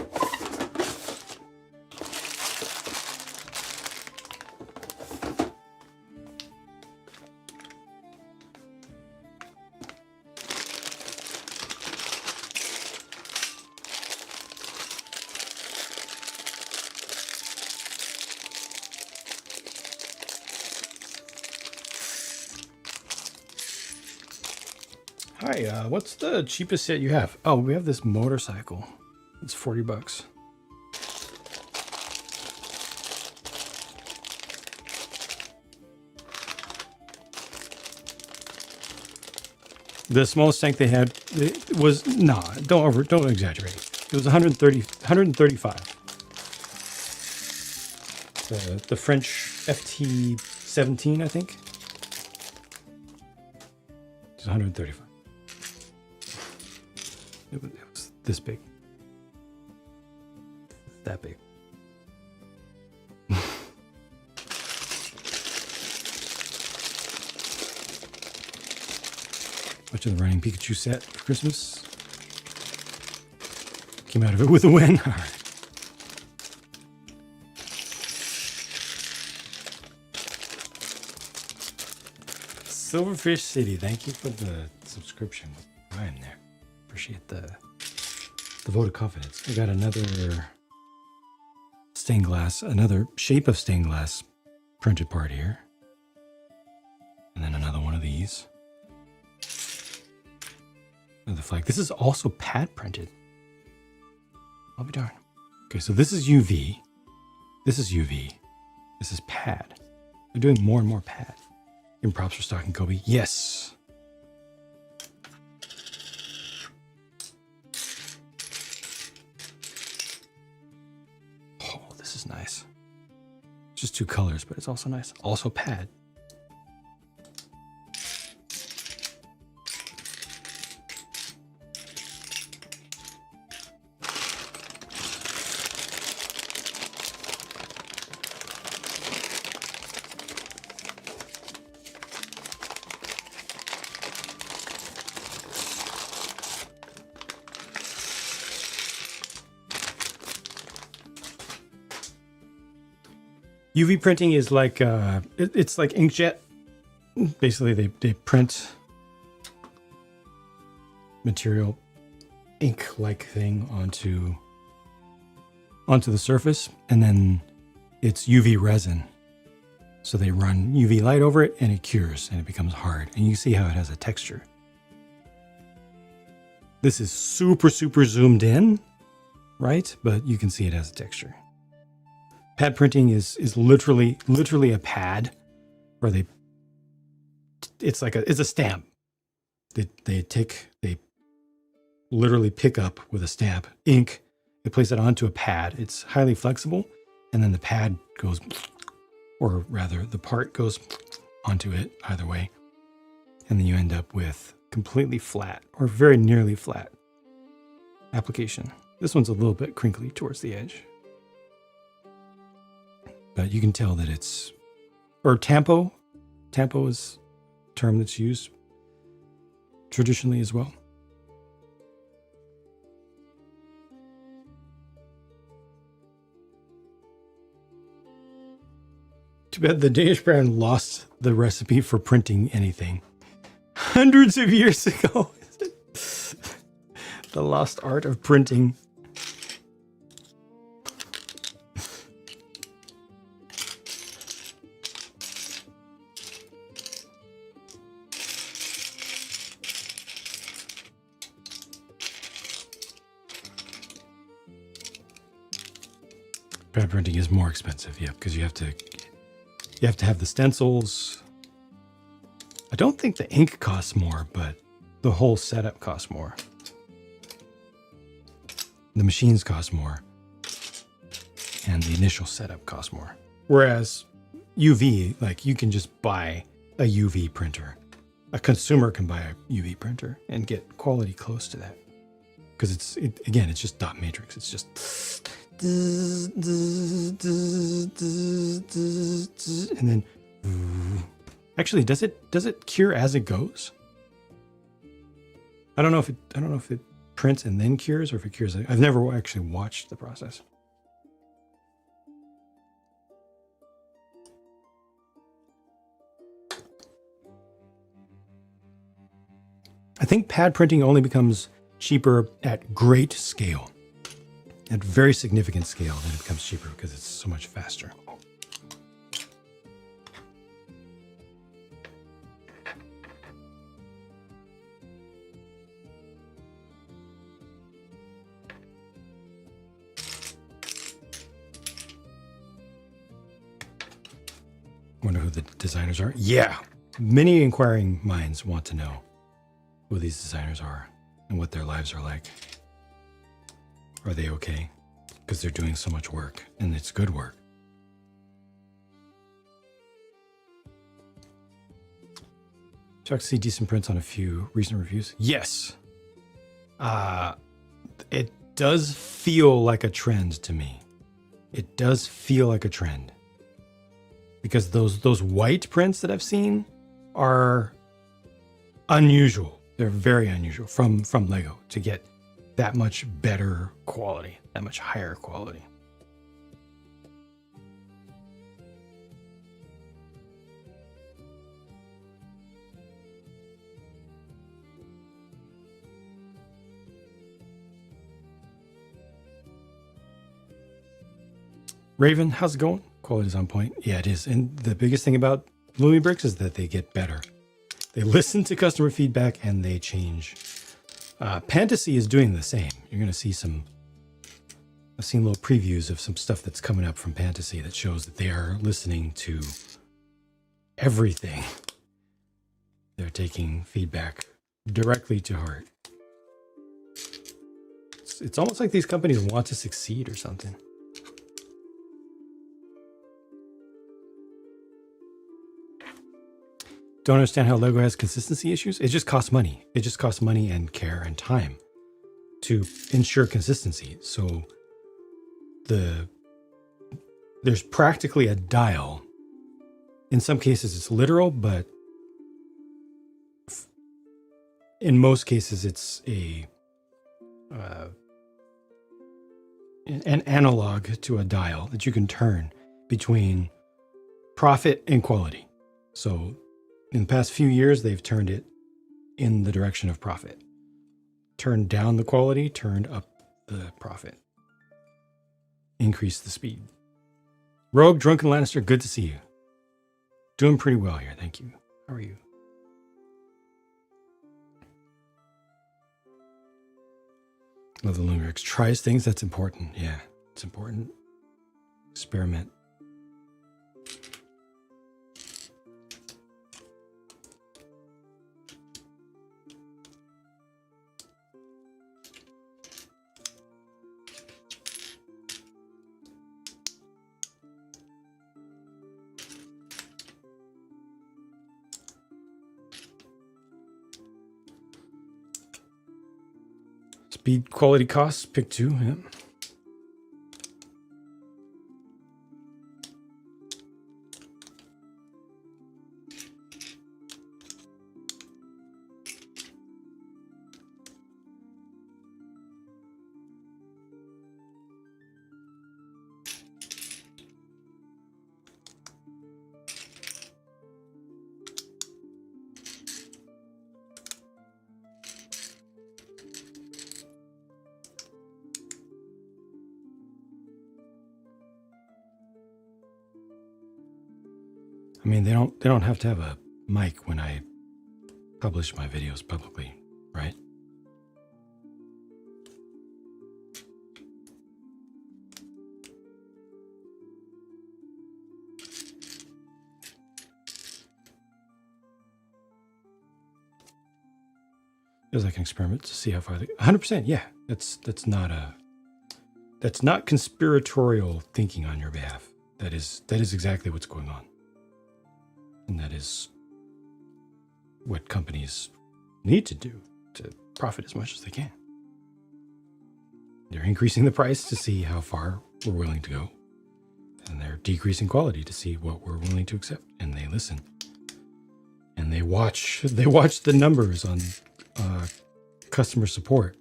Hi, what's the cheapest set you have? Oh, we have this motorcycle. It's $40. The smallest tank they had was, nah, don't exaggerate. It was 135. The French FT-17, I think. It's 135. It was this big. That big. Much of the running Pikachu set for Christmas. Came out of it with a win. All right. Silverfish City, thank you for the subscription. Ryan there. Appreciate the vote of confidence. I got another stained glass, another shape of stained glass printed part here. And then another one of these. Another flag. This is also pad printed. I'll be darned. Okay, so this is UV. This is UV. This is pad. They're doing more and more pad. Give props for stocking Kobe. Yes. Oh, this is nice. just two colors, but it's also nice. Also pad. UV printing is like it's like inkjet. Basically, they print material, ink-like thing onto the surface, and then it's UV resin. So they run UV light over it, and it cures, and it becomes hard. And you see how it has a texture. This is super zoomed in, right? But you can see it has a texture. Pad printing is literally a pad where it's a stamp. They literally pick up with a stamp ink, they place it onto a pad. It's highly flexible, and then the pad goes, or rather the part goes onto it, either way. And then you end up with completely flat or very nearly flat application. This one's a little bit crinkly towards the edge. But you can tell that it's, or tampo. Tampo is a term that's used traditionally as well. Too bad the Danish brand lost the recipe for printing anything hundreds of years ago. The lost art of printing. Pad printing is more expensive, yeah, because you have to have the stencils. I don't think the ink costs more, but the whole setup costs more. The machines cost more, and the initial setup costs more. Whereas UV, like you can just buy a UV printer. A consumer can buy a UV printer and get quality close to that, because it's just dot matrix. It's just. And then actually does it cure as it goes? I don't know if it prints and then cures, or if it cures. I've never actually watched the process. I think pad printing only becomes cheaper at great scale. At very significant scale, then it becomes cheaper because it's so much faster. Wonder who the designers are. Yeah, many inquiring minds want to know who these designers are and what their lives are like. Are they okay? Because they're doing so much work, and it's good work. Shocked to see decent prints on a few recent reviews. Yes. It does feel like a trend to me. It does feel like a trend. Because those white prints that I've seen are unusual. They're very unusual from Lego to get that much better quality, that much higher quality. Raven, how's it going? Quality's on point. Yeah, it is. And the biggest thing about Lumibricks is that they get better. They listen to customer feedback and they change. Fantasy is doing the same. You're going to see I've seen little previews of some stuff that's coming up from Fantasy that shows that they are listening to everything. They're taking feedback directly to heart. It's almost like these companies want to succeed or something. don't understand how Lego has consistency issues. It just costs money. It just costs money and care and time to ensure consistency. So there's practically a dial. In some cases it's literal, but in most cases it's an analog to a dial that you can turn between profit and quality. So in the past few years, they've turned it in the direction of profit. Turned down the quality, turned up the profit. Increased the speed. Rogue, Drunken Lannister, good to see you. Doing pretty well here, thank you. How are you? Love the Lumibricks. Tries things, that's important. Yeah, it's important. Experiment. Speed, quality, costs, pick 2. Yeah. I mean, they don't have to have a mic when I publish my videos publicly, right? Feels like an experiment to see how far 100%, yeah. That's not conspiratorial thinking on your behalf. That is exactly what's going on. And that is what companies need to do to profit as much as they can. They're increasing the price to see how far we're willing to go. And they're decreasing quality to see what we're willing to accept. And they listen. And they watch the numbers on customer support.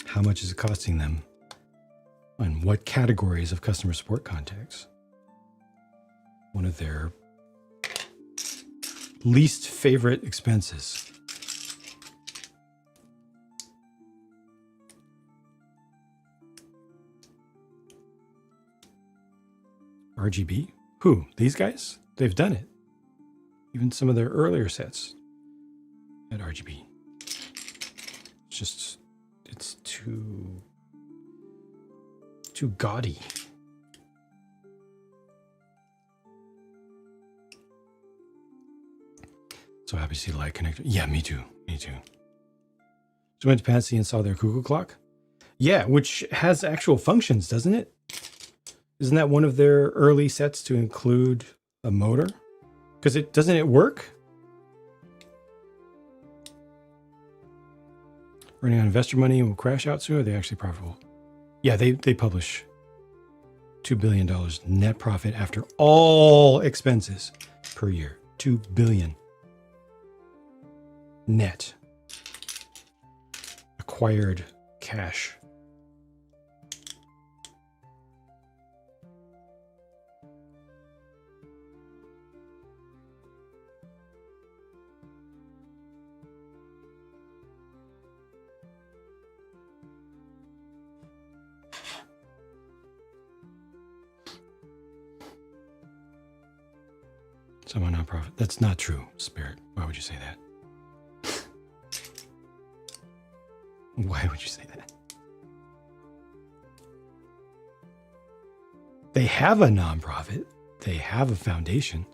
How much is it costing them? And what categories of customer support contacts? One of their least favorite expenses. RGB? Who? These guys? They've done it. Even some of their earlier sets had RGB. It's too gaudy. So happy to see the light connector. Yeah, me too. Me too. So went to Patsy and saw their cuckoo clock. Yeah, which has actual functions, doesn't it? Isn't that one of their early sets to include a motor? Because doesn't it work? Running on investor money and will crash out soon. Or are they actually profitable? Yeah, they publish $2 billion net profit after all expenses per year. $2 billion. Net acquired cash. Some are nonprofit. That's not true, Spirit. Why would you say that? Why would you say that? They have a nonprofit. They have a foundation.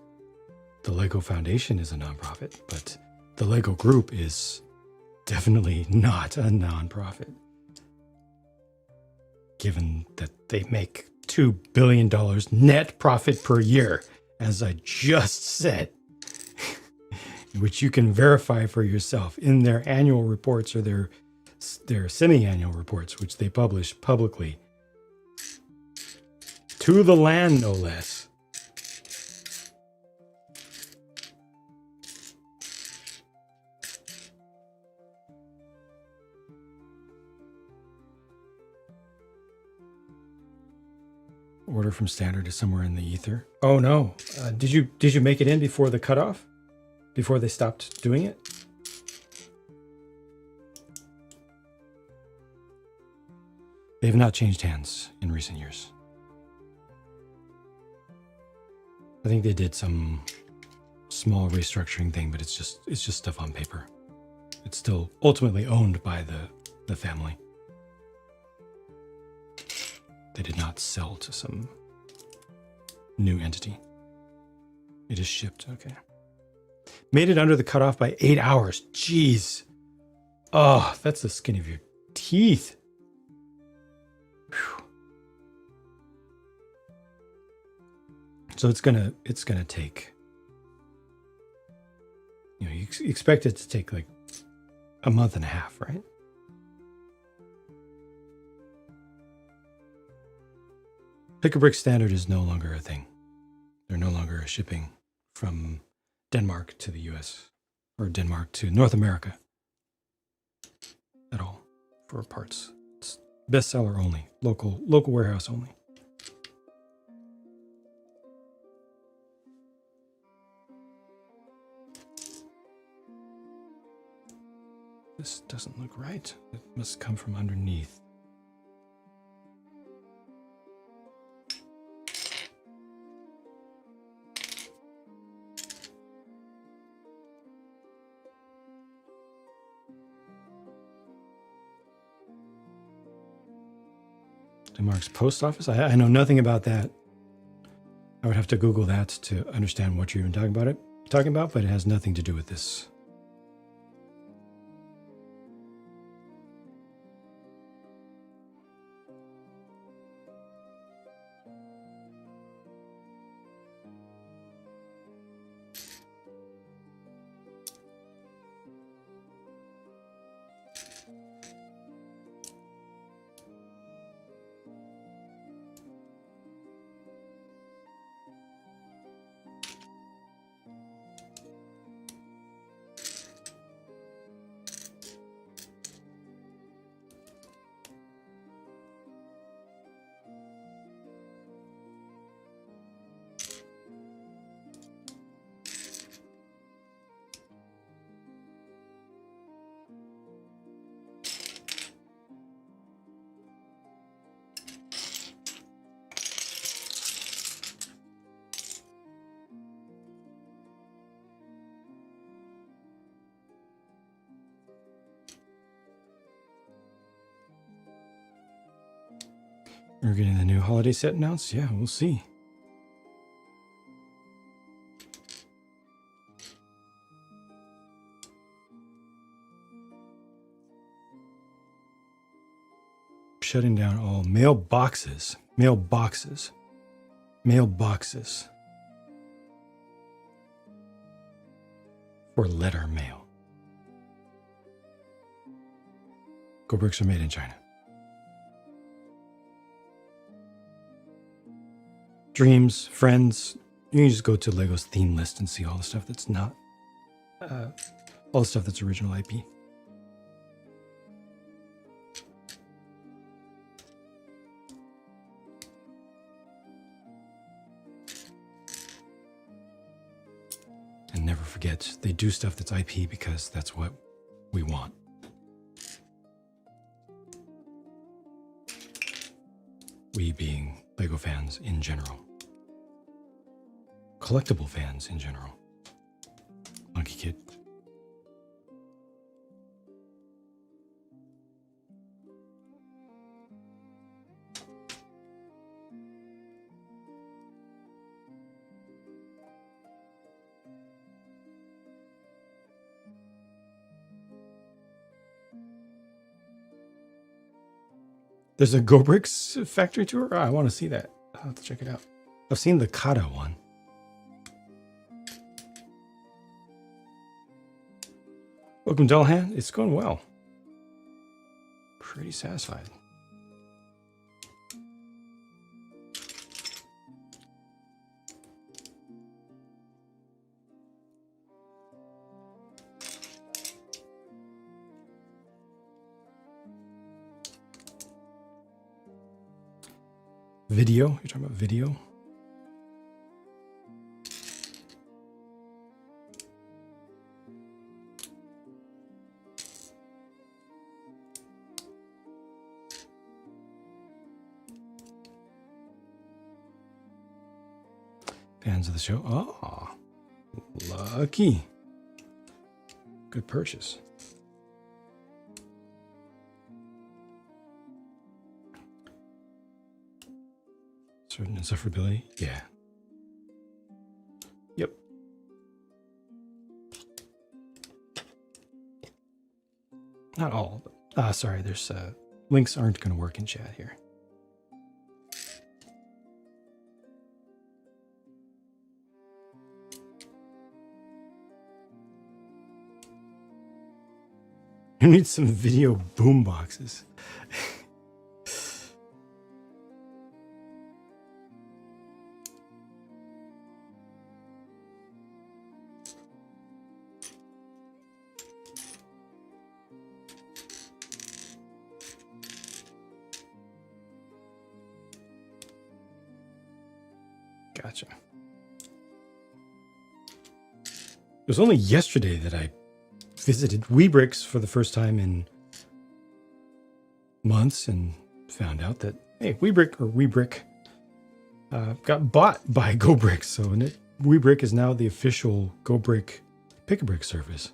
The Lego Foundation is a nonprofit, but the Lego Group is definitely not a nonprofit. Given that they make $2 billion net profit per year, as I just said. which you can verify for yourself in their annual reports or their semi-annual reports, which they publish publicly. To the land, no less. Order from standard is somewhere in the ether. Oh no! Did you make it in before the cutoff? Before they stopped doing it? They have not changed hands in recent years. I think they did some small restructuring thing, but it's just stuff on paper. It's still ultimately owned by the family. They did not sell to some new entity. It is shipped. Okay. Made it under the cutoff by 8 hours. Jeez. Oh, that's the skin of your teeth. Whew. So it's gonna take. You know, you expect it to take like a month and a half, right? Pick-a-brick standard is no longer a thing. They're no longer shipping from Denmark to the US or Denmark to North America at all for parts. It's bestseller only, local warehouse only. This doesn't look right. It must come from underneath. Denmark's post office? I know nothing about that. I would have to Google that to understand what you're even talking about, but it has nothing to do with this. We're getting the new holiday set announced? Yeah, we'll see. Shutting down all mailboxes for letter mail. GoBricks are made in China. Dreams, friends, you can just go to Lego's theme list and see all the stuff that's not, all the stuff that's original IP. And never forget, they do stuff that's IP because that's what we want. We being Lego fans in general. Collectible fans in general. Monkey Kid. There's a GoBricks factory tour? Oh, I want to see that. I'll have to check it out. I've seen the Kata one. Welcome, Dullahan. It's going well. Pretty satisfied. Video? You're talking about video? Fans of the show. Oh, lucky. Good purchase. Certain insufferability. Yeah. Yep. Not all. Sorry, there's links aren't going to work in chat here. You need some video boom boxes. Gotcha. It was only yesterday that I visited Lumibricks for the first time in months and found out that, hey, Lumibrick got bought by GoBrick. So Lumibrick is now the official GoBrick Pick-a-Brick service.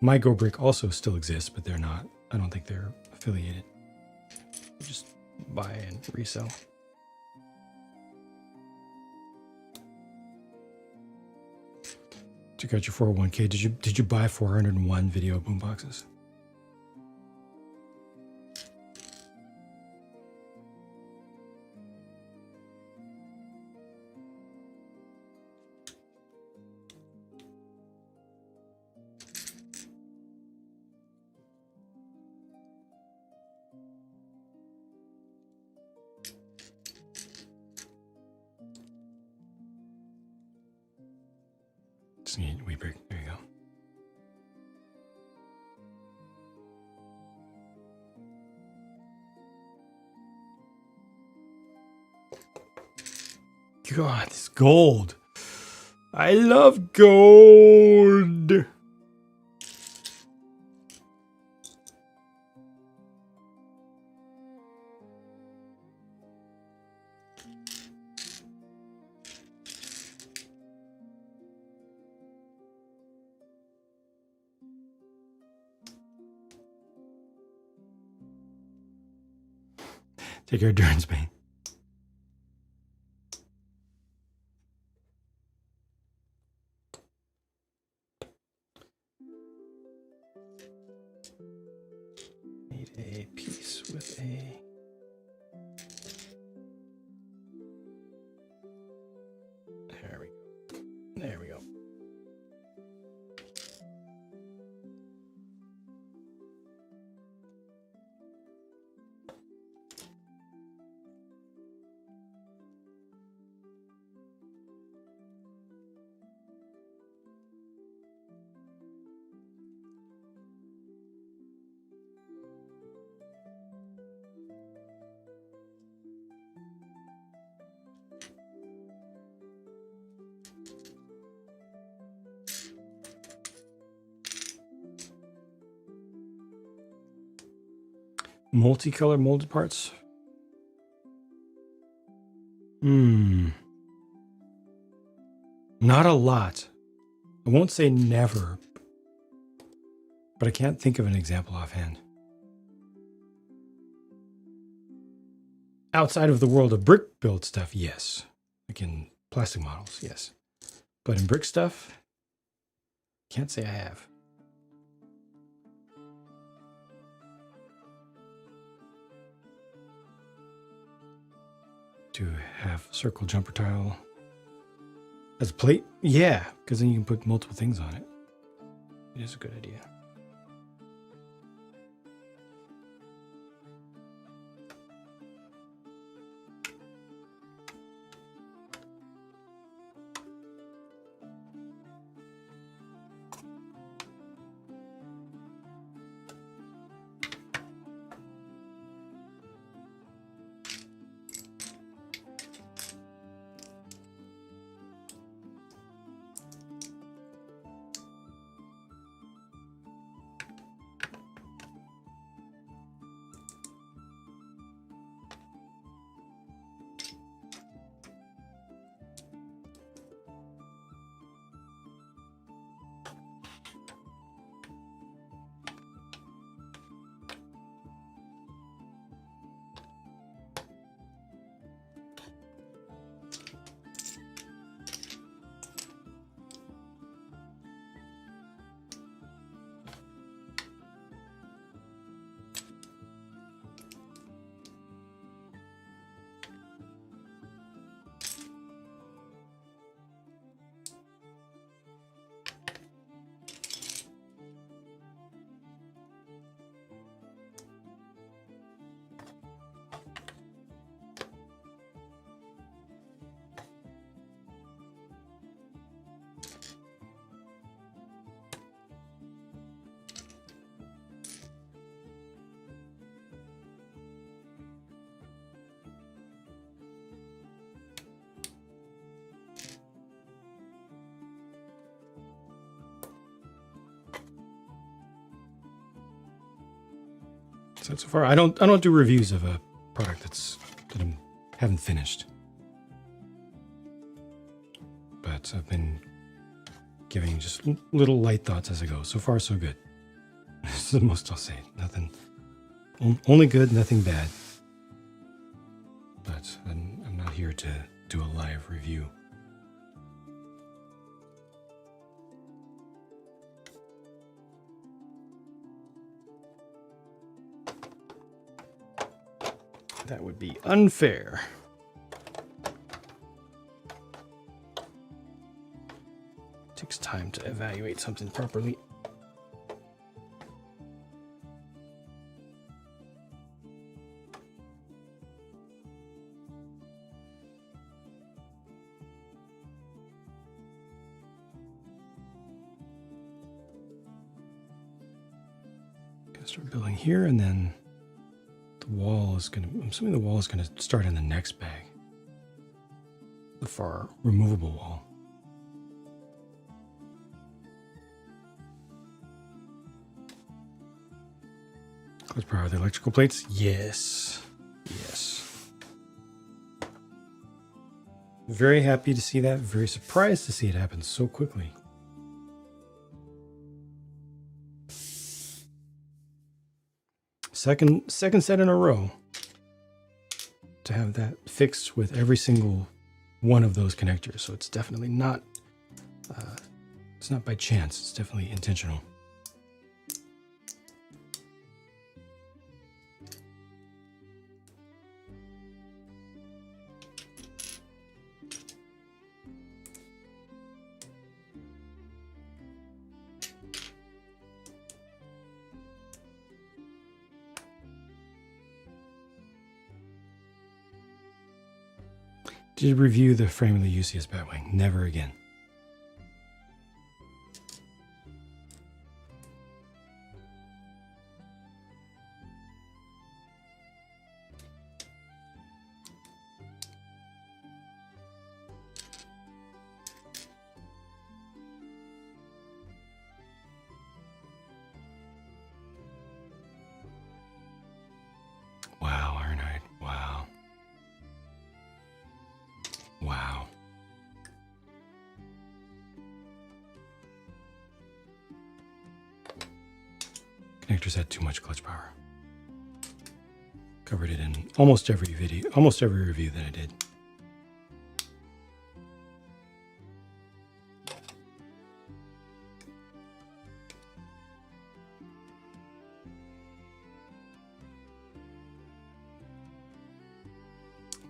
My GoBrick also still exists, but they're not. I don't think they're affiliated. They just buy and resell. Took out your 401k. Did you buy 401 video boom boxes? Just need Lumibrick. There you go. God, this gold. I love gold. Take your endurance, man. Need a piece with a... There we go. There we go. Multicolor molded parts? Not a lot. I won't say never, but I can't think of an example offhand. Outside of the world of brick build stuff, yes. Like in plastic models, yes. But in brick stuff, can't say I have. To have circle jumper tile as a plate? Yeah, because then you can put multiple things on it. It is a good idea. So far, I don't do reviews of a product that I haven't finished, but I've been giving just little light thoughts as I go. So far, so good. That's the most I'll say. Nothing, only good, nothing bad. But I'm not here to do a live review. That would be unfair. It takes time to evaluate something properly. Gonna start building here, and then the wall is gonna, I'm assuming the wall is gonna start in the next bag. The far removable wall. Let's power the electrical plates. Yes. Yes. Very happy to see that. Very surprised to see it happen so quickly. Second set in a row to have that fixed with every single one of those connectors. So it's definitely not, it's not by chance. It's definitely intentional. Did review the frame of the UCS Batwing. Never again. Wow, Ironhide. Wow. Wow. Connectors had too much clutch power. Covered it in almost every video, almost every review that I did.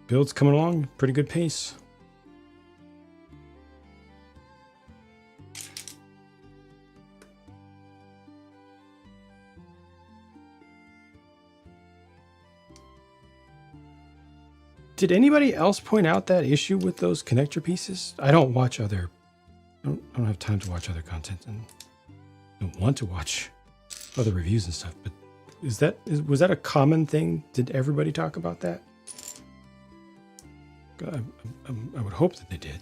Build's coming along, pretty good pace. Did anybody else point out that issue with those connector pieces? I don't watch other... I don't have time to watch other content, and I don't want to watch other reviews and stuff, but was that a common thing? Did everybody talk about that? I would hope that they did.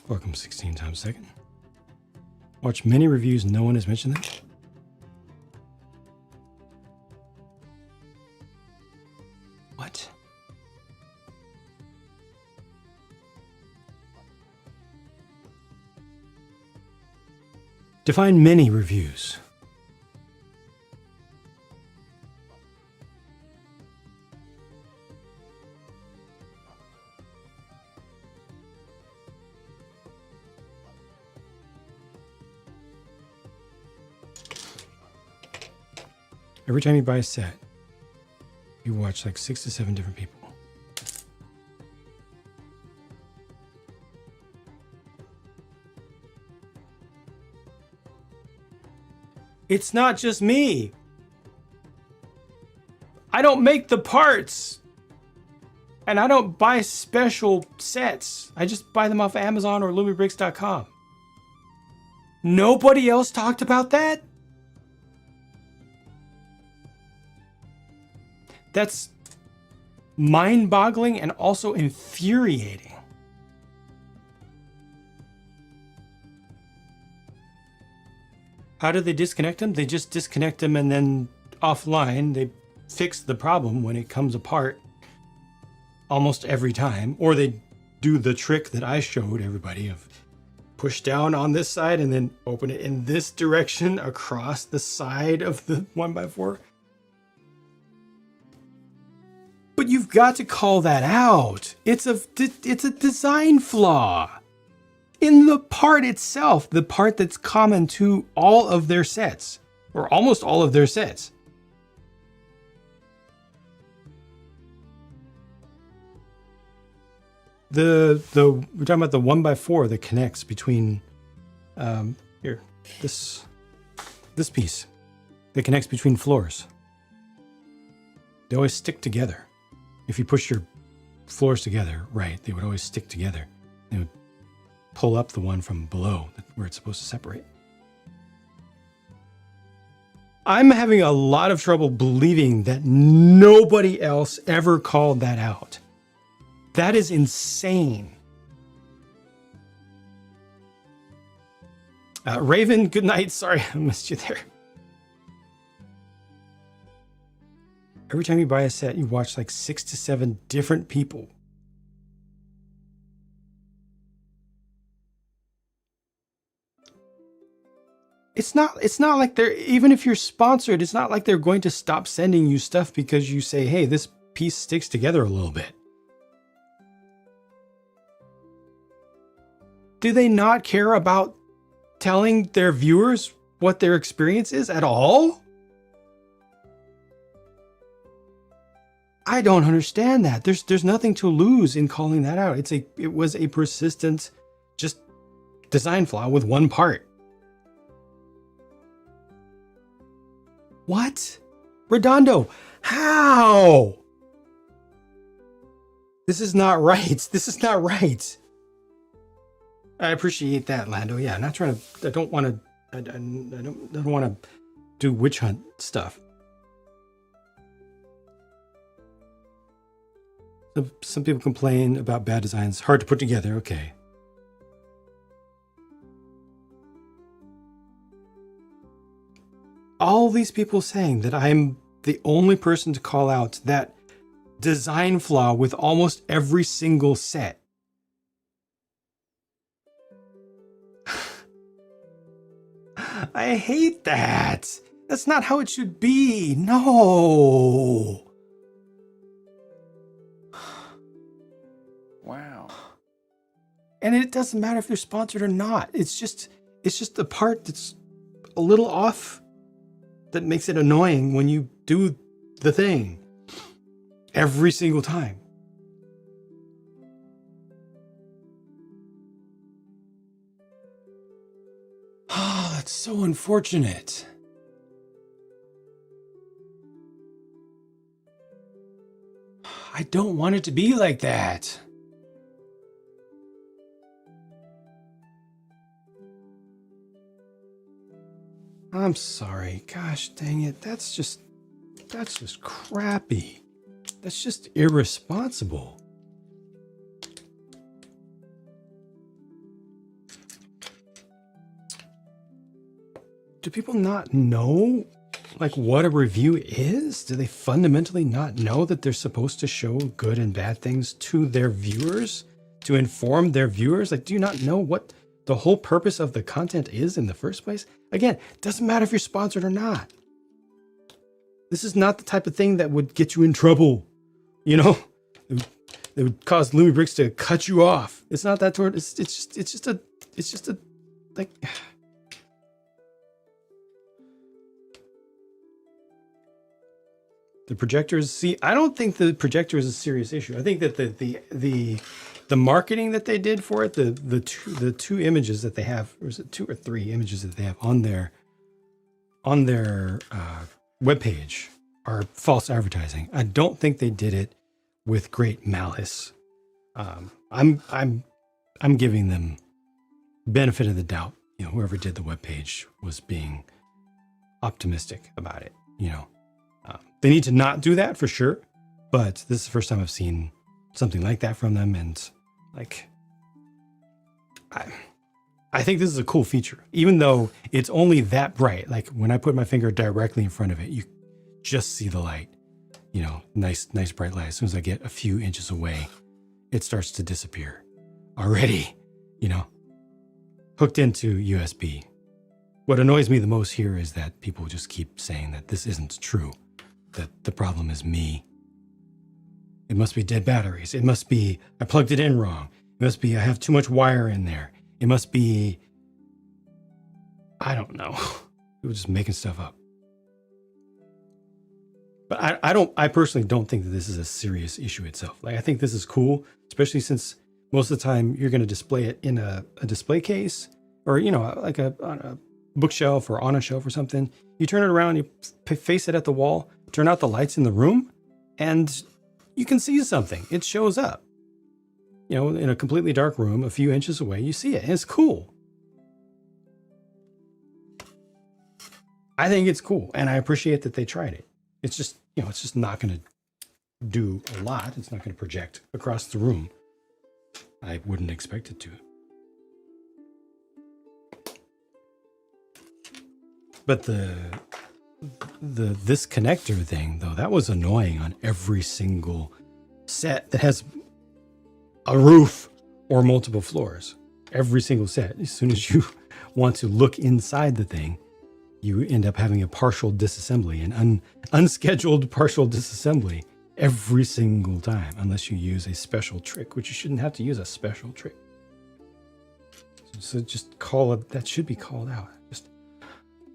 Welcome 16 times a second. Watch many reviews, no one has mentioned them. What? Define many reviews. Every time you buy a set, you watch like 6 to 7 different people. It's not just me. I don't make the parts. And I don't buy special sets. I just buy them off Amazon or Lumibricks.com. Nobody else talked about that? That's mind-boggling and also infuriating. How do they disconnect them? They just disconnect them and then offline they fix the problem when it comes apart almost every time. Or they do the trick that I showed everybody of push down on this side and then open it in this direction across the side of the 1x4. But you've got to call that out. It's a design flaw in the part itself, the part that's common to all of their sets, or almost all of their sets. We're talking about the 1x4 that connects between this piece that connects between floors. They always stick together. If you push your floors together, right, they would always stick together. They would pull up the one from below where it's supposed to separate. I'm having a lot of trouble believing that nobody else ever called that out. That is insane. Raven, good night. Sorry I missed you there. Every time you buy a set, you watch like 6 to 7 different people. It's not like they're, even if you're sponsored, it's not like they're going to stop sending you stuff because you say, hey, this piece sticks together a little bit. Do they not care about telling their viewers what their experience is at all? I don't understand that. There's nothing to lose in calling that out. It was a persistent, just design flaw with one part. What? Redondo, how? This is not right. This is not right. I appreciate that, Lando. Yeah, I'm not trying to, I don't want to do witch hunt stuff. Some people complain about bad designs, hard to put together. Okay. All these people saying that I'm the only person to call out that design flaw with almost every single set. I hate that. That's not how it should be. No. Wow. And it doesn't matter if they're sponsored or not. It's just the part that's a little off that makes it annoying when you do the thing. every single time. Oh, that's so unfortunate. I don't want it to be like that. I'm sorry. Gosh dang it. That's just crappy. That's just irresponsible. Do people not know like what a review is? Do they fundamentally not know that they're supposed to show good and bad things to their viewers, to inform their viewers? Like, do you not know what the whole purpose of the content is in the first place? Again, it doesn't matter if you're sponsored or not. This is not the type of thing that would get you in trouble. You know, it would cause Lumibricks to cut you off. It's not that sort. It's just a like. The projectors. See, I don't think the projector is a serious issue. I think that the marketing that they did for it, the two images that they have, or is it 2 or 3 images that they have on their webpage are false advertising. I don't think they did it with great malice. I'm giving them benefit of the doubt. You know, whoever did the webpage was being optimistic about it. You know, they need to not do that for sure. But this is the first time I've seen something like that from them, and like, I think this is a cool feature, even though it's only that bright. Like when I put my finger directly in front of it, you just see the light, you know, nice bright light. As soon as I get a few inches away, it starts to disappear already, you know, hooked into USB. What annoys me the most here is that people just keep saying that this isn't true, that the problem is me. It must be dead batteries. It must be I plugged it in wrong. It must be I have too much wire in there. It must be, I don't know. People just making stuff up. But I personally don't think that this is a serious issue itself. Like, I think this is cool, especially since most of the time you're going to display it in a display case, or, you know, like on a bookshelf or on a shelf or something. You turn it around, you face it at the wall, turn out the lights in the room, and you can see something. It shows up. You know, in a completely dark room, a few inches away, you see it. And it's cool. I think it's cool, and I appreciate that they tried it. It's just, you know, it's just not going to do a lot. It's not going to project across the room. I wouldn't expect it to. But this connector thing, though, that was annoying on every single set that has a roof or multiple floors. Every single set. As soon as you want to look inside the thing, you end up having a partial disassembly, an unscheduled partial disassembly every single time, unless you use a special trick, which you shouldn't have to use a special trick. So just call it, that should be called out.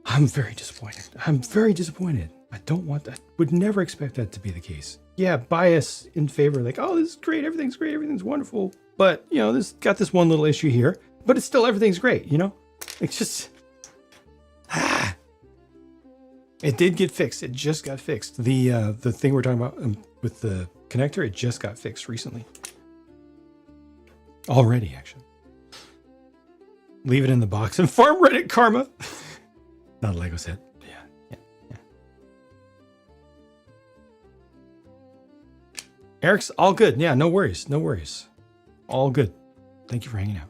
I'm very disappointed. I'm very disappointed. I don't want that. Would never expect that to be the case. Yeah, bias in favor, like, oh, this is great, everything's wonderful. But, you know, this got this one little issue here, but it's still, everything's great, you know? It's just, it did get fixed. It just got fixed. The thing we're talking about with the connector, it just got fixed recently. Already, actually. Leave it in the box and farm Reddit karma. Not a Lego set. Yeah. Eric's all good. Yeah, no worries. All good. Thank you for hanging out.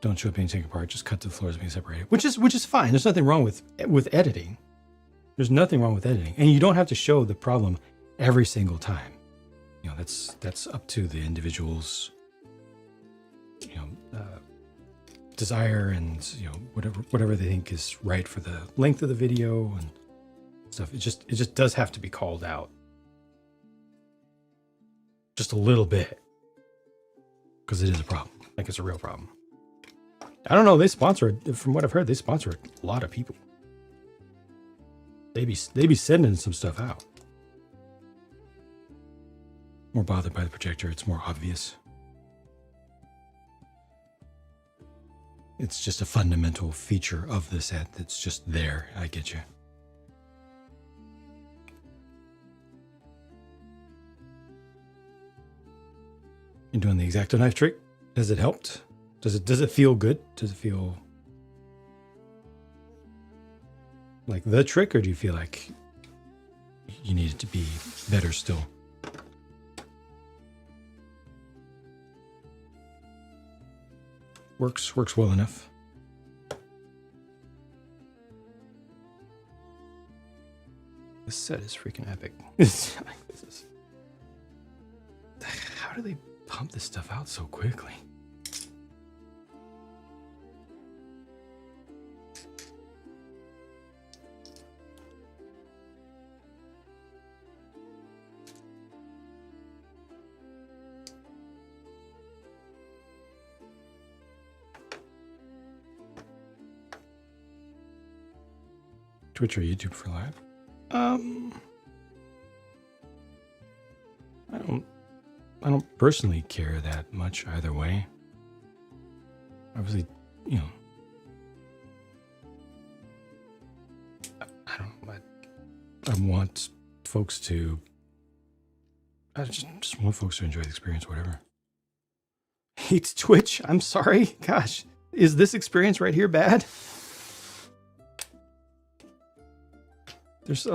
Don't show it being taken apart. Just cut to the floors being separated, which is fine. There's nothing wrong with editing. There's nothing wrong with editing, and you don't have to show the problem every single time. You know, that's up to the individual's, you know, desire, and, you know, whatever they think is right for the length of the video and stuff. It just does have to be called out just a little bit, because it is a problem. Like, it's a real problem. I don't know. They sponsor, from what I've heard, they sponsor a lot of people. They be sending some stuff out. more bothered by the projector. It's more obvious. It's just a fundamental feature of the set that's just there. I get you. You're doing the X-Acto knife trick. Has it helped? Does it feel good? Does it feel like the trick, or do you feel like you need it to be better still? Works well enough. This set is freaking epic. How do they pump this stuff out so quickly? Twitch or YouTube for live? I don't personally care that much either way. Obviously, you know, I want folks to, I just want folks to enjoy the experience, whatever. Hates Twitch? I'm sorry. Gosh, is this experience right here bad? There's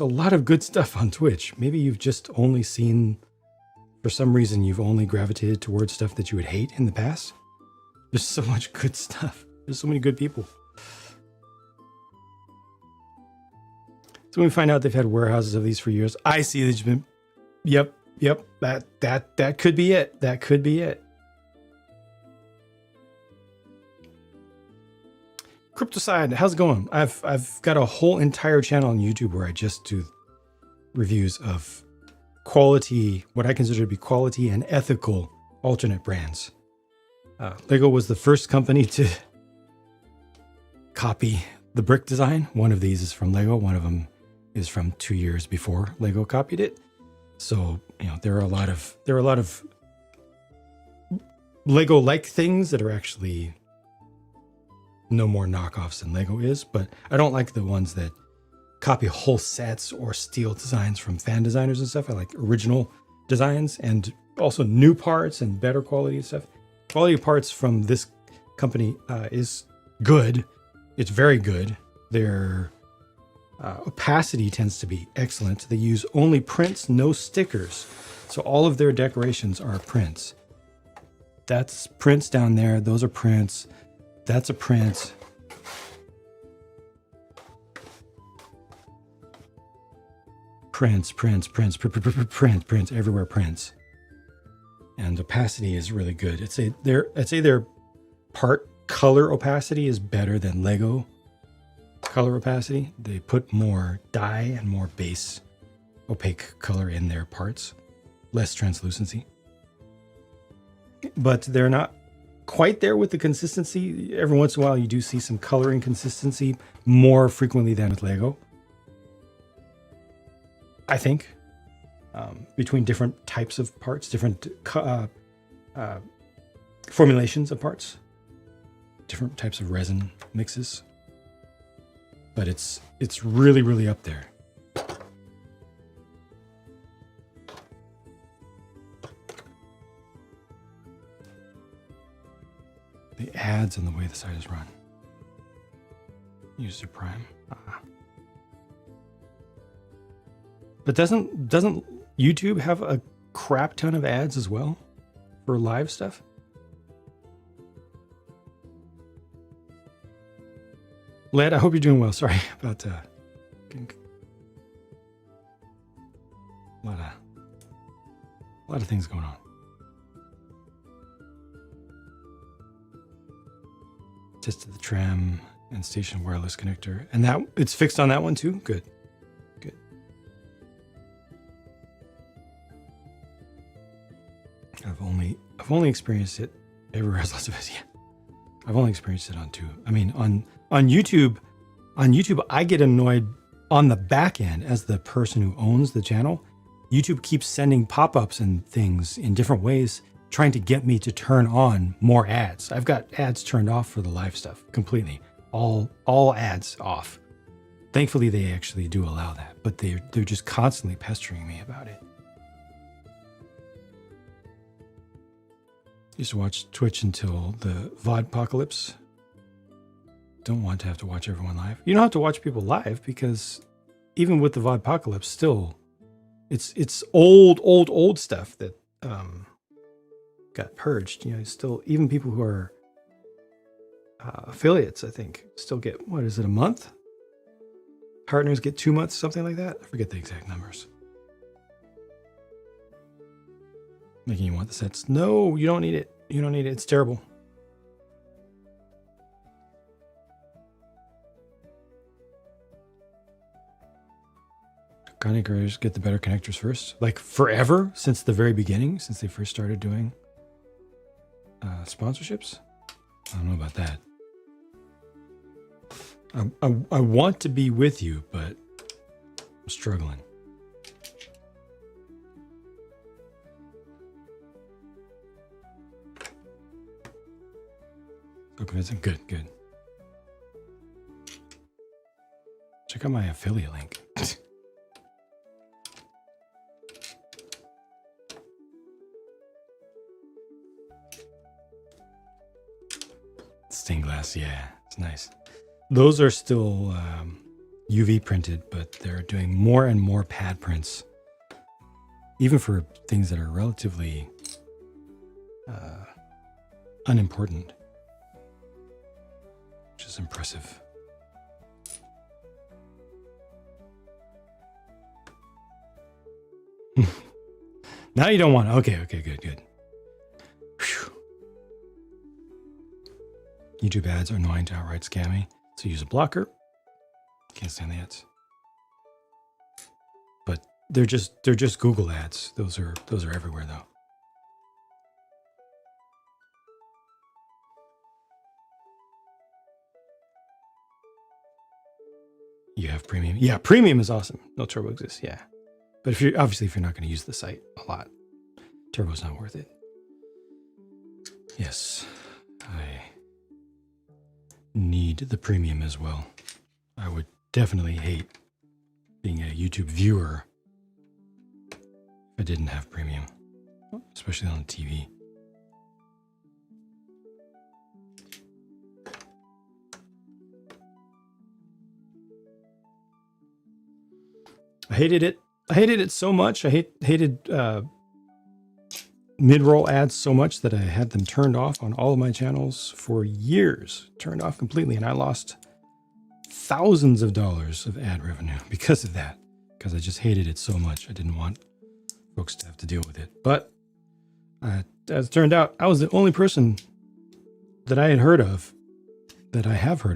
a lot of good stuff on Twitch. Maybe you've just only seen, for some reason, you've only gravitated towards stuff that you would hate in the past. There's so much good stuff. There's so many good people. So when we find out they've had warehouses of these for years, I see they've been, yep, that could be it. That could be it. Cryptoside, how's it going? I've got a whole entire channel on YouTube where I just do reviews of quality, what I consider to be quality and ethical alternate brands. Lego was the first company to copy the brick design. One of these is from Lego. One of them is from 2 years before Lego copied it. So, you know, there are a lot of Lego-like things that are actually no more knockoffs than Lego is, but I don't like the ones that copy whole sets or steal designs from fan designers and stuff. I like original designs and also new parts and better quality stuff. Quality of parts from this company is good. It's very good. Their opacity tends to be excellent. They use only prints, no stickers. So all of their decorations are prints. That's prints down there. Those are prints. That's a print. Prints, everywhere prints. And opacity is really good. I'd say their part color opacity is better than Lego color opacity. They put more dye and more base opaque color in their parts. Less translucency. But they're not quite there with the consistency. Every once in a while you do see some color inconsistency more frequently than with Lego. I think between different types of parts, different formulations of parts, different types of resin mixes. But it's really, really up there. The ads and the way the site is run. User Prime. But doesn't YouTube have a crap ton of ads as well for live stuff? Led, I hope you're doing well. Sorry about a lot of things going on. Tested the tram and station wireless connector, and that it's fixed on that one too. Good. I've only experienced it. Everywhere has lots of it. Yeah, I've only experienced it on two. I mean, on YouTube, I get annoyed on the back end as the person who owns the channel. YouTube keeps sending pop-ups and things in different ways, trying to get me to turn on more ads. I've got ads turned off for the live stuff completely. All ads off. Thankfully, they actually do allow that, but they're just constantly pestering me about it. Used to watch Twitch until the VODpocalypse. Don't want to have to watch everyone live. You don't have to watch people live because even with the VODpocalypse, still, it's old stuff that got purged. You know, still even people who are affiliates, I think, still get, what is it, a month? Partners get 2 months, something like that. I forget the exact numbers. Making you want the sets. No, you don't need it. You don't need it. It's terrible. Content creators get the better connectors first. Like forever, since the very beginning, since they first started doing sponsorships. I don't know about that. I want to be with you, but I'm struggling. So convincing. Good. Check out my affiliate link. Stained glass, yeah, it's nice. Those are still UV printed, but they're doing more and more pad prints, even for things that are relatively unimportant, which is impressive. Now you don't want to. Okay, good. Whew. YouTube ads are annoying to outright scammy, so use a blocker. Can't stand the ads. But they're just Google ads. Those are everywhere though. You have premium. Yeah, premium is awesome. No turbo exists, yeah. But if you're not going to use the site a lot, turbo's not worth it. Yes, I need the premium as well. I would definitely hate being a YouTube viewer if I didn't have premium, especially on TV. I hated it so much. I hated mid-roll ads so much that I had them turned off on all of my channels for years, turned off completely, and I lost thousands of dollars of ad revenue because of that, because I just hated it so much. I didn't want folks to have to deal with it. But as it turned out, I was the only person that I have heard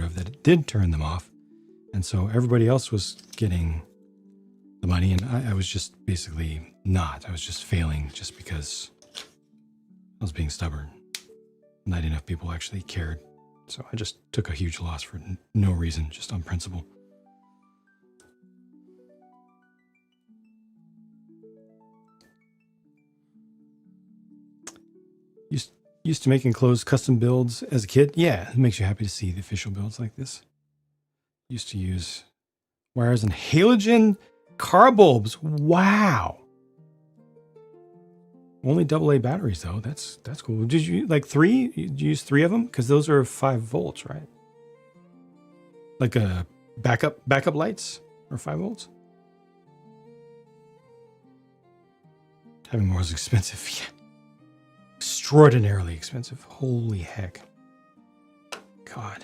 of that did turn them off, and so everybody else was getting the money, and I was just basically not. I was just failing just because I was being stubborn. Not enough people actually cared. So I just took a huge loss for no reason, just on principle. Used to make enclosed custom builds as a kid. Yeah, it makes you happy to see the official builds like this. Used to use wires and halogen car bulbs. Wow. Only AA batteries though. That's cool. Did you like 3? Did you use 3 of them? Because those are 5 volts, right? Like a backup lights are 5 volts. Having more is expensive. Yeah. Extraordinarily expensive. Holy heck. God.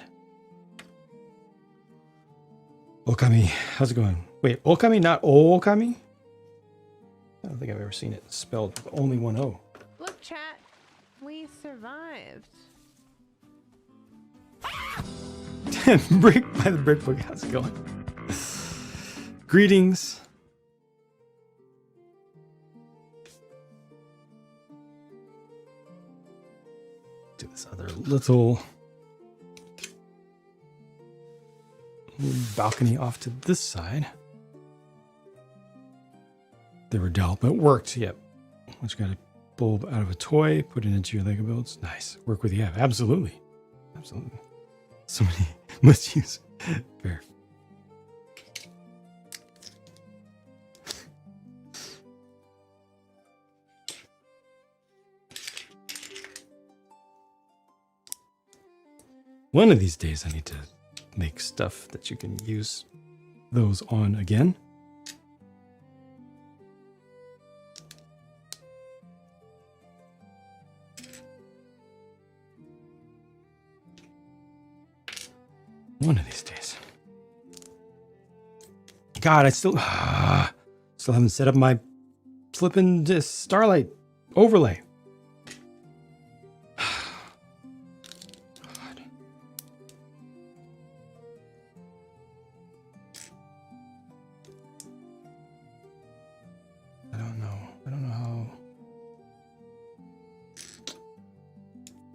Okami, how's it going? Wait, Okami, not Okami? I don't think I've ever seen it spelled with only one O. Look, chat, we survived. Brick by the Brick Book, how's it going? Greetings. Do this other little balcony off to this side. they were dealt, but it worked. Yep. Once you got a bulb out of a toy, put it into your Lego builds. Nice. Work with the app. Absolutely. Absolutely. So many must use. Fair. One of these days I need to make stuff that you can use those on again. One of these days. God, I still haven't set up my flipping Starlight overlay. God. I don't know how.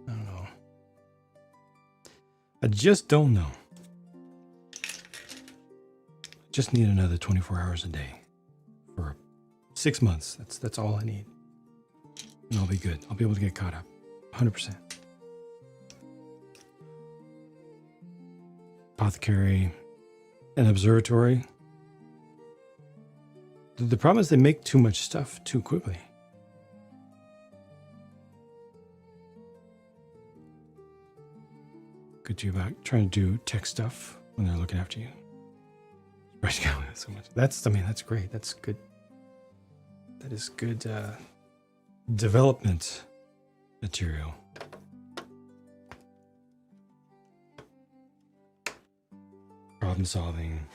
I don't know. I just don't know. Just need another 24 hours a day for 6 months. That's all I need. And I'll be good. I'll be able to get caught up. 100%. Apothecary. An observatory. The problem is they make too much stuff too quickly. Good to you about trying to do tech stuff when they're looking after you. So much. That's great. That's good. That is good development material. Problem solving,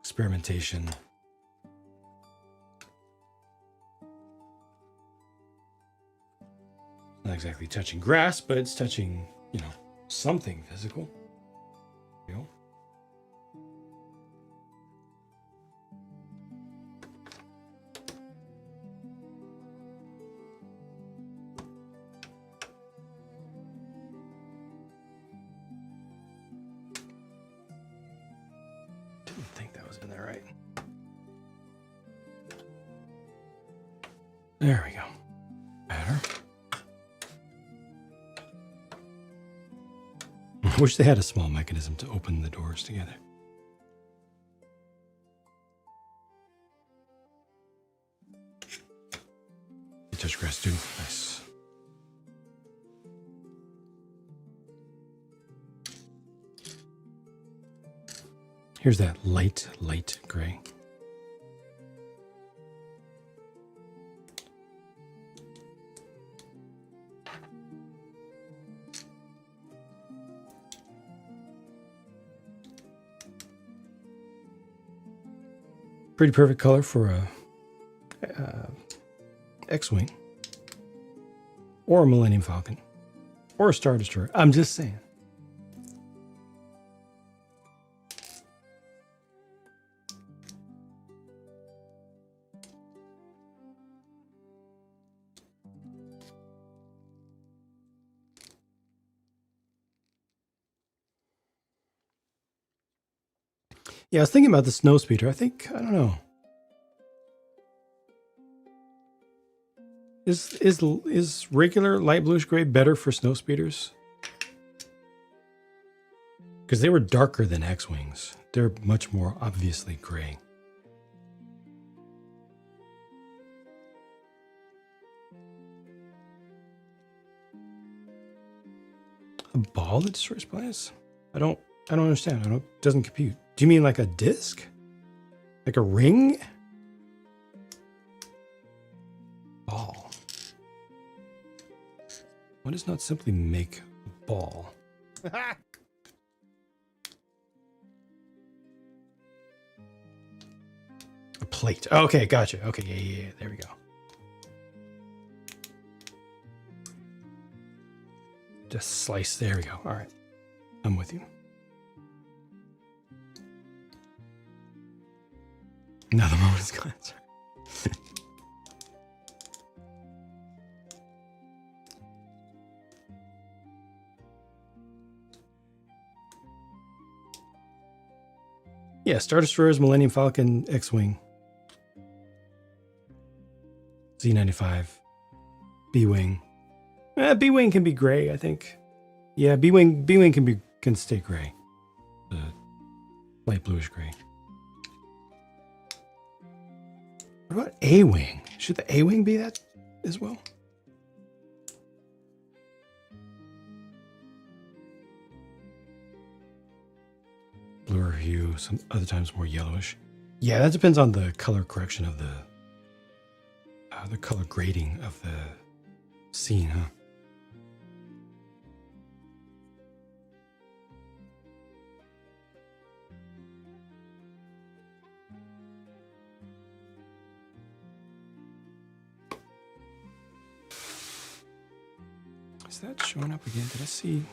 experimentation. Not exactly touching grass, but it's touching, something physical. Real. There we go. Better. I wish they had a small mechanism to open the doors together. You touch grass too. Nice. Here's that light gray. Pretty perfect color for a X-Wing. Or a Millennium Falcon. Or a Star Destroyer. I'm just saying. Yeah, I was thinking about the snow speeder. I don't know. Is regular light bluish gray better for snow speeders? Because they were darker than X-Wings. They're much more obviously gray. A ball that destroys planets? I don't understand. It doesn't compute. Do you mean like a disc? Like a ring? Ball. Why does not simply make a ball? A plate. Okay, gotcha. Okay, yeah. There we go. Just slice. There we go. All right. I'm with you. Now the moment is gone. Sorry. Yeah, Star Destroyers, Millennium Falcon, X-Wing. Z95, B-Wing. B-Wing can be gray, I think. Yeah, B-Wing can stay gray. Light bluish gray. What about A-Wing? Should the A-Wing be that as well? Bluer hue, some other times more yellowish. Yeah, that depends on the color correction of the color grading of the scene, huh? Is that showing up again? Did I see?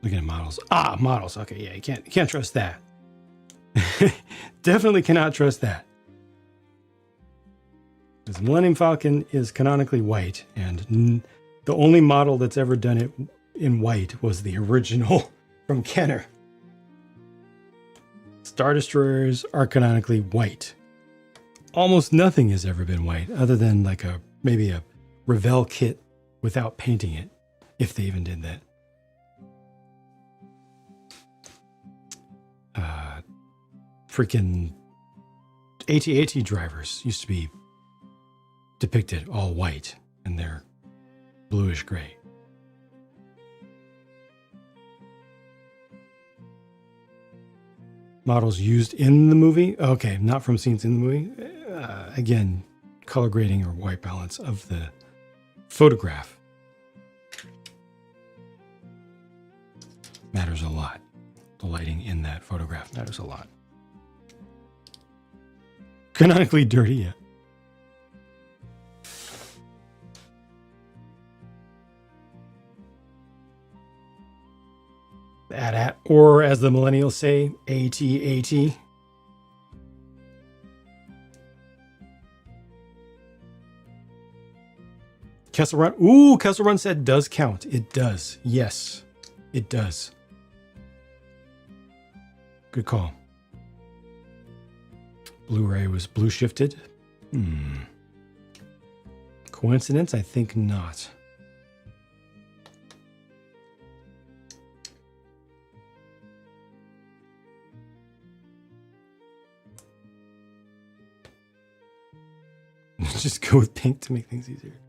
Looking at models. Ah, models. Okay, yeah, you can't trust that. Definitely cannot trust that. Because Millennium Falcon is canonically white, and the only model that's ever done it in white was the original from Kenner. Star Destroyers are canonically white. Almost nothing has ever been white, other than like maybe a Revell kit without painting it, if they even did that. Freaking AT-AT drivers used to be depicted all white, and they're bluish gray. Models used in the movie? Okay, not from scenes in the movie. Again, color grading or white balance of the photograph matters a lot. The lighting in that photograph matters a lot. Canonically dirty, yeah. AT-AT, or as the millennials say, AT-AT. Kessel Run. Ooh, Kessel Run said does count. It does. Yes, it does. Good call. Blu-ray was blue shifted. Coincidence? I think not. Just go with pink to make things easier.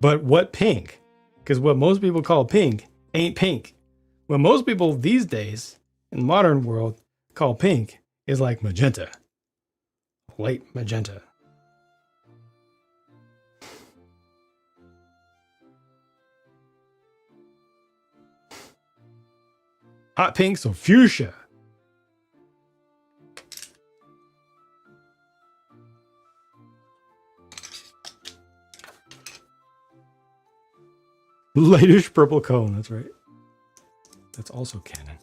But what pink? Because what most people call pink ain't pink. What most people these days in the modern world call pink is like magenta. Light magenta. Hot pink, so fuchsia. Lightish purple cone, that's right. That's also canon.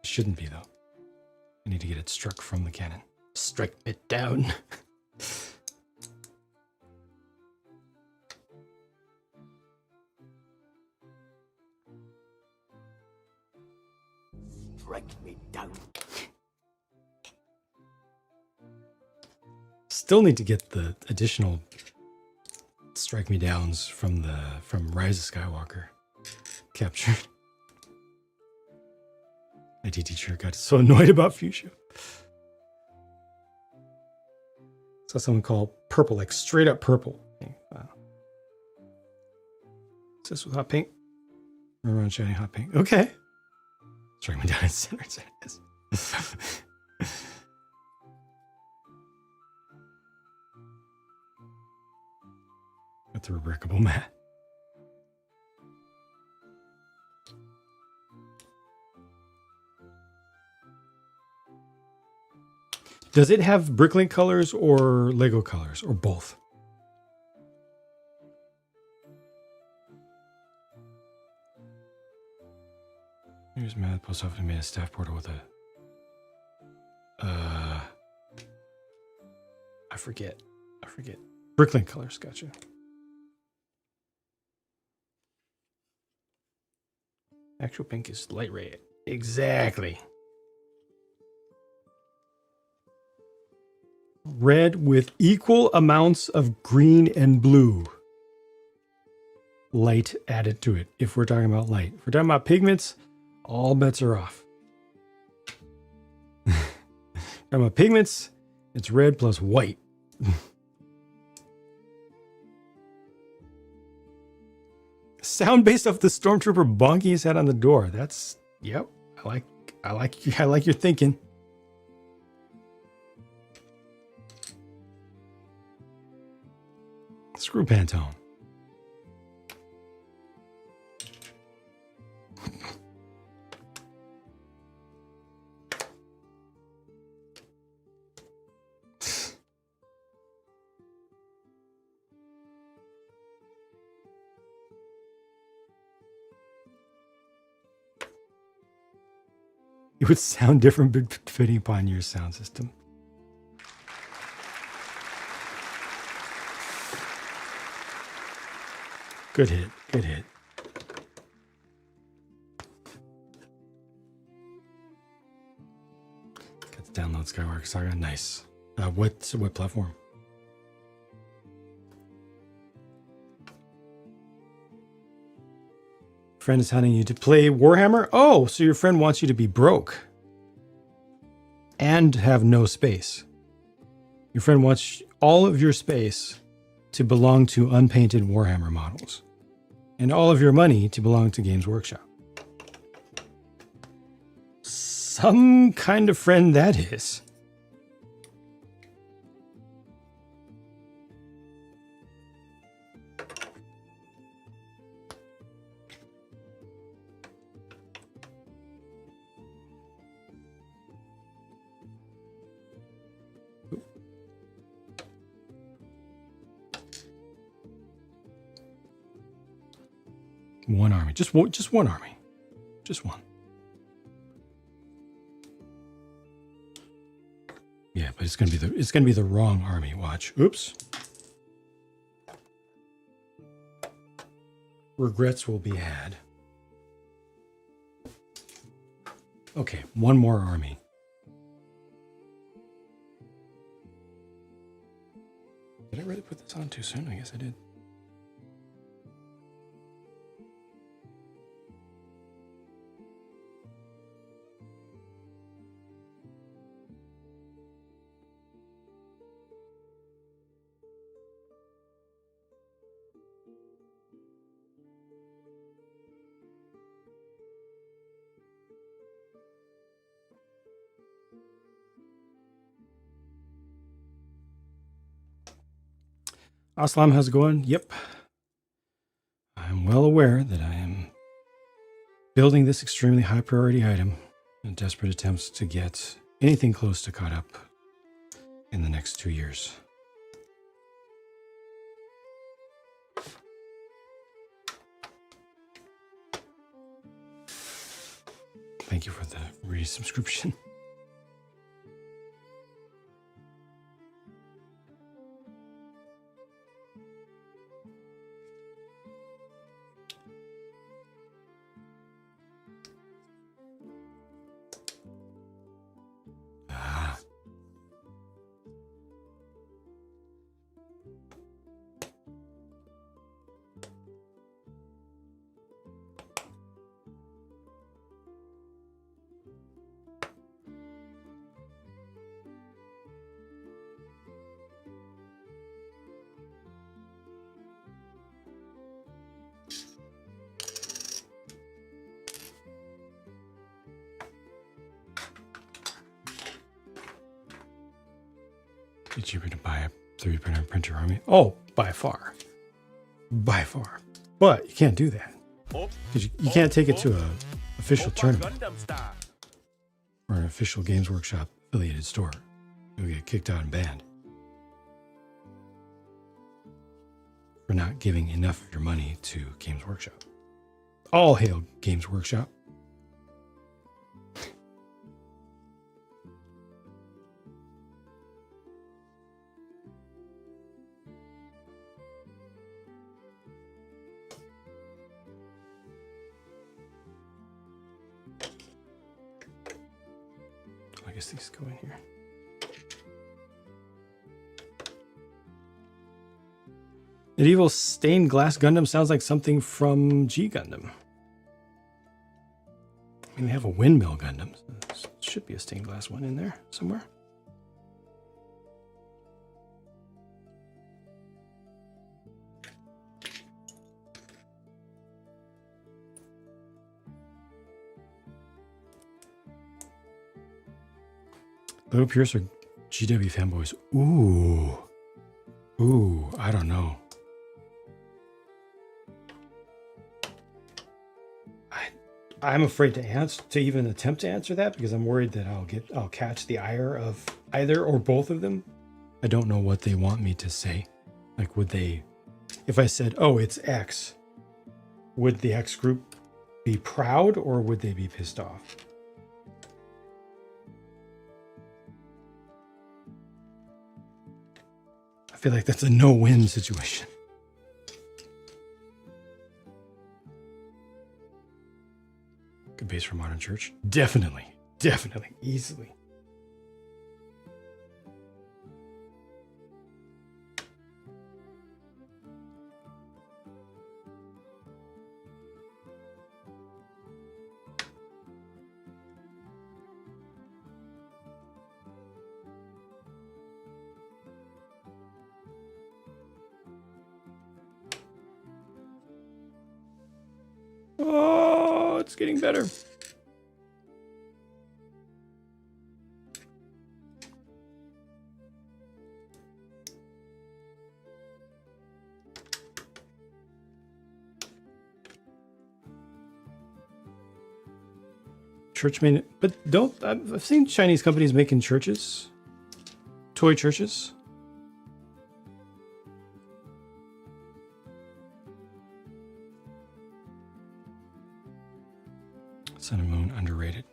Shouldn't be, though. I need to get it struck from the cannon. Strike it down. Strike me down. Still need to get the additional strike me downs from Rise of Skywalker captured. IT teacher got so annoyed about fuchsia. Saw someone call purple, like straight up purple. Wow. Is this with hot pink? Run around shiny hot pink. Okay. Strike me down in center. Got the rebrickable mat. Does it have Bricklink colors or Lego colors or both? Here's Matt. Post office made a staff portal with a I forget. Bricklink colors, gotcha. Actual pink is light red. Exactly. Red with equal amounts of green and blue. Light added to it, if we're talking about light. If we're talking about pigments, all bets are off. Talking about pigments, it's red plus white. Sound based off the stormtrooper bonking his head on the door. That's yep. I like your thinking. Screw Pantone. It would sound different depending upon your sound system. Good hit. Good hit. Got to download Skywalker Saga. Nice. What platform? Friend is hunting you to play Warhammer? Oh, so your friend wants you to be broke and have no space. Your friend wants all of your space to belong to unpainted Warhammer models and all of your money to belong to Games Workshop. Some kind of friend that is. One army, just one army, just one. Yeah, but it's gonna be the wrong army. Watch. Oops. Regrets will be had. Okay, one more army. Did I really put this on too soon? I guess I did. Aslam, how's it going? Yep. I'm well aware that I am building this extremely high priority item in desperate attempts to get anything close to caught up in the next 2 years. Thank you for the resubscription. It's cheaper to buy a 3D printer army. Oh, by far. By far. But you can't do that. Because you can't take it to an official tournament or an official Games Workshop affiliated store. You'll get kicked out and banned for not giving enough of your money to Games Workshop. All hail Games Workshop. guess these go in here. Medieval stained glass Gundam sounds like something from G Gundam. I mean, they have a windmill Gundam. So there should be a stained glass one in there somewhere. Little Pierce or GW fanboys? Ooh, I don't know. I'm afraid to even attempt to answer that because I'm worried that I'll catch the ire of either or both of them. I don't know what they want me to say. Like, would they, if I said, oh, it's X, would the X group be proud or would they be pissed off? I feel like that's a no-win situation. Good base for modern church. Definitely, easily. Oh, it's getting better. Church made it, but I've seen Chinese companies making churches, toy churches. Sun and Moon, underrated.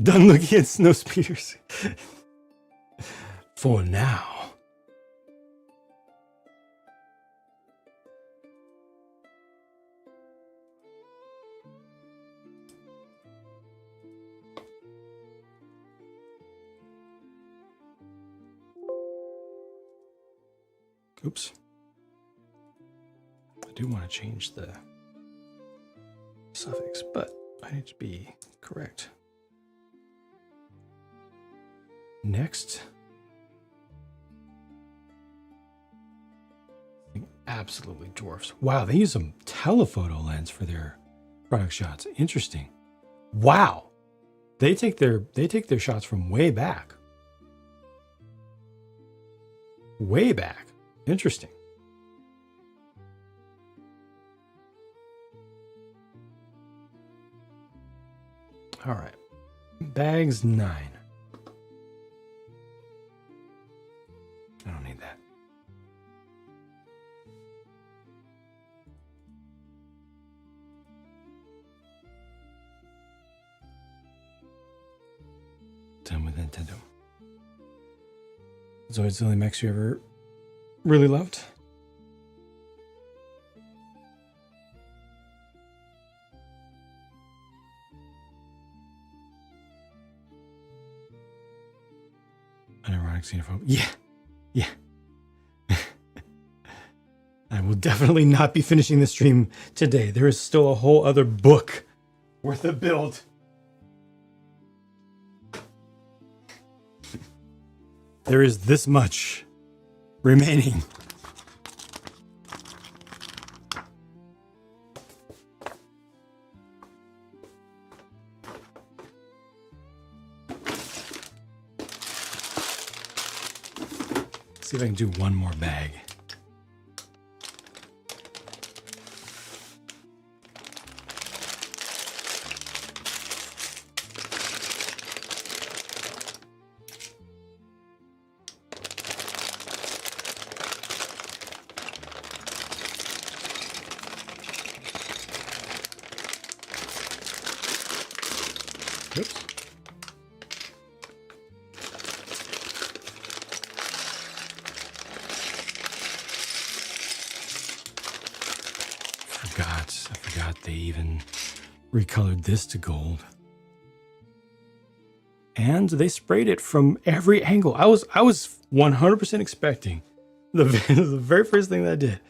Done looking at snow speeders. For now. Oops. I do want to change the suffix, but I need to be correct. Next. Absolutely dwarfs. Wow, they use a telephoto lens for their product shots. Interesting. Wow. They take their shots from way back. Way back. Interesting. All right. Bags 9. I don't need that. Done with Nintendo. Zoid's the only mechs you ever really loved? An ironic xenophobe. Yeah. I will definitely not be finishing the stream today. There is still a whole other book worth of build. There is this much remaining. See if I can do one more bag. Oops. forgot they even recolored this to gold. And they sprayed it from every angle. I was 100% expecting the very first thing that I did.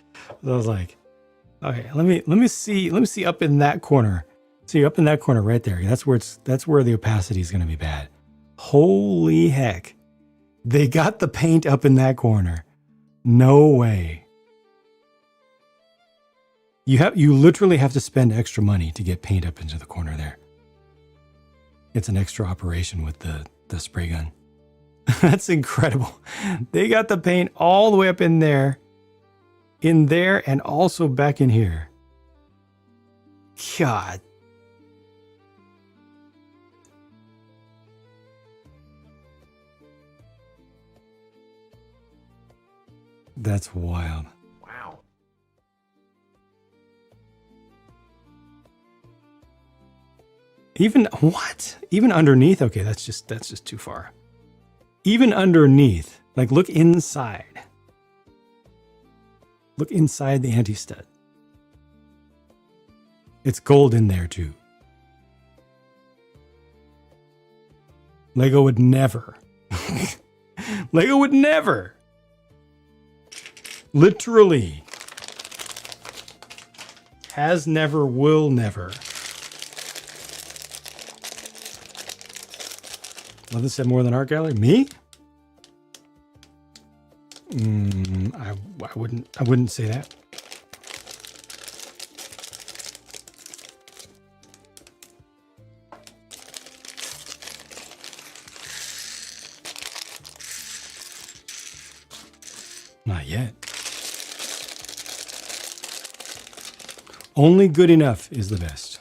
I was like, okay, let me see up in that corner. See up in that corner right there. That's where the opacity is going to be bad. Holy heck. They got the paint up in that corner. No way. You literally have to spend extra money to get paint up into the corner there. It's an extra operation with the spray gun. That's incredible. They got the paint all the way up in there, and also back in here. God. That's wild. Wow. Even what? Even underneath? Okay, that's just too far. Even underneath, like look inside. Look inside the anti-stud. It's gold in there too. Lego would never. Lego would never. Literally. Has never, will never. Love this set more than art gallery? Me? I wouldn't say that. Not yet. Only good enough is the best.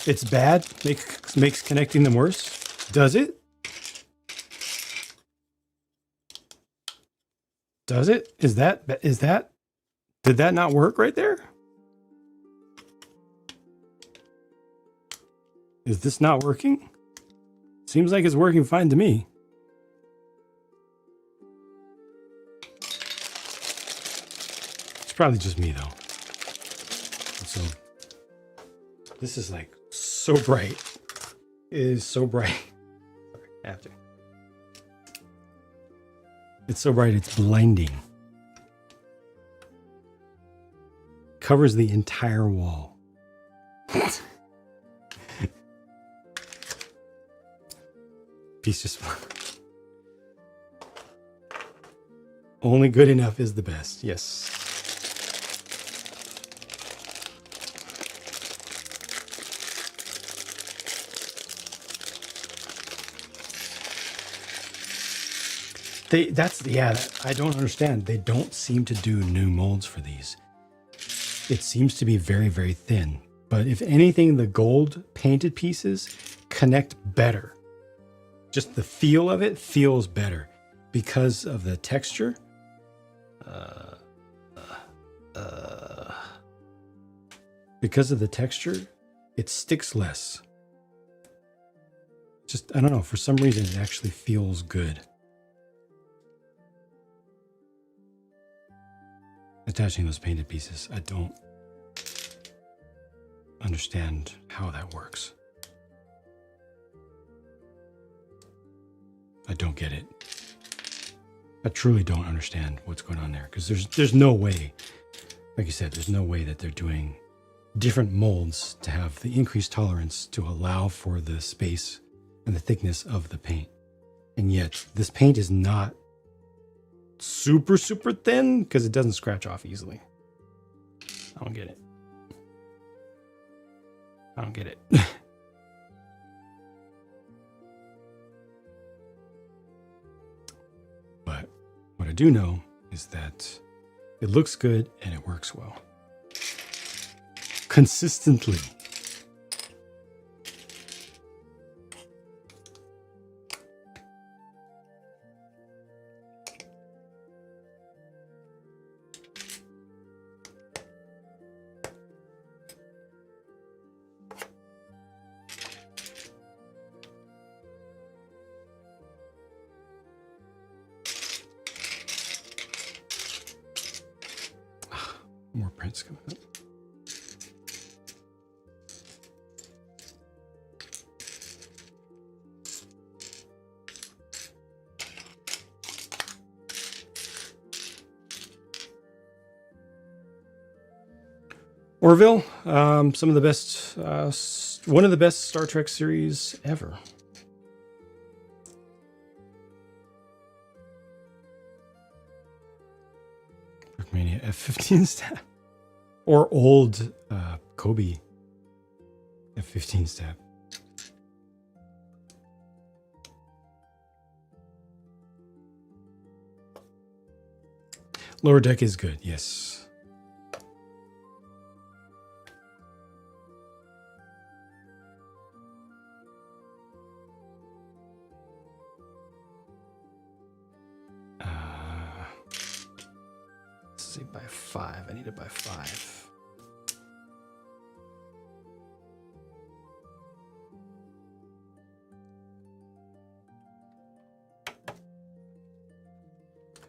It's bad, makes connecting them worse. Does it? Does it? Is that, did that not work right there? Is this not working? Seems like it's working fine to me. It's probably just me though. So, this is like so bright. It is so bright. Sorry, I have to. It's so bright, it's blinding. Covers the entire wall. Piece just only good enough is the best. Yes. I don't understand. They don't seem to do new molds for these. It seems to be very, very thin. But if anything, the gold painted pieces connect better. Just the feel of it feels better because of the texture. Because of the texture, it sticks less. Just, I don't know, for some reason it actually feels good. Attaching those painted pieces, I don't understand how that works. I don't get it. I truly don't understand what's going on there because there's no way, like you said, there's no way that they're doing different molds to have the increased tolerance to allow for the space and the thickness of the paint. And yet this paint is not super, super thin because it doesn't scratch off easily. I don't get it. I don't get it. But what I do know is that it looks good and it works well. Consistently. More prints coming up. Orville, some of the best, one of the best Star Trek series ever. Mania F-15 stab. Or old Kobe F-15 stab. Lower Deck is good, yes. Let's see, by 5. I need it by 5.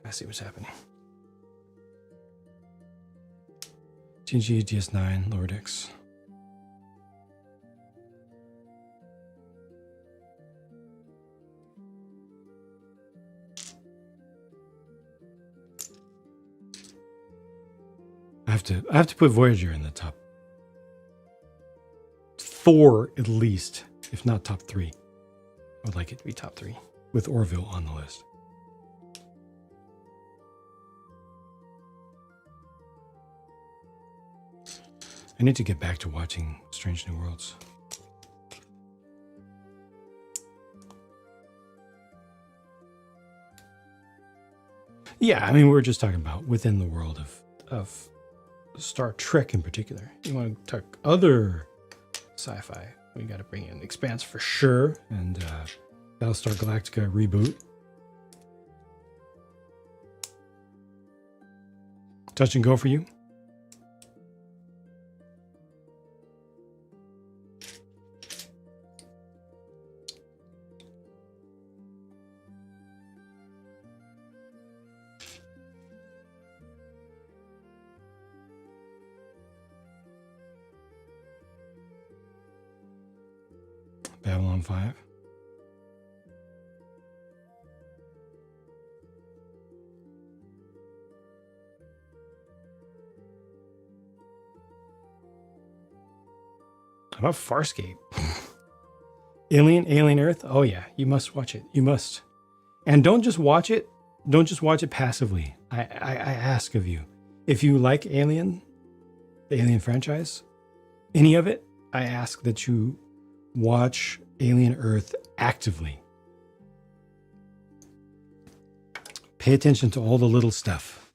I see what's happening. TNG DS9 Lower Decks. I have to put Voyager in the top 4 at least, if not top 3. I would like it to be top 3 with Orville on the list. I need to get back to watching Strange New Worlds. Yeah, I mean, we're just talking about within the world of Star Trek in particular. You want to talk other sci-fi, we got to bring in Expanse for sure, and Battlestar Galactica reboot. Touch and go for you? Babylon 5. How about Farscape? Alien Earth? Oh yeah, you must watch it. You must. And don't just watch it. Don't just watch it passively. I ask of you. If you like Alien, the Alien franchise, any of it, I ask that you watch Alien Earth actively. Pay attention to all the little stuff.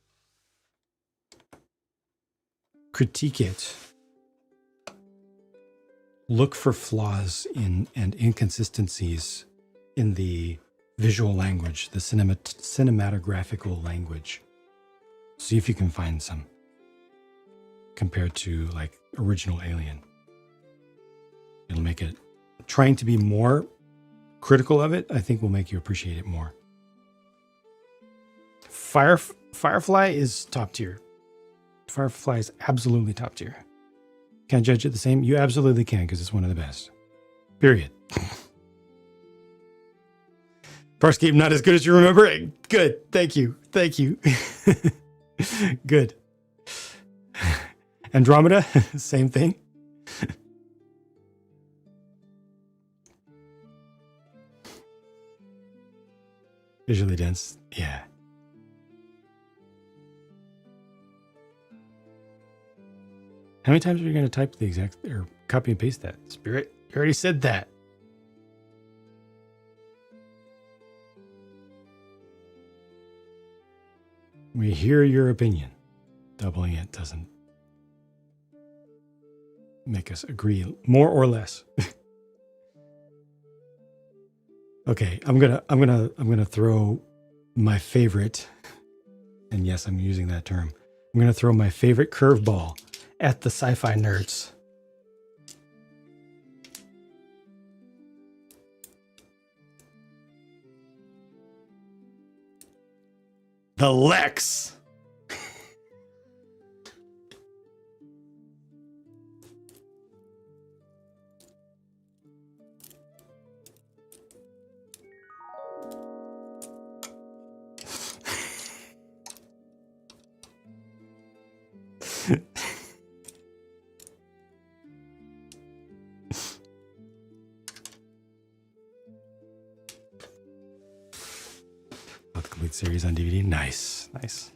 Critique it. Look for flaws in and inconsistencies in the visual language, the cinematographical language. See if you can find some compared to like original Alien. It'll make it, trying to be more critical of it, I think will make you appreciate it more. Firefly is top tier. Firefly is absolutely top tier. Can't judge it the same? You absolutely can, because it's one of the best. Period. Farscape not as good as you remember it. Good. Thank you. Thank you. Good. Andromeda, same thing. Visually dense. Yeah. How many times are you going to type the exact or copy and paste that? Spirit, you already said that. We hear your opinion. Doubling it doesn't make us agree more or less. Okay, I'm gonna throw my favorite, and yes, I'm using that term. I'm gonna throw my favorite curveball at the sci-fi nerds. The Lex. complete series on DVD. Nice. Nice.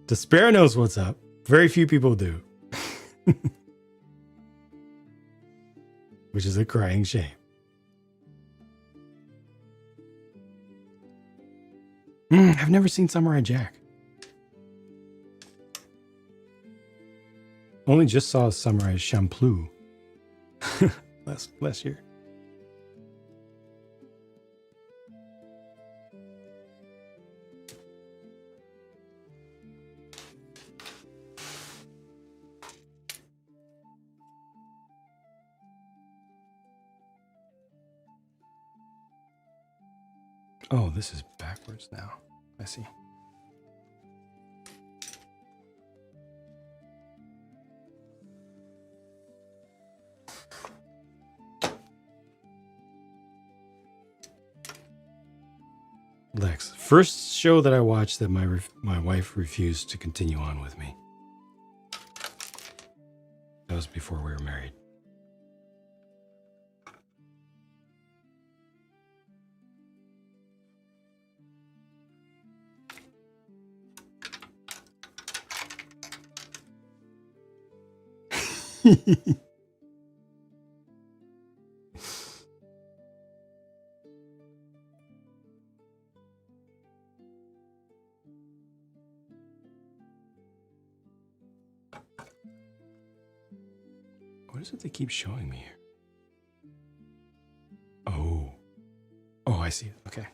Despair knows what's up. Very few people do. Which is a crying shame. I've never seen Samurai Jack. Only just saw Samurai Champloo last year. Oh, this is backwards now. I see. Lex, first show that I watched that my wife refused to continue on with me. That was before we were married. What is it they keep showing me here? Oh. Oh, I see it. Okay.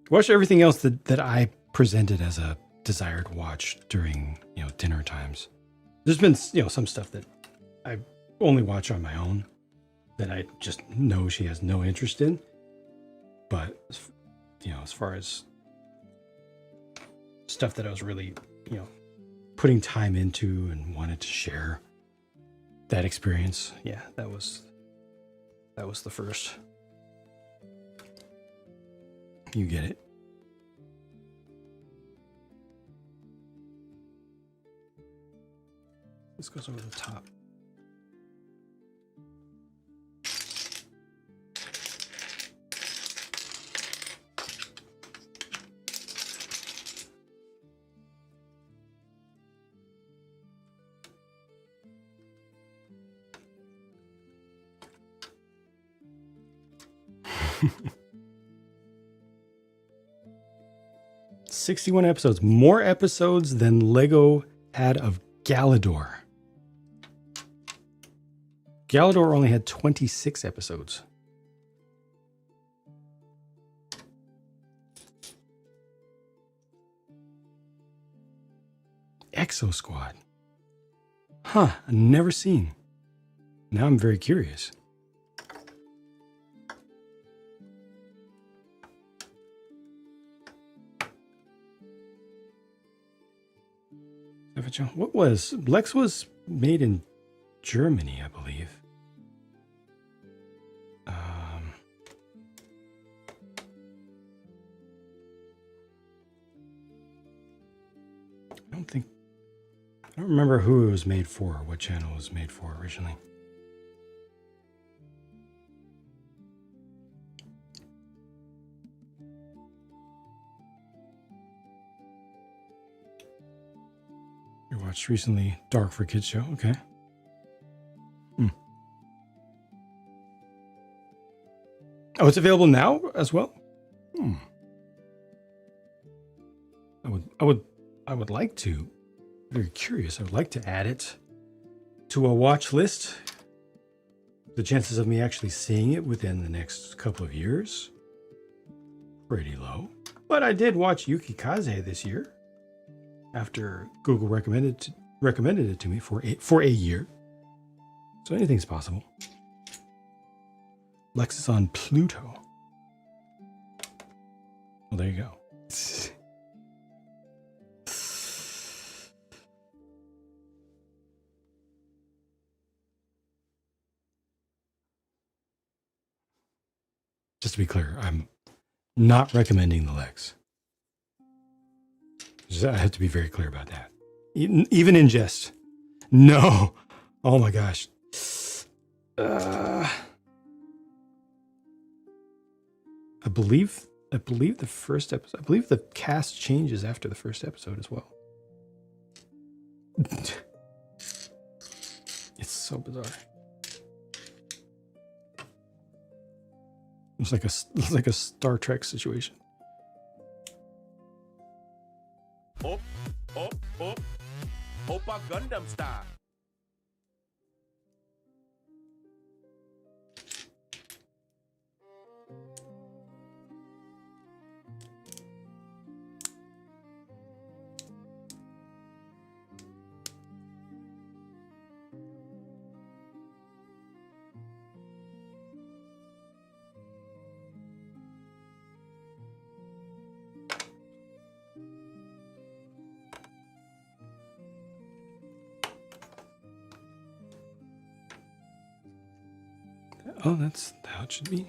Watch everything else that I presented as a desired watch during, dinner times. There's been, some stuff that I only watch on my own that I just know she has no interest in. But, as far as stuff that I was really, putting time into and wanted to share that experience, yeah, that was the first. You get it. This goes over the top. "61 episodes. More episodes than Lego had of Galador. Galador only had 26 episodes. Exo Squad. Huh, I've never seen. Now I'm very curious. What was Lex was made in Germany, I believe. I don't remember who it was made for, or what channel it was made for originally. You watched recently Dark for Kids show, okay. Oh, it's available now as well? I would like to. Very curious. I would like to add it to a watch list. The chances of me actually seeing it within the next couple of years, pretty low. But I did watch Yuki Kaze this year after Google recommended it to me for a year. So anything's possible. Lex is on Pluto. Well, there you go. Just to be clear, I'm not recommending the Lex. I have to be very clear about that. Even in jest. No, Oh my gosh. I believe the first episode. I believe the cast changes after the first episode as well. It's so bizarre. It's like a Star Trek situation. Op, op, op. Oppa Gundam style. Oh, that's how it should be.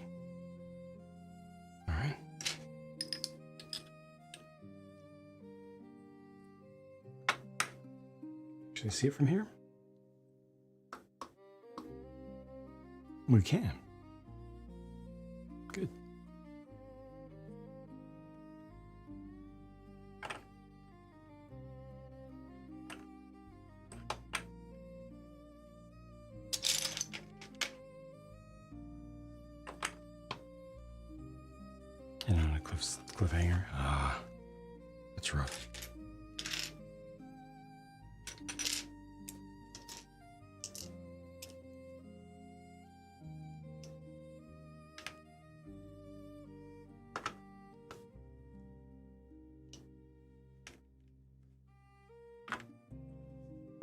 All right. Should I see it from here? We can. Good. And on a cliffhanger. Ah, that's rough.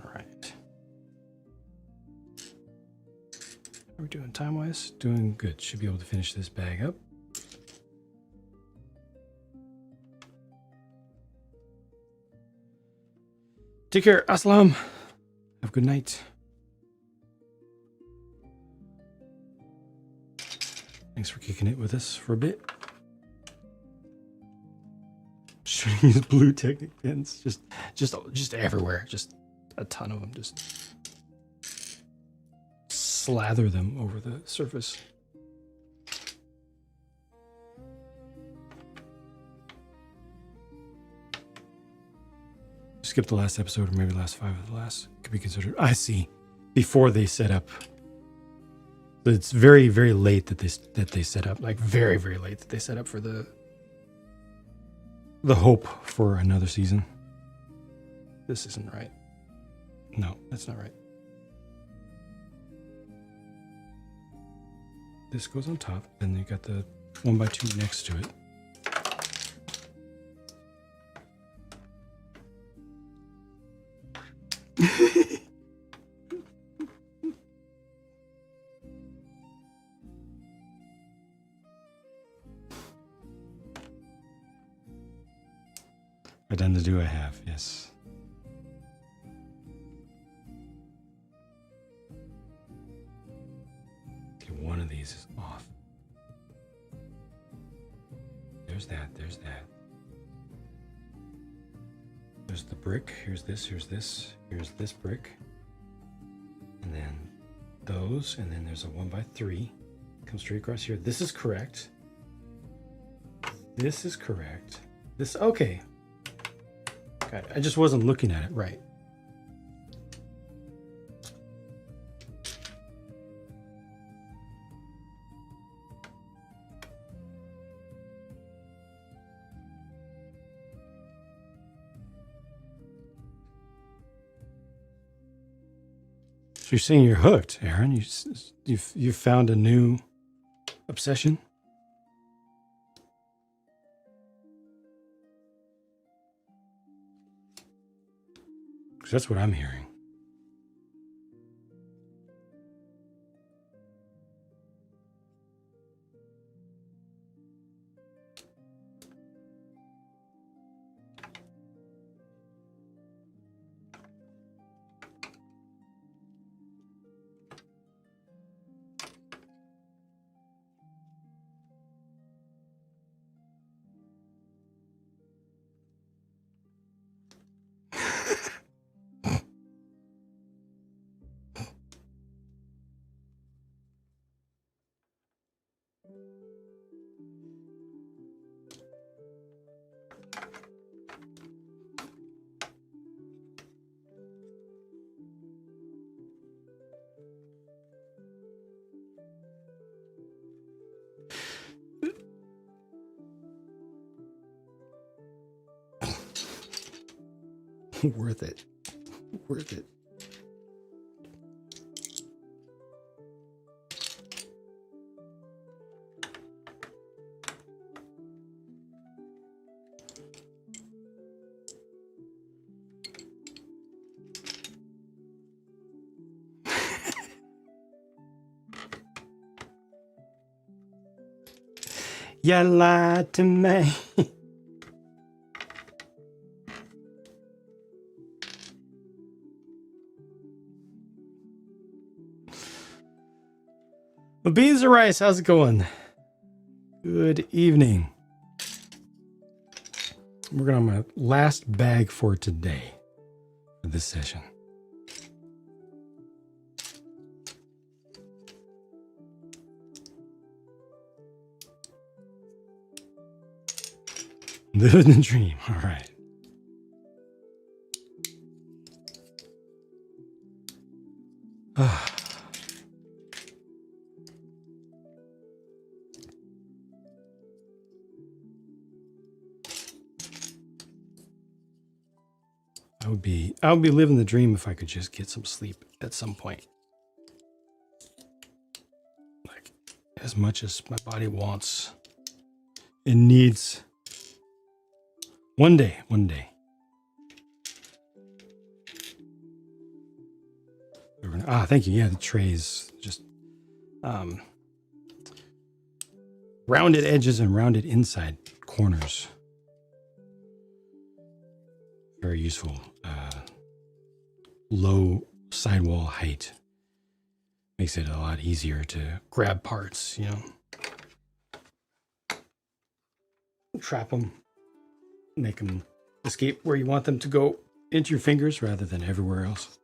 All right. How are we doing time-wise? Doing good. Should be able to finish this bag up. Take care, Aslam. Have a good night. Thanks for kicking it with us for a bit. Shooting these blue Technic pins, just everywhere, just a ton of them. Just slather them over the surface. Skip the last episode, or maybe the last 5 of the last could be considered. I see. Before they set up, it's very, very late that they set up. Like very, very late that they set up for the hope for another season. This isn't right. No, that's not right. This goes on top, then you got the 1x2 next to it. I've done the do I have, yes. Okay, one of these is off. There's that, there's that. There's the brick, here's this, here's this brick. And then those, and then there's a 1x3. Comes straight across here. This is correct. This is correct. This, okay. Got it. I just wasn't looking at it right. So you're saying you're hooked, Aaron? You found a new obsession? Because that's what I'm hearing. Worth it. Worth it. You lied to me. Well, beans and rice, how's it going? Good evening. I'm working on my last bag for today, for this session. Living the dream. All right. I would be living the dream if I could just get some sleep at some point. Like as much as my body wants and needs. One day. Thank you. Yeah, the trays just rounded edges and rounded inside corners. Very useful. Low sidewall height makes it a lot easier to grab parts, you know. Trap them, make them escape where you want them to go into your fingers rather than everywhere else.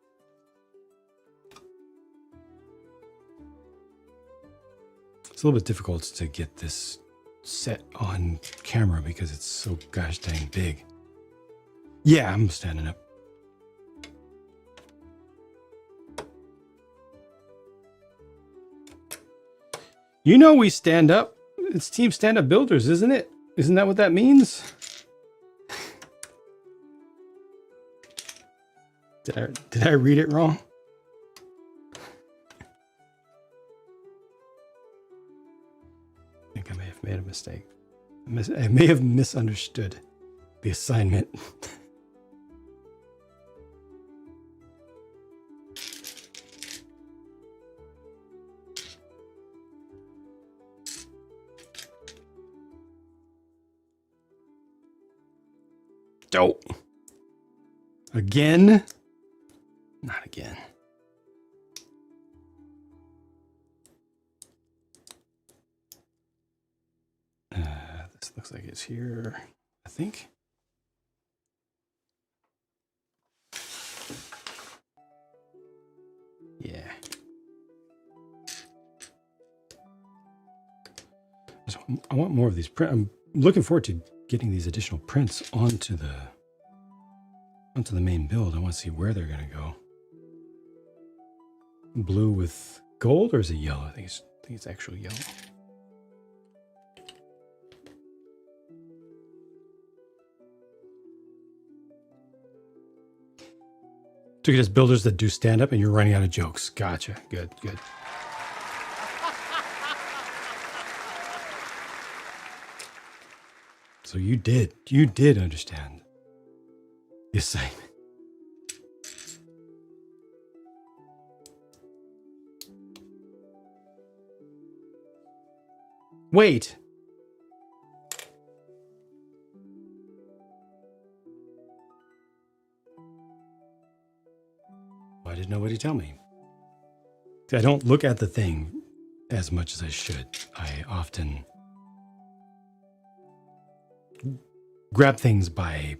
It's a little bit difficult to get this set on camera because it's so gosh dang big. Yeah, I'm standing up. You know we stand up. It's Team Stand Up Builders, isn't it? Isn't that what that means? Did I read it wrong? I think I may have made a mistake. I may have misunderstood the assignment. Dope. Again? Not again. This looks like it's here, I think. Yeah. I want more of these print. I'm looking forward to getting these additional prints onto the main build. I want to see where they're going to go. Blue with gold, or is it yellow? I think it's actually yellow. Took it as builders that do stand up and you're running out of jokes. Gotcha. Good. So you did understand the assignment. Wait. Why did nobody tell me? See, I don't look at the thing as much as I should. I often grab things by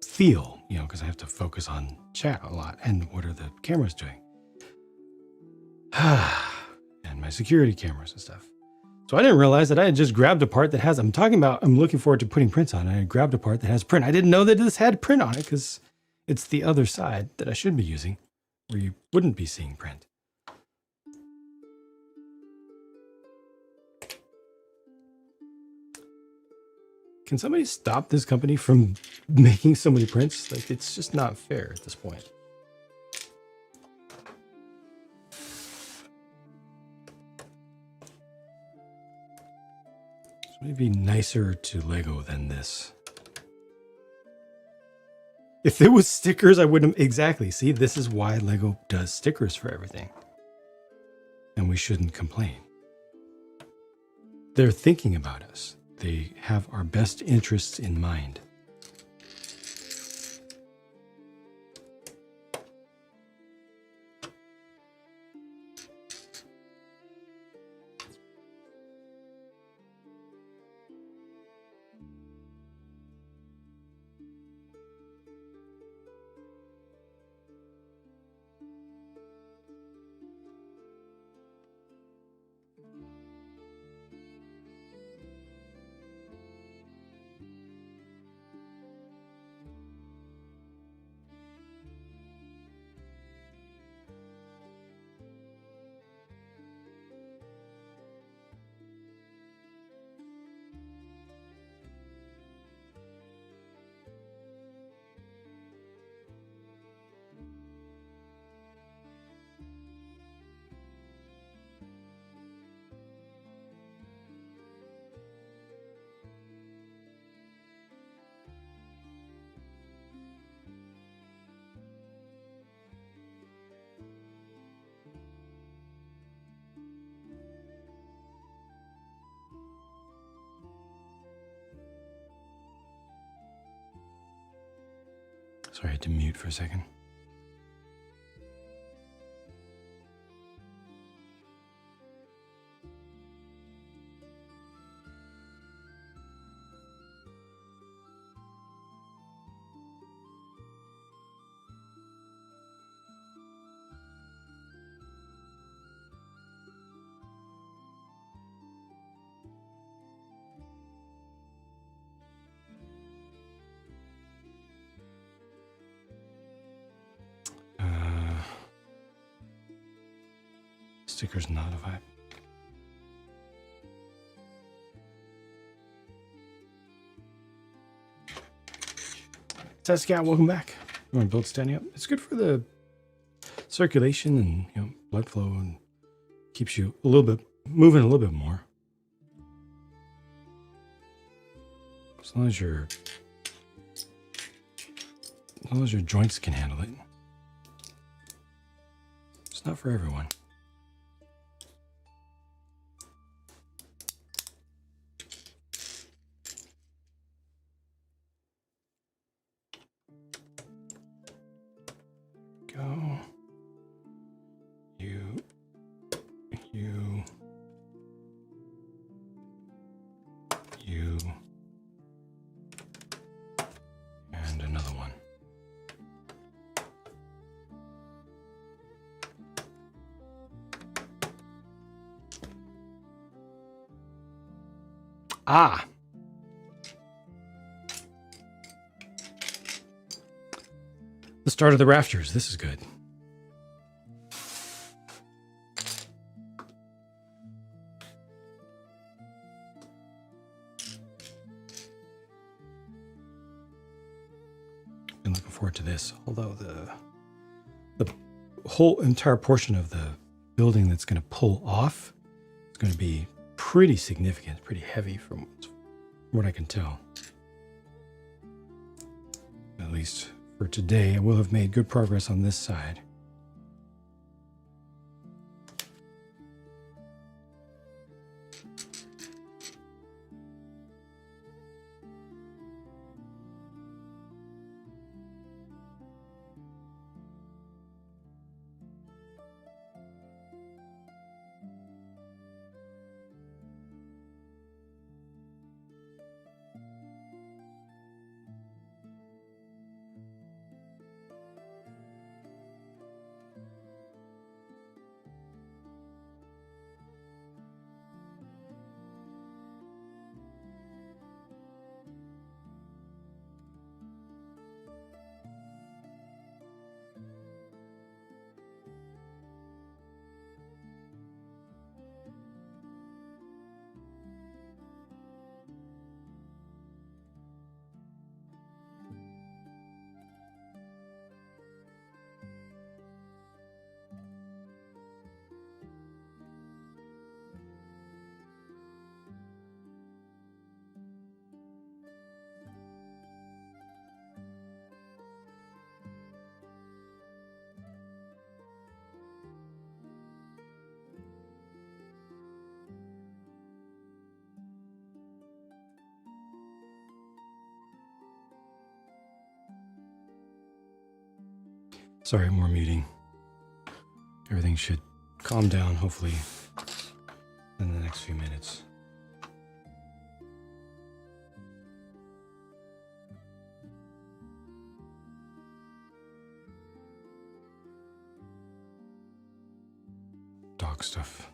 feel, you know, because I have to focus on chat a lot and what are the cameras doing. And my security cameras and stuff. So I didn't realize that I had just grabbed a part that has, I'm looking forward to putting prints on. I grabbed a part that has print. I didn't know that this had print on it because it's the other side that I should be using where you wouldn't be seeing print. can somebody stop this company from making so many prints? Like, it's just not fair at this point. Maybe nicer to Lego than this. If there was stickers, I wouldn't. Exactly. See, this is why Lego does stickers for everything. And we shouldn't complain. They're thinking about us. They have our best interests in mind. Sorry, I had to mute for a second. Sticker's not a vibe. Saskia, welcome back. You want to build standing up? It's good for the circulation and, you know, blood flow, and keeps you a little bit moving a little bit more. As long as your joints can handle it. It's not for everyone. Go. You. And another one. Ah. The start of the rafters. This is good. Been looking forward to this. Although the whole entire portion of the building that's going to pull off is going to be pretty significant, pretty heavy from what I can tell. At least for today, I will have made good progress on this side. Sorry, more muting. Everything should calm down, hopefully, in the next few minutes. Dog stuff.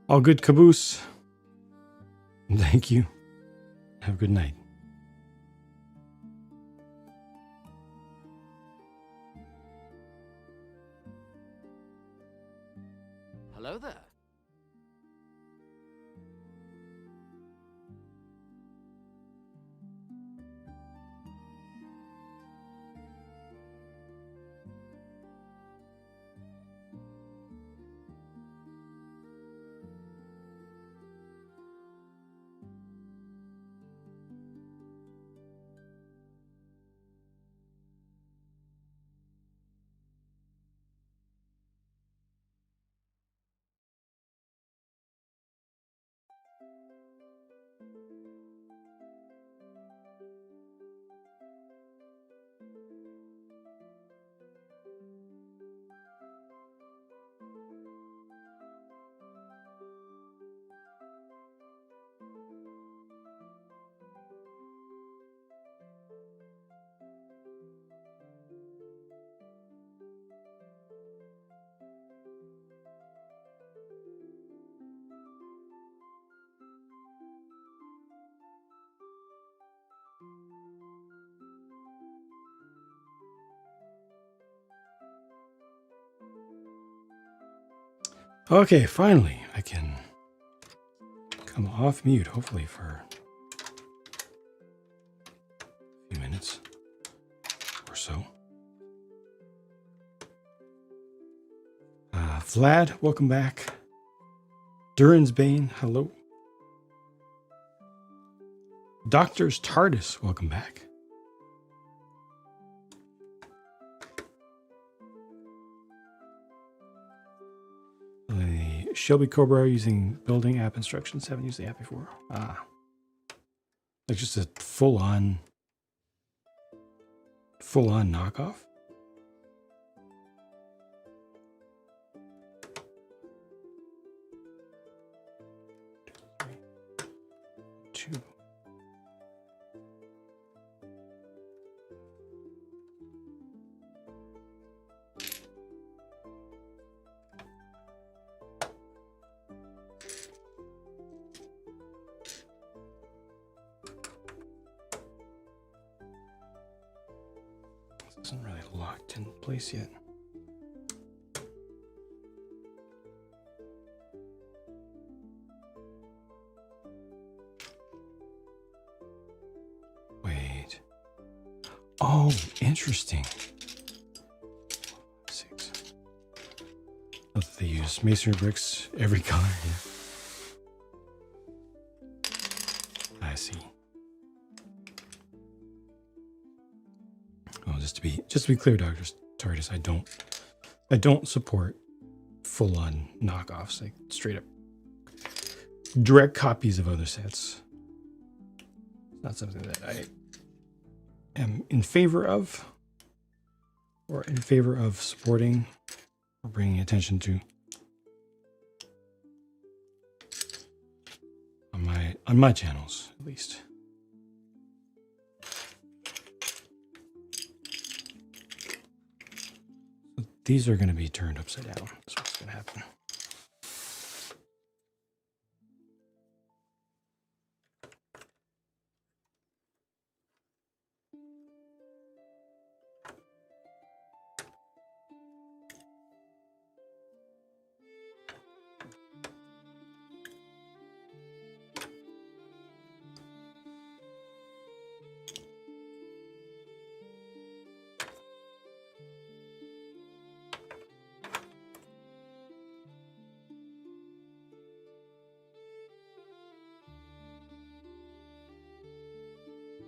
All good, Caboose. Thank you. Have a good night. Hello there. Okay, finally, I can come off mute, hopefully for a few minutes or so. Vlad, welcome back. Durin's Bane, hello. Doctor's TARDIS, welcome back. Shelby Cobra using building app instructions. Haven't used the app before. Like just a full-on knockoff. Two. Isn't really locked in place yet. Wait. Oh, interesting. 6. Oh, they use masonry bricks every color. Yeah. I see. Oh, just to be clear, Dr. TARDIS, I don't support full-on knockoffs, like straight up direct copies of other sets. It's not something that I am in favor of, or in favor of supporting or bringing attention to on my channels, at least. These are going to be turned upside down. That's what's going to happen.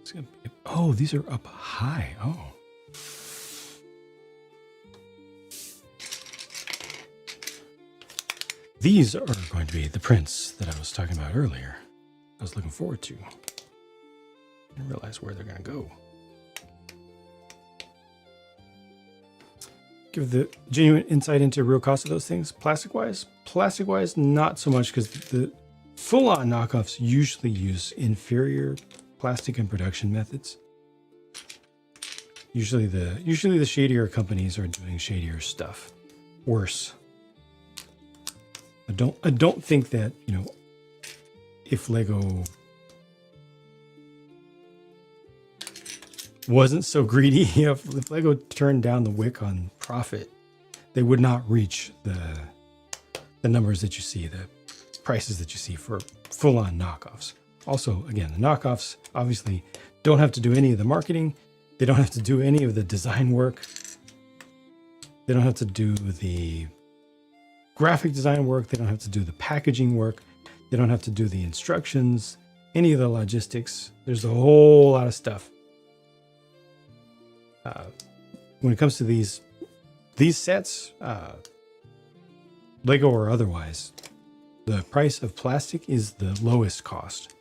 It's gonna be, oh, these are up high. Oh. These are going to be the prints that I was talking about earlier. I was looking forward to. I didn't realize where they're going to go. Give the genuine insight into real cost of those things. Plastic-wise? Plastic-wise, not so much, because the full-on knockoffs usually use inferior plastic and production methods. Usually the shadier companies are doing shadier stuff. Worse. I don't think that, you know, if Lego wasn't so greedy, if Lego turned down the wick on profit, they would not reach the numbers that you see, the prices that you see for full-on knockoffs. Also, again, the knockoffs obviously don't have to do any of the marketing. They don't have to do any of the design work. They don't have to do the graphic design work. They don't have to do the packaging work. They don't have to do the instructions, any of the logistics. There's a whole lot of stuff. When it comes to these sets, Lego or otherwise, the price of plastic is the lowest cost.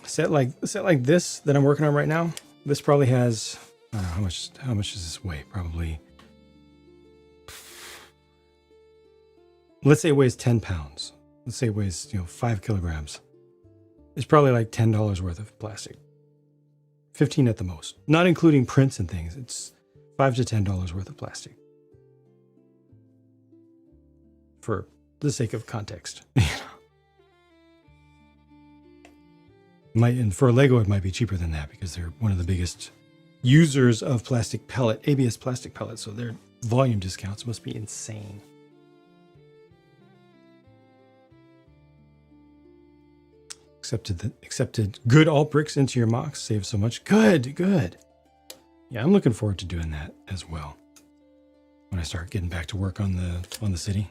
Set like this that I'm working on right now, this probably has, I don't know, how much does this weigh? Probably, let's say it weighs 10 pounds. Let's say it weighs, 5 kilograms. It's probably like $10 worth of plastic. 15 at the most. Not including prints and things. It's $5 to $10 worth of plastic. For the sake of context. And for Lego, it might be cheaper than that because they're one of the biggest users of plastic pellet, ABS plastic pellets. So their volume discounts must be insane. Accepted good alt bricks into your mocks. Save so much. Good. Yeah, I'm looking forward to doing that as well. When I start getting back to work on the city.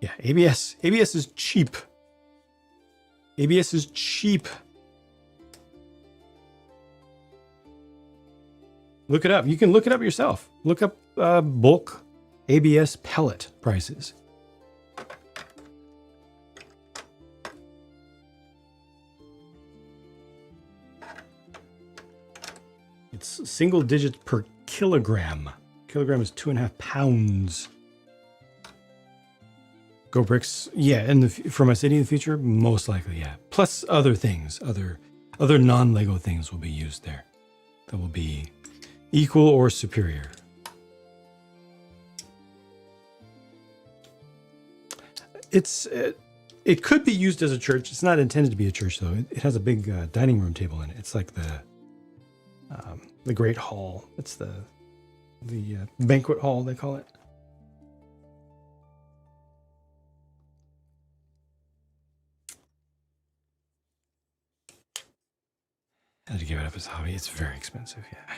Yeah, ABS is cheap. ABS is cheap. Look it up. You can look it up yourself. Look up bulk ABS pellet prices. It's single digits per kilogram. Kilogram is 2.5 pounds. Go bricks, yeah, and for my city in the future, most likely, yeah. Plus other things, other non-Lego things will be used there that will be equal or superior. It could be used as a church. It's not intended to be a church though. It has a big dining room table in it. It's like the Great Hall. It's the banquet hall, they call it. I had to give it up as a hobby. It's very expensive, yeah.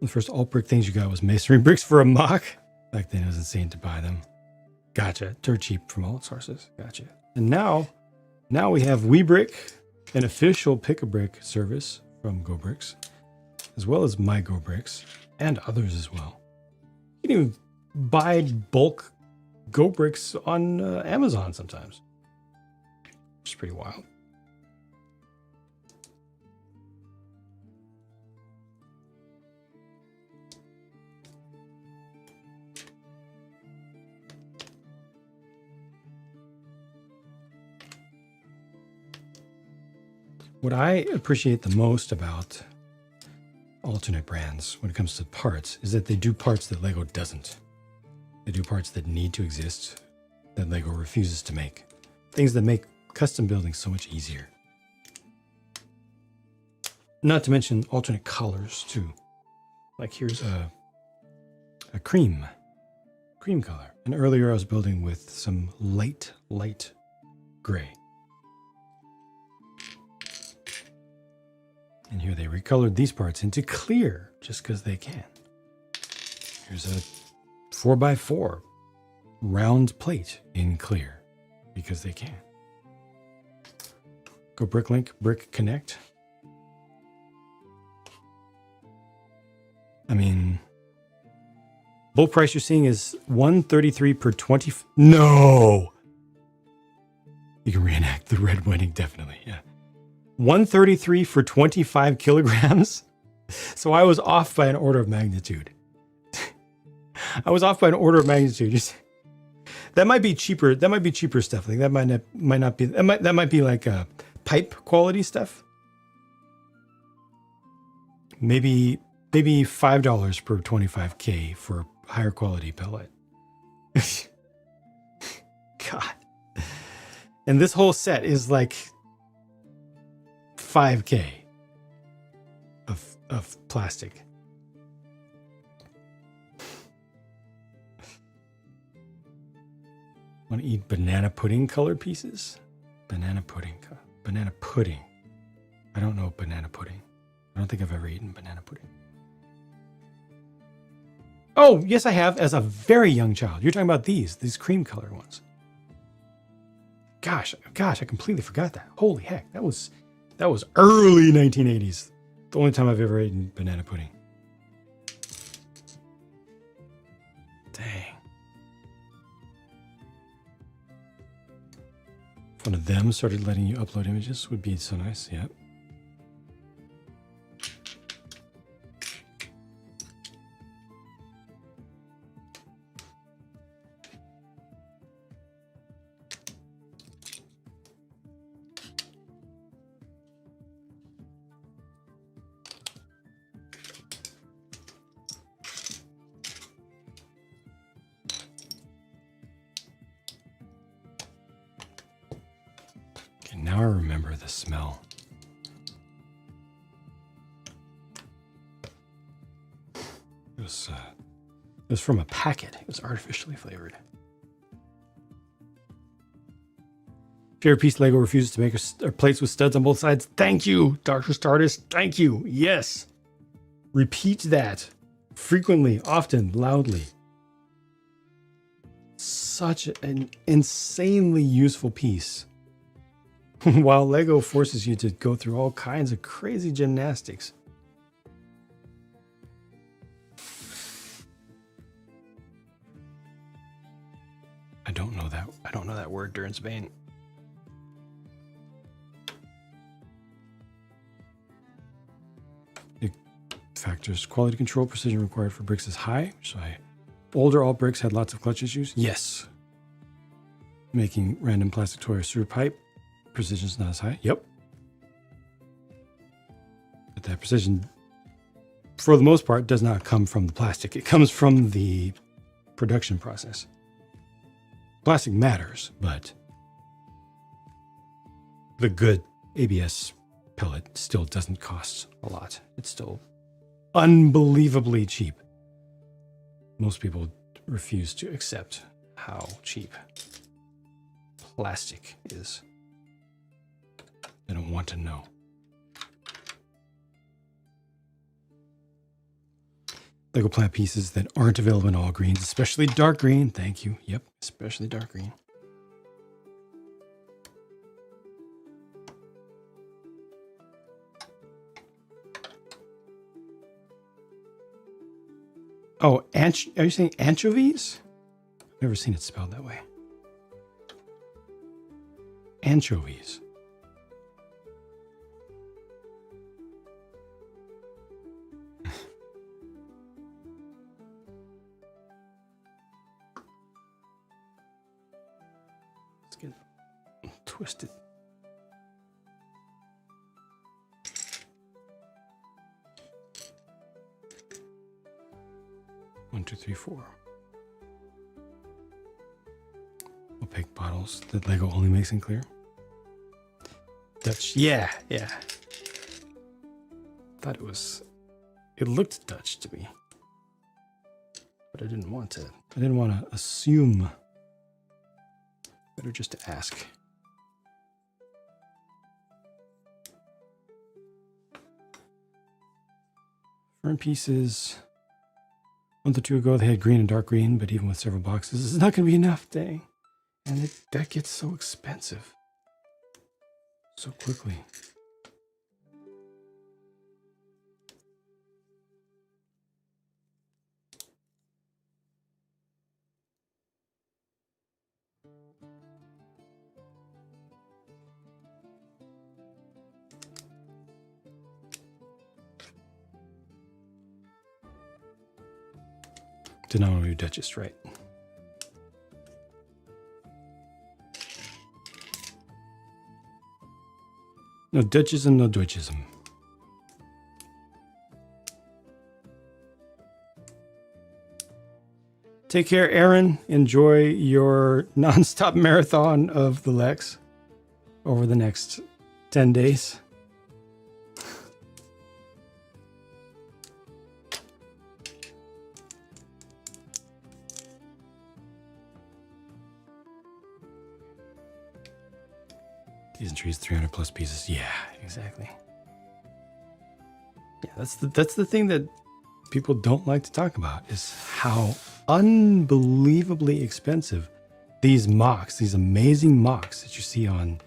The first alt brick things you got was masonry bricks for a mock. Back then it was insane to buy them. Gotcha. Dirt cheap from alt sources. Gotcha. And now we have WeBrick, an official pick-a-brick service from GoBricks, as well as My GoBricks, and others as well. You can even buy bulk GoBricks on Amazon sometimes. Which is pretty wild. What I appreciate the most about alternate brands when it comes to parts is that they do parts that Lego doesn't. They do parts that need to exist that Lego refuses to make. Things that make custom building so much easier. Not to mention alternate colors too. Like here's a cream color. And earlier I was building with some light gray. And here they recolored these parts into clear just because they can. Here's a 4x4 round plate in clear because they can. Go Bricklink, Brick Connect. I mean, low price you're seeing is $133 per 20. No! You can reenact the red wedding, definitely, yeah. $133 for 25 kilograms? So I was off by an order of magnitude. I was off by an order of magnitude. That might be cheaper. That might be cheaper stuff. Like that might not be. That might be like pipe quality stuff. Maybe $5 per 25K for higher quality pellet. God. And this whole set is like 5K of plastic. Want to eat banana pudding colored pieces? Banana pudding. Banana pudding. I don't know banana pudding. I don't think I've ever eaten banana pudding. Oh, yes, I have as a very young child. You're talking about these cream colored ones. Gosh, I completely forgot that. Holy heck, that was early 1980s. The only time I've ever eaten banana pudding. Dang. If one of them started letting you upload images, would be so nice. Yep. Now I remember the smell. It was from a packet. It was artificially flavored. Favorite piece Lego refuses to make plates with studs on both sides. Thank you, Dr. Stardust. Thank you. Yes. Repeat that frequently, often, loudly. Such an insanely useful piece. While Lego forces you to go through all kinds of crazy gymnastics. I don't know that word, Durnsbane. It factors quality control precision required for bricks is high. So older all bricks had lots of clutch issues. Yes. Making random plastic toy or sewer pipe. Precision's not as high. Yep. But that precision, for the most part, does not come from the plastic. It comes from the production process. Plastic matters, but the good ABS pellet still doesn't cost a lot. It's still unbelievably cheap. Most people refuse to accept how cheap plastic is. They don't want to know. Lego plant pieces that aren't available in all greens, especially dark green. Thank you. Yep, especially dark green. Oh, are you saying anchovies? I've never seen it spelled that way. Anchovies. Let's get twisted. One, two, three, four. Opaque bottles that Lego only makes in clear. Dutch. Yeah. Thought it looked Dutch to me. But I didn't want to assume. Better just to ask. Burn pieces. A month or two ago, they had green and dark green, but even with several boxes, it's not going to be enough, dang. And that gets so expensive so quickly. Did not want to do Duchess right. No Dutchism, no Deutschism. Take care, Aaron. Enjoy your nonstop marathon of the Lex over the next 10 days. These trees, 300 plus pieces. Yeah, exactly. Yeah, that's the thing that people don't like to talk about is how unbelievably expensive these mocks, these amazing mocks that you see on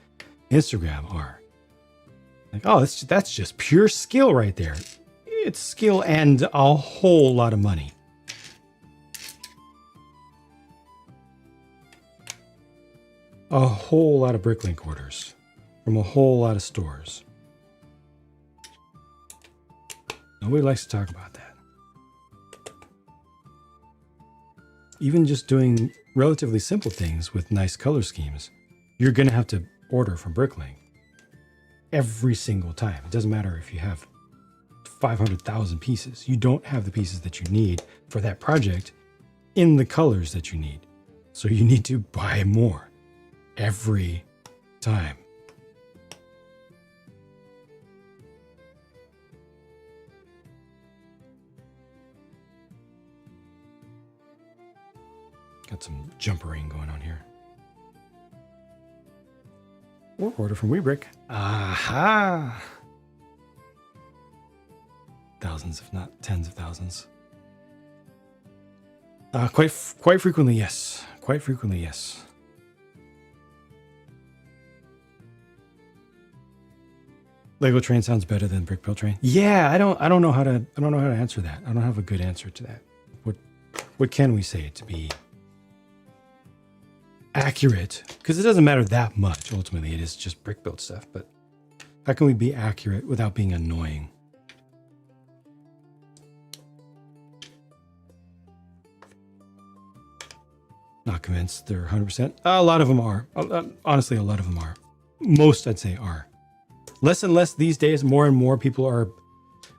Instagram are. Like, oh, that's just pure skill right there. It's skill and a whole lot of money. A whole lot of Bricklink orders from a whole lot of stores. Nobody likes to talk about that. Even just doing relatively simple things with nice color schemes, you're going to have to order from Bricklink every single time. It doesn't matter if you have 500,000 pieces. You don't have the pieces that you need for that project in the colors that you need. So you need to buy more every time. Got some jumpering going on here. Or order from Webrick. Aha! Thousands, if not tens of thousands. Quite frequently, yes. Quite frequently, yes. Lego train sounds better than brick build train. Yeah, I don't know how to answer that. I don't have a good answer to that. What can we say to be accurate? Because it doesn't matter that much. Ultimately, it is just brick build stuff. But how can we be accurate without being annoying? Not convinced they're 100%. A lot of them are. Honestly, a lot of them are. Most, I'd say, are. Less and less these days. More and more people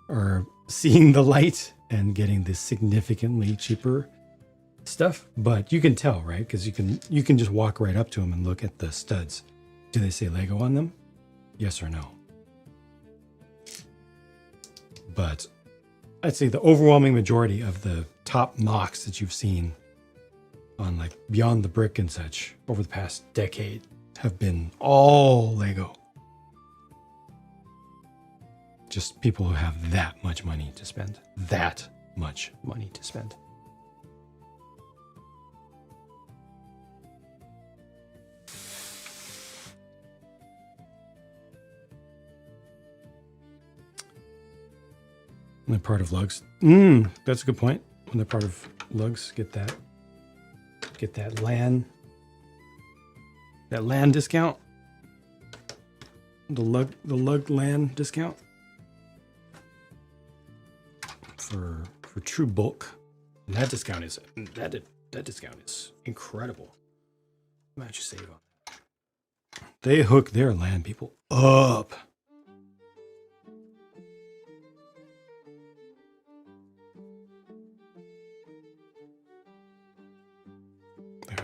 are seeing the light and getting the significantly cheaper stuff. But you can tell, right? Because you can just walk right up to them and look at the studs. Do they say Lego on them? Yes or no? But I'd say the overwhelming majority of the top mocks that you've seen on like Beyond the Brick and such over the past decade have been all Lego. Just people who have that much money to spend. That much money to spend. When they're part of lugs. That's a good point. When they're part of lugs, get that LAN discount. The lug LAN discount. For true bulk. And that discount is incredible. How much you save on that? They hook their LAN people up.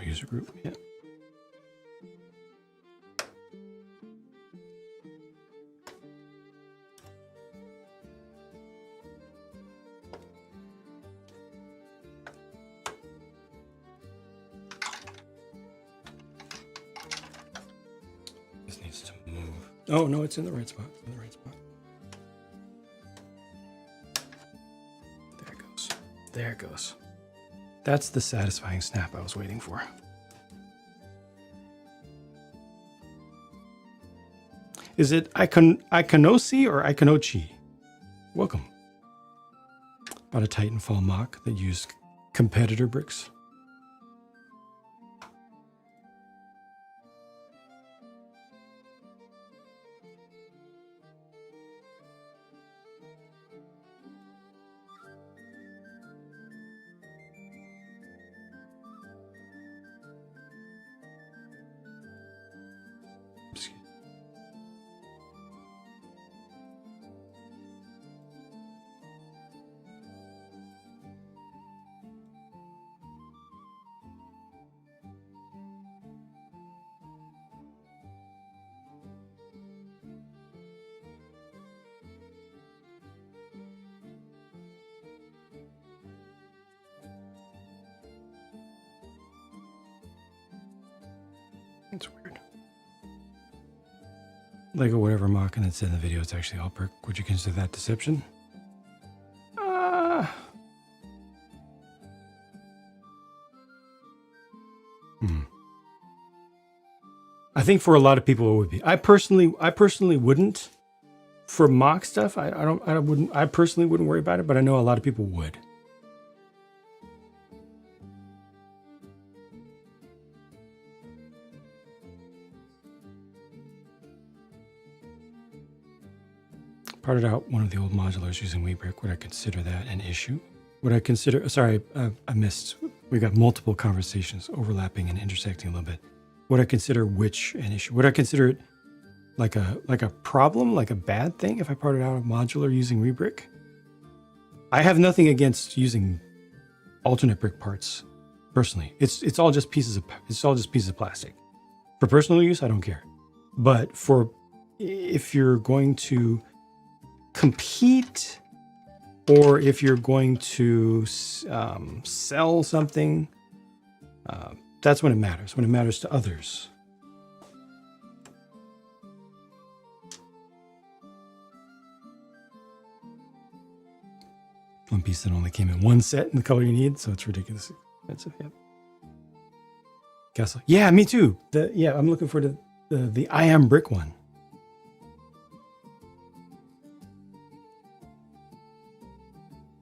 User group, yeah. This needs to move. Oh no, it's in the right spot. It's in the right spot. There it goes. That's the satisfying snap I was waiting for. Is it Ikonosi or Ikonochi? Welcome. Bought a Titanfall mock that used competitor bricks. It's weird. Lego whatever mock and it said in the video it's actually all brick. Would you consider that deception? I think for a lot of people it would be. I personally wouldn't. For mock stuff, I personally wouldn't worry about it, but I know a lot of people would. Parted out one of the old modulars using Webrick. Would I consider that an issue? Would I consider... Sorry, I missed. We got multiple conversations overlapping and intersecting a little bit. Would I consider which an issue? Would I consider it like a problem, like a bad thing if I parted out a modular using Webrick? I have nothing against using alternate brick parts, personally. It's all just pieces of plastic. For personal use, I don't care. But for if you're going to compete or if you're going to sell something, that's when it matters to others. One piece that only came in one set in the color you need, so it's ridiculously expensive. Yep. Castle. Yeah, me too. I'm looking for the I Am Brick one.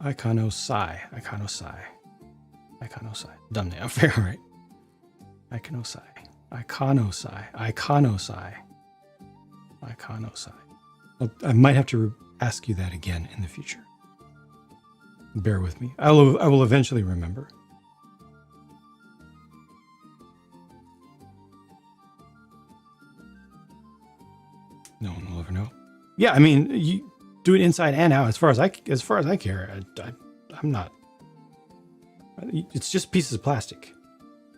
Ikonosai. Thumbnail. Fair, right? Ikonosai. I might have to ask you that again in the future. Bear with me. I will eventually remember. No one will ever know. Yeah, I mean, you do it inside and out. As far as I care, I'm not. It's just pieces of plastic.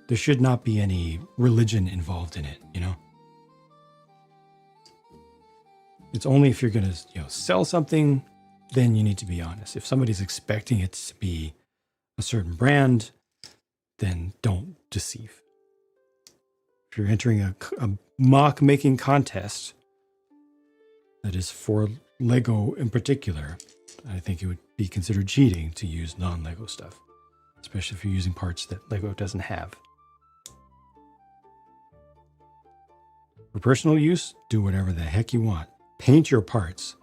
There should not be any religion involved in it, you know? It's only if you're going to, sell something, then you need to be honest. If somebody's expecting it to be a certain brand, then don't deceive. If you're entering a mock making contest that is for Lego in particular, I think it would be considered cheating to use non-Lego stuff, especially if you're using parts that Lego doesn't have. For personal use, do whatever the heck you want. Paint your parts.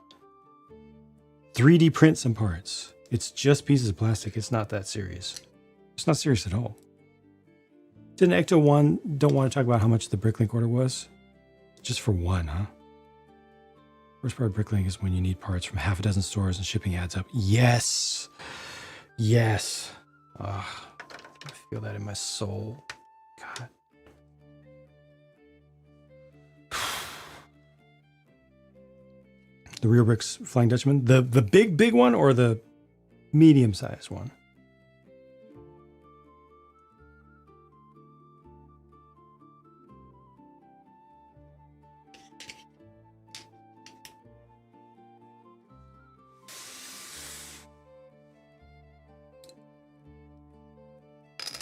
3D print some parts. It's just pieces of plastic. It's not that serious. It's not serious at all. Didn't Ecto 1 don't want to talk about how much the Bricklink order was? Just for one, huh? Worst part of Bricklink is when you need parts from half a dozen stores and shipping adds up. Yes. Yes. I feel that in my soul. God. The Real Bricks Flying Dutchman? The big one or the medium-sized one?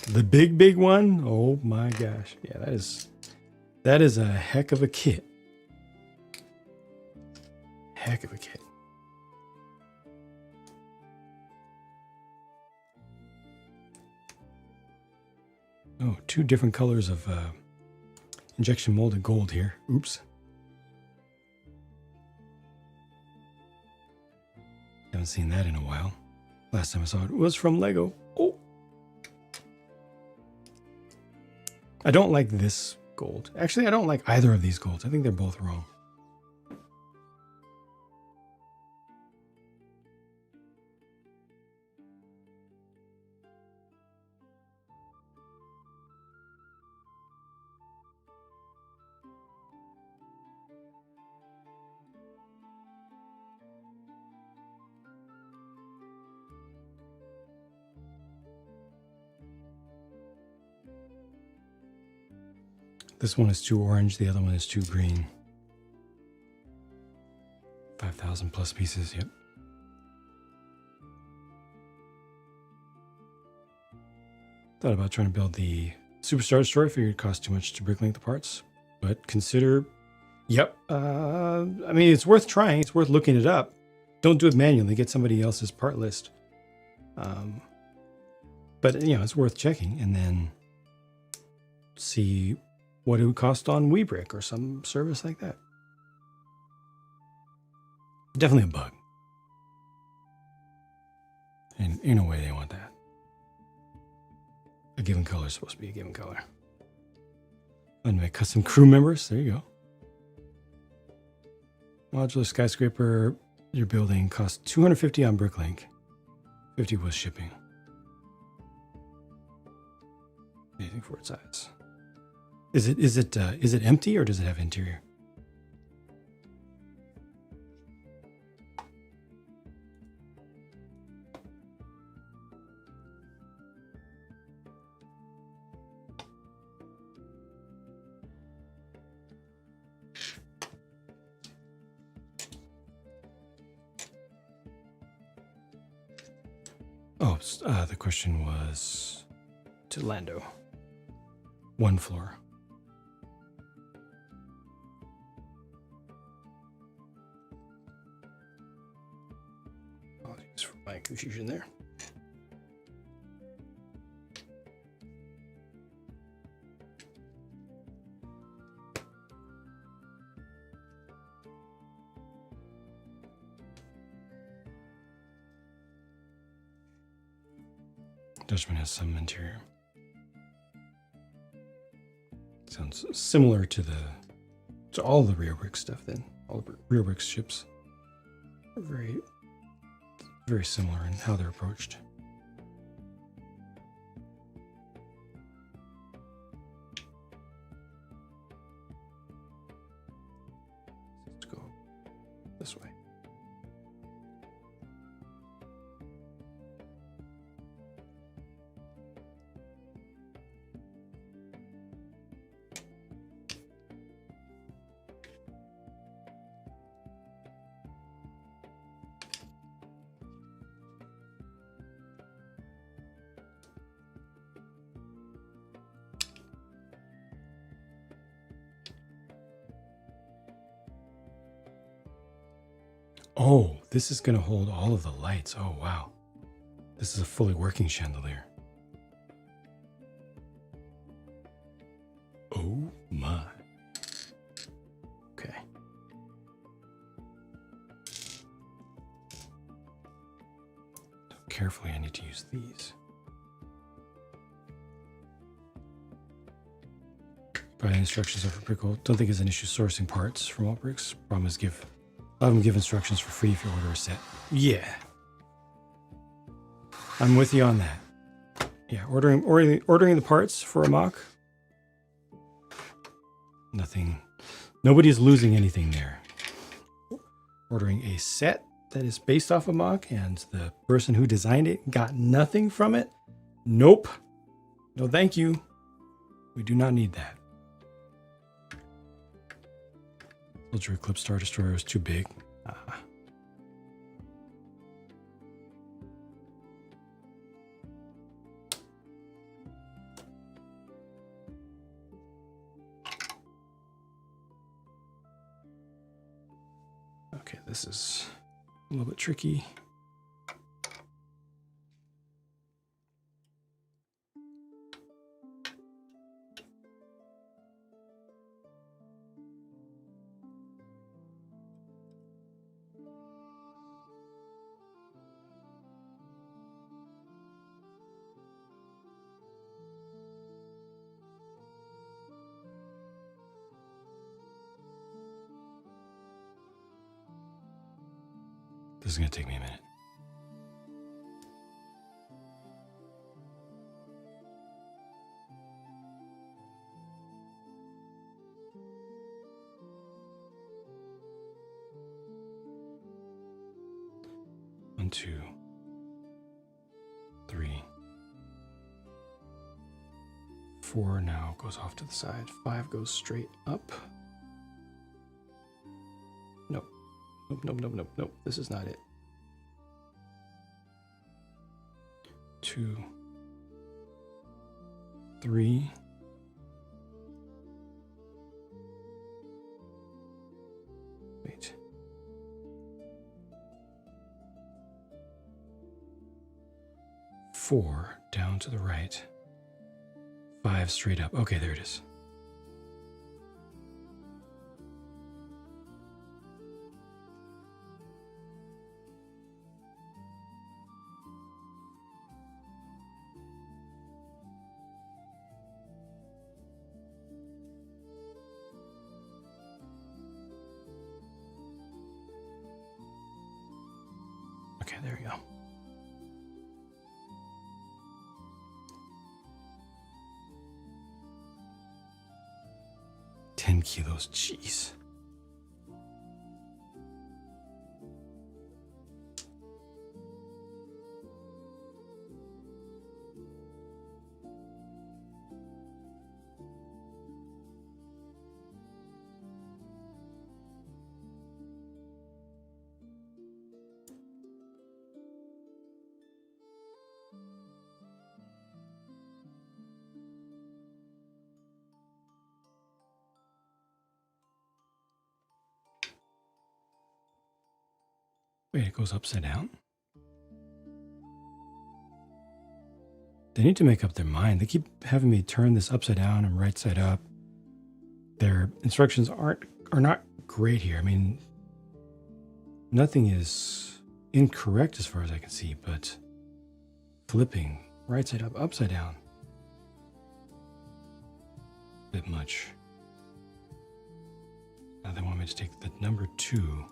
The big one? Oh my gosh. Yeah, that is a heck of a kit. Heck of a kit. Oh, two different colors of injection molded gold here. Oops. Haven't seen that in a while. Last time I saw it was from Lego. Oh. I don't like this gold. Actually, I don't like either of these golds. I think they're both wrong. This one is too orange, the other one is too green. 5,000 plus pieces, yep. Thought about trying to build the Superstar Destroyer, figured it cost too much to bricklink the parts. But consider, yep. I mean, it's worth trying, it's worth looking it up. Don't do it manually, get somebody else's part list. But, you know, it's worth checking and then see what it would cost on Webrick or some service like that. Definitely a bug. And in a way they want that. A given color is supposed to be a given color. And make custom crew members, there you go. Modular skyscraper you're building costs $250 on Bricklink. $50 was shipping. Anything for its size. Is it empty or does it have interior? Oh, the question was to Lando. One floor. Apologies for my confusion there. Dutchman has some interior. Sounds similar to all the rear brick stuff then. All the rear brick ships are very similar in how they're approached. Let's go this way. Oh, this is going to hold all of the lights. Oh, wow. This is a fully working chandelier. Oh, my. Okay. So carefully, I need to use these. Probably instructions are for Brickle. Don't think there's an issue sourcing parts from all bricks. Problem is I'll have them give instructions for free if you order a set. Yeah. I'm with you on that. Yeah, ordering the parts for a mock. Nobody's losing anything there. Ordering a set that is based off a mock and the person who designed it got nothing from it. Nope. No, thank you. We do not need that. Ultra Eclipse Star Destroyer was too big. Okay, this is a little bit tricky. This is going to take me a minute. One, 2, 3, 4 now goes off to the side. 5 goes straight up. Nope. Nope. This is not it. 2, 3. Wait. 4 down to the right. 5 straight up. Okay, there it is. Okay, there we go. Kilos, jeez. Wait, it goes upside down? They need to make up their mind. They keep having me turn this upside down and right side up. Their instructions are not great here. I mean, nothing is incorrect as far as I can see, but flipping right side up, upside down. A bit much. Now they want me to take the number 2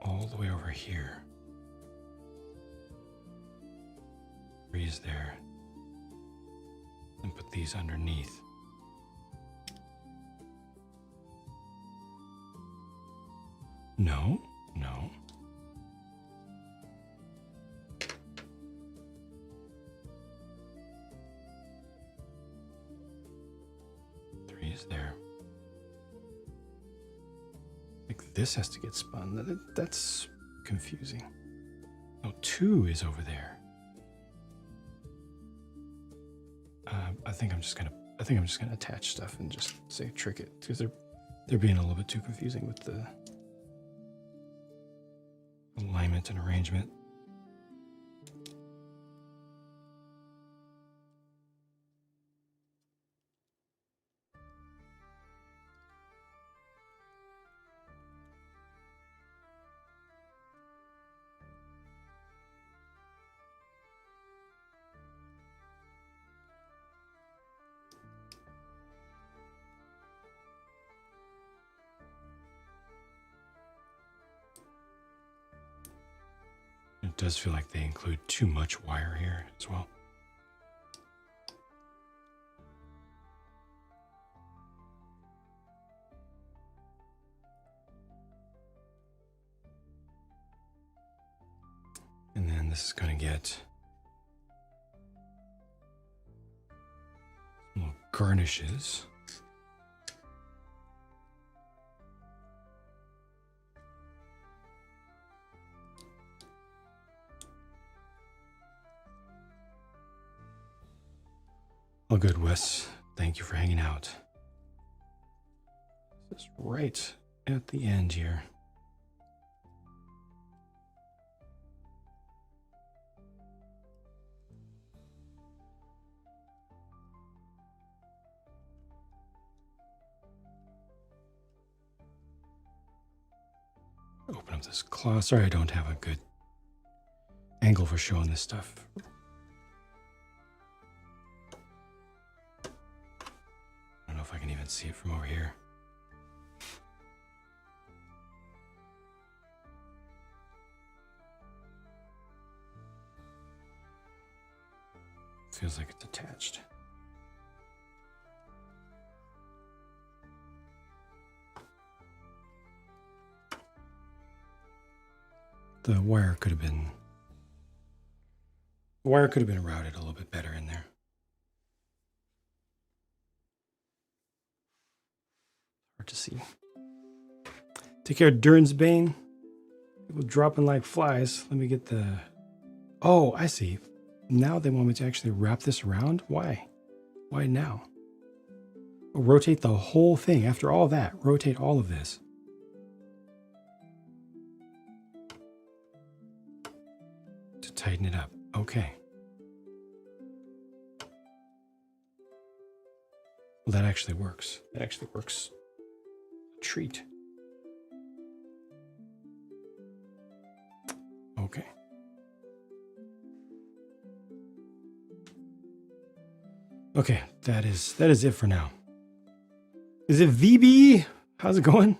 all the way over here. 3 is there. And put these underneath. No. 3 is there. Like this has to get spun. That's confusing. Oh, 2 is over there. I think I'm just gonna attach stuff and just say trick it, because they're being a little bit too confusing with the alignment and arrangement. It does feel like they include too much wire here as well. And then this is going to get some little garnishes. All good, Wes. Thank you for hanging out. This is right at the end here. Open up this cloth. Sorry, I don't have a good angle for showing this stuff. I don't know if I can even see it from over here. Feels like it's attached. The wire could have been routed a little bit better in there. Hard to see. Take care of Durnsbane. People dropping like flies. Let me get the... Oh, I see. Now they want me to actually wrap this around? Why? Why now? Rotate the whole thing. After all that, rotate all of this. To tighten it up. Okay. Well, that actually works. That actually works. A treat. Okay. Okay, that is it for now. Is it VB? How's it going?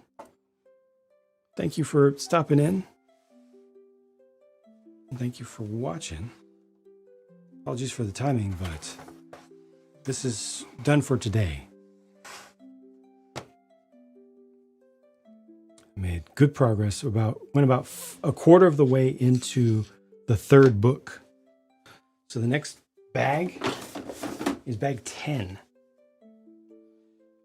Thank you for stopping in. Thank you for watching. Apologies for the timing, but this is done for today. Made good progress. Went about a quarter of the way into the third book. So the next bag is bag 10,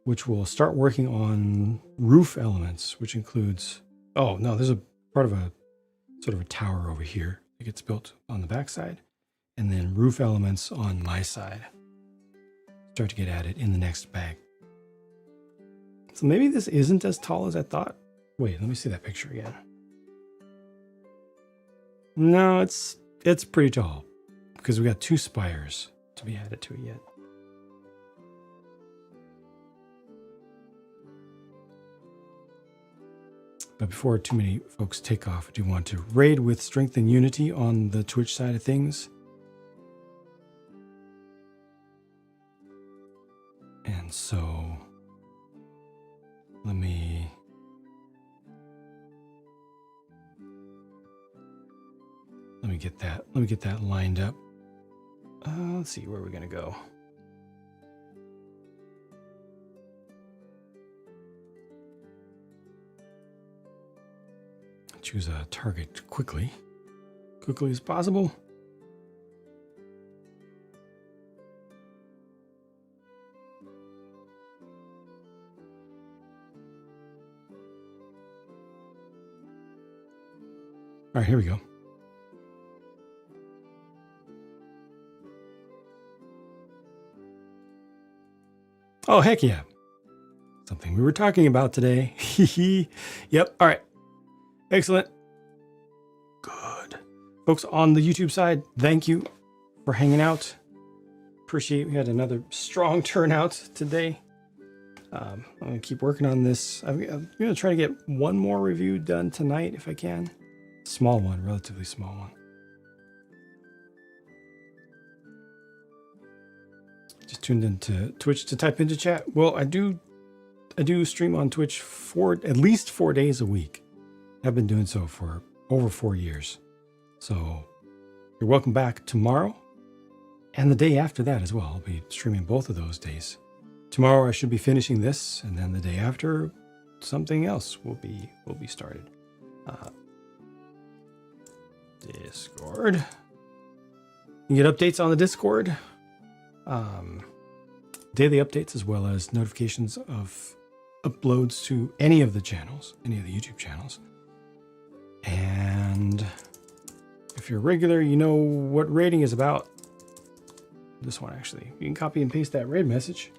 which will start working on roof elements, which includes, oh no, there's a part of a sort of a tower over here that gets built on the backside, and then roof elements on my side start to get added in the next bag. So maybe this isn't as tall as I thought. Wait, let me see that picture again. No, it's pretty tall because we got 2 spires to be added to it yet. But before too many folks take off, I do want to raid with Strength and Unity on the Twitch side of things. And so let me get that lined up. Let's see where we're gonna go. Choose a target quickly as possible. All right, here we go. Oh, heck yeah. Something we were talking about today. Yep. All right. Excellent. Good. Folks on the YouTube side, thank you for hanging out. Appreciate we had another strong turnout today. I'm going to keep working on this. I'm going to try to get one more review done tonight if I can. Small one, relatively small one. Just tuned into Twitch to type into chat. Well, I do stream on Twitch at least 4 days a week. I've been doing so for over 4 years. So you're welcome back tomorrow and the day after that as well. I'll be streaming both of those days. Tomorrow I should be finishing this, and then the day after something else will be started. Discord. You can get updates on the Discord. Daily updates as well as notifications of uploads to any of the channels, any of the YouTube channels. And if you're a regular, you know what raiding is about. This one actually. You can copy and paste that raid message.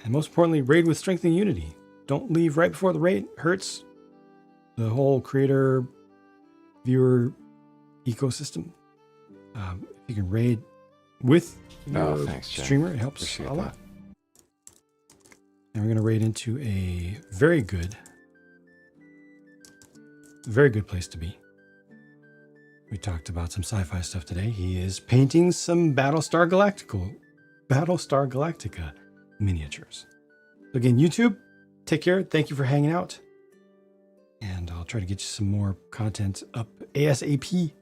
And most importantly, raid with Strength and Unity. Don't leave right before the raid. Hurts the whole creator viewer ecosystem. If you can raid with your streamer, it helps Appreciate a lot. That. And we're going to raid into a very good place to be. We talked about some sci-fi stuff today. He is painting some Battlestar Galactica miniatures. So again, YouTube, take care. Thank you for hanging out. And I'll try to get you some more content up ASAP.